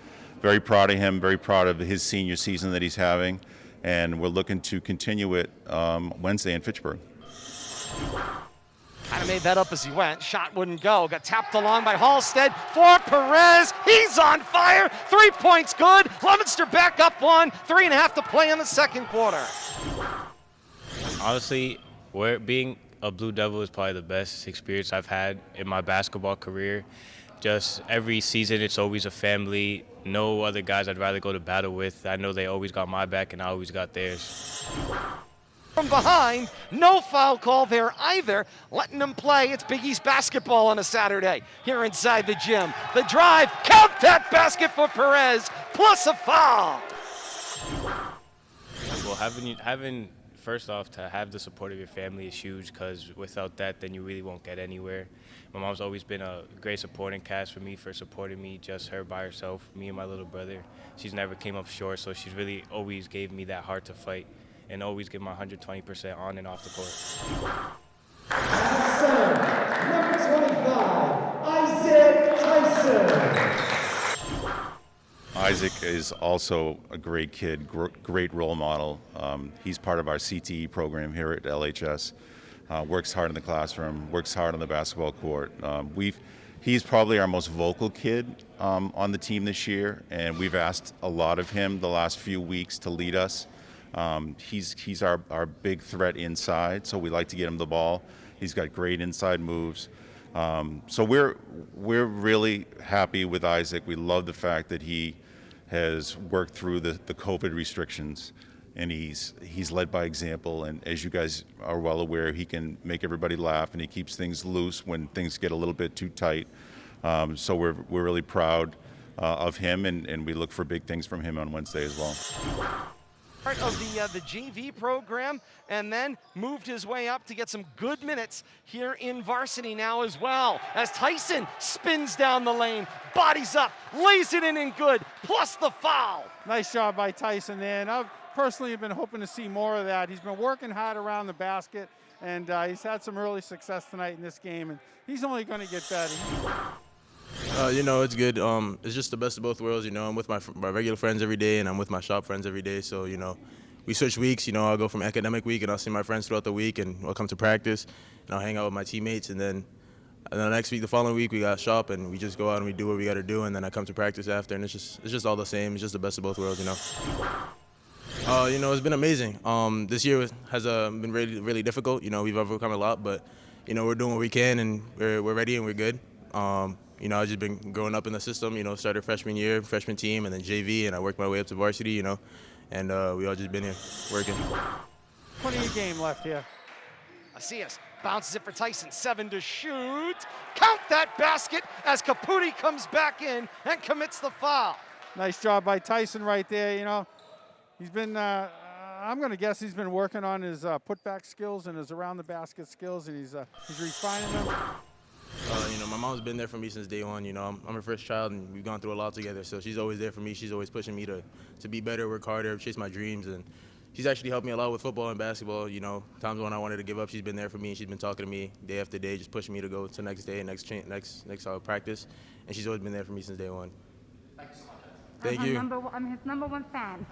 very proud of him, very proud of his senior season that he's having, and we're looking to continue it Wednesday in Fitchburg. Kind of made that up as he went. Shot wouldn't go. Got tapped along by Halstead for Perez. He's on fire. 3 points good. Leominster back up 1. 3.5 to play in the second quarter. Honestly, being a Blue Devil is probably the best experience I've had in my basketball career. Just every season, it's always a family. No other guys I'd rather go to battle with. I know they always got my back and I always got theirs. From behind, no foul call there either. Letting them play. It's Big East basketball on a Saturday here inside the gym. The drive, count that basket for Perez, plus a foul. Well, having first off, to have the support of your family is huge, because without that, then you really won't get anywhere. My mom's always been a great supporting cast for me, for supporting me, just her by herself, me and my little brother. She's never came up short, so she's really always gave me that heart to fight and always give my 120% on and off the court. Number 25, Isaac Tyson. Isaac is also a great kid, great role model. He's part of our CTE program here at LHS. Works hard in the classroom, works hard on the basketball court. He's probably our most vocal kid on the team this year, and we've asked a lot of him the last few weeks to lead us. He's our big threat inside, so we like to get him the ball. He's got great inside moves. So we're really happy with Isaac. We love the fact that he has worked through the COVID restrictions, and he's led by example. And as you guys are well aware, he can make everybody laugh, and he keeps things loose when things get a little bit too tight. So we're really proud of him, and we look for big things from him on Wednesday as well. Part of the JV program, and then moved his way up to get some good minutes here in varsity now as well, as Tyson spins down the lane, bodies up, lays it in and good, plus the foul. Nice job by Tyson there, and I've personally been hoping to see more of that. He's been working hard around the basket, and he's had some early success tonight in this game, and he's only going to get better. It's good. It's just the best of both worlds. I'm with my regular friends every day, and I'm with my shop friends every day. So, we switch weeks. I'll go from academic week, and I'll see my friends throughout the week, and I'll come to practice, and I'll hang out with my teammates. And then the next week, the following week, we got shop, and we just go out and we do what we got to do. And then I come to practice after, and it's just all the same. It's just the best of both worlds. It's been amazing. This year has been really, really difficult. We've overcome a lot, but we're doing what we can, and we're ready and we're good. I've just been growing up in the system, started freshman year, freshman team, and then JV, and I worked my way up to varsity, and we all just been here working. Plenty of game left here. Asias bounces it for Tyson, 7 to shoot. Count that basket as Caputi comes back in and commits the foul. Nice job by Tyson right there, He's been, I'm going to guess he's been working on his putback skills and his around the basket skills, and he's refining them. My mom's been there for me since day one. I'm her first child, and we've gone through a lot together. So she's always there for me. She's always pushing me to be better, work harder, chase my dreams. And she's actually helped me a lot with football and basketball. Times when I wanted to give up, she's been there for me. She's been talking to me day after day, just pushing me to go to next day, next practice. And she's always been there for me since day one. Thank you so much. Thank you. I'm his number one fan.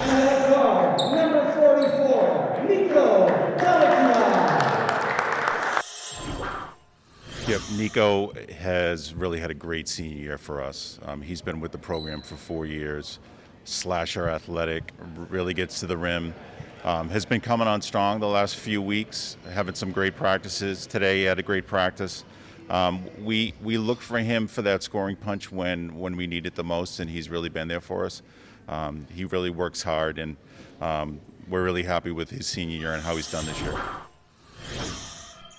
And guard, number 44, Nico Delakia. Yep, Nico has really had a great senior year for us. He's been with the program for 4 years. slasher athletic, really gets to the rim. Has been coming on strong the last few weeks, having some great practices. Today he had a great practice. We look for him for that scoring punch when we need it the most, and he's really been there for us. He really works hard, and we're really happy with his senior year and how he's done this year.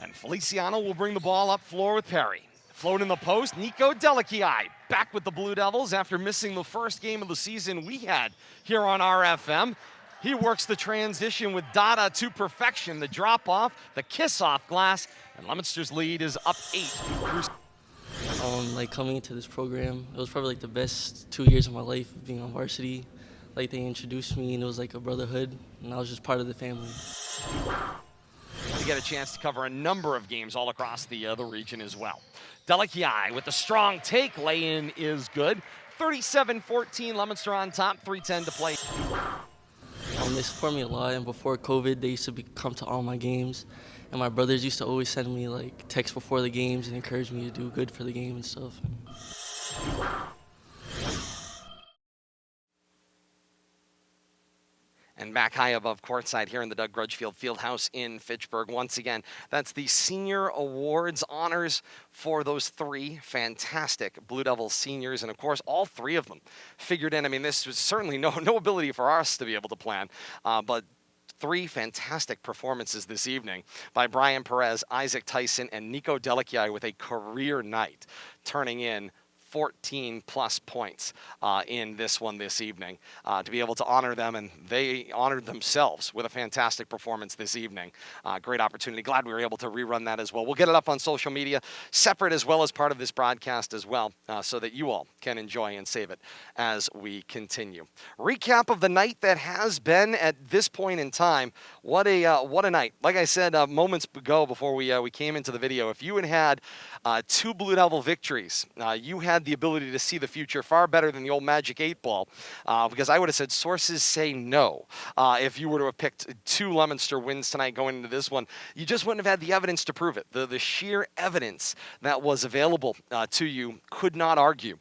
And Feliciano will bring the ball up floor with Perry. Float in the post, Nico Delichii back with the Blue Devils after missing the first game of the season we had here on RFM. He works the transition with Dada to perfection. The drop off, the kiss off glass, and Leominster's lead is up 8. Like coming into this program, it was probably like the best 2 years of my life of being on varsity. Like they introduced me and it was like a brotherhood, and I was just part of the family. To get a chance to cover a number of games all across the region as well. Delichii with the strong take, lay-in is good. 37-14, Leominster on top, 3:10 to play. They support me a lot, and before COVID, they used to come to all my games. And my brothers used to always send me like texts before the games and encourage me to do good for the game and stuff. And back high above courtside here in the Doug Grutchfield Fieldhouse in Fitchburg. Once again, that's the Senior Awards honors for those 3 fantastic Blue Devils seniors. And of course, all 3 of them figured in. I mean, this was certainly no ability for us to be able to plan, but 3 fantastic performances this evening by Brian Perez, Isaac Tyson, and Nico Delichii with a career night, turning in 14-plus points in this one this evening to be able to honor them, and they honored themselves with a fantastic performance this evening. Great opportunity. Glad we were able to rerun that as well. We'll get it up on social media, separate as well as part of this broadcast as well, so that you all can enjoy and save it as we continue. Recap of the night that has been at this point in time. What a night. Like I said moments ago before we came into the video, if you had 2 Blue Devil victories, you had the ability to see the future far better than the old Magic 8 ball, because I would have said sources say no. If you were to have picked 2 Leominster wins tonight going into this one, you just wouldn't have had the evidence to prove it. The sheer evidence that was available to you could not argue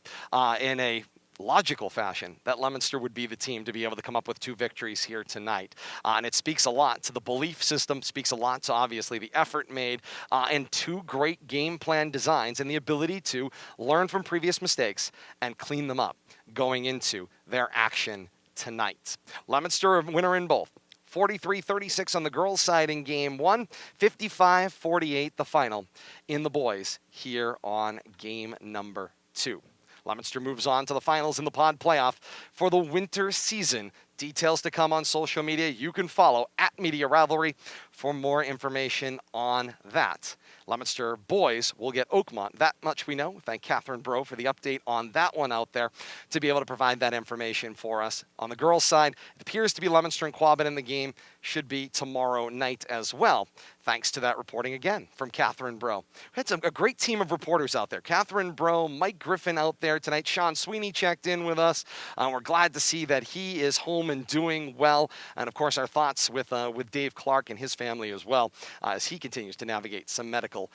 in a logical fashion that Leominster would be the team to be able to come up with 2 victories here tonight. And it speaks a lot to the belief system, speaks a lot to obviously the effort made, and 2 great game plan designs and the ability to learn from previous mistakes and clean them up going into their action tonight. Leominster a winner in both. 43-36 on the girls' side in game 1, 55-48 the final in the boys here on game number 2. Leominster moves on to the finals in the pod playoff for the winter season. Details to come on social media. You can follow @Media Rivalry for more information on that. Leominster boys will get Oakmont. That much we know. Thank Catherine Bro for the update on that one out there to be able to provide that information for us. On the girls' side, it appears to be Leominster and Quabbin in the game. Should be tomorrow night as well. Thanks to that reporting again from Catherine Bro. We had a great team of reporters out there. Catherine Bro, Mike Griffin out there tonight. Sean Sweeney checked in with us. We're glad to see that he is home and doing well. And of course, our thoughts with Dave Clark and his family as well, as he continues to navigate some medical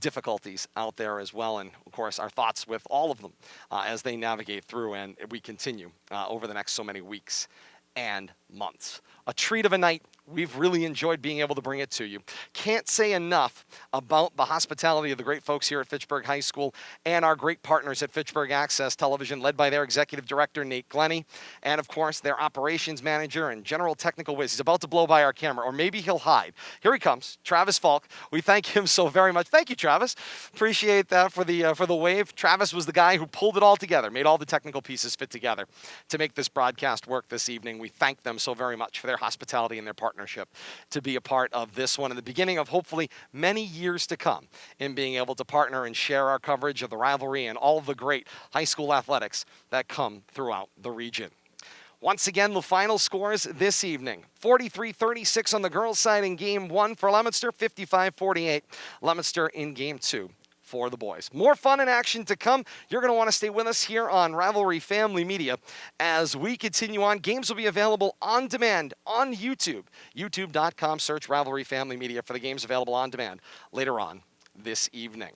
difficulties out there as well. And of course, our thoughts with all of them as they navigate through and we continue over the next so many weeks and months. A treat of a night. We've really enjoyed being able to bring it to you. Can't say enough about the hospitality of the great folks here at Fitchburg High School and our great partners at Fitchburg Access Television, led by their executive director, Nate Glenny, and of course, their operations manager and general technical whiz. He's about to blow by our camera, or maybe he'll hide. Here he comes, Travis Falk. We thank him so very much. Thank you, Travis. Appreciate that for the wave. Travis was the guy who pulled it all together, made all the technical pieces fit together to make this broadcast work this evening. We thank them so very much for their hospitality and their partnership to be a part of this one and the beginning of hopefully many years to come in being able to partner and share our coverage of the rivalry and all of the great high school athletics that come throughout the region. Once again, the final scores this evening. 43-36 on the girls' side in game 1 for Leominster, 55-48 Leominster in game 2 for the boys. More fun and action to come. You're going to want to stay with us here on Rivalry Family Media as we continue on. Games will be available on demand on YouTube. YouTube.com, search Rivalry Family Media for the games available on demand later on this evening.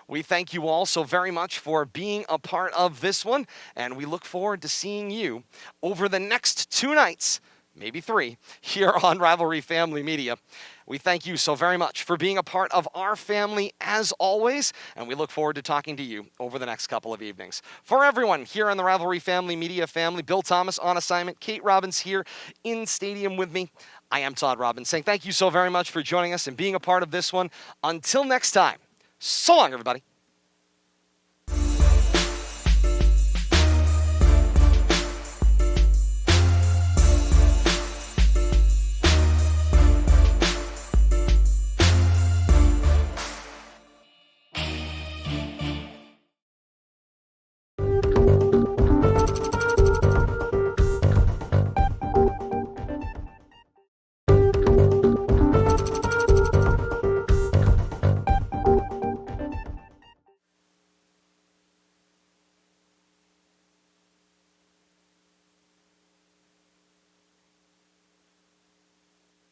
We thank you all so very much for being a part of this one, and we look forward to seeing you over the next 2 nights, maybe 3, here on Rivalry Family Media. We thank you so very much for being a part of our family as always, and we look forward to talking to you over the next couple of evenings. For everyone here on the Rivalry Family Media family, Bill Thomas on assignment, Kate Robbins here in stadium with me. I am Todd Robbins saying thank you so very much for joining us and being a part of this one. Until next time, so long, everybody.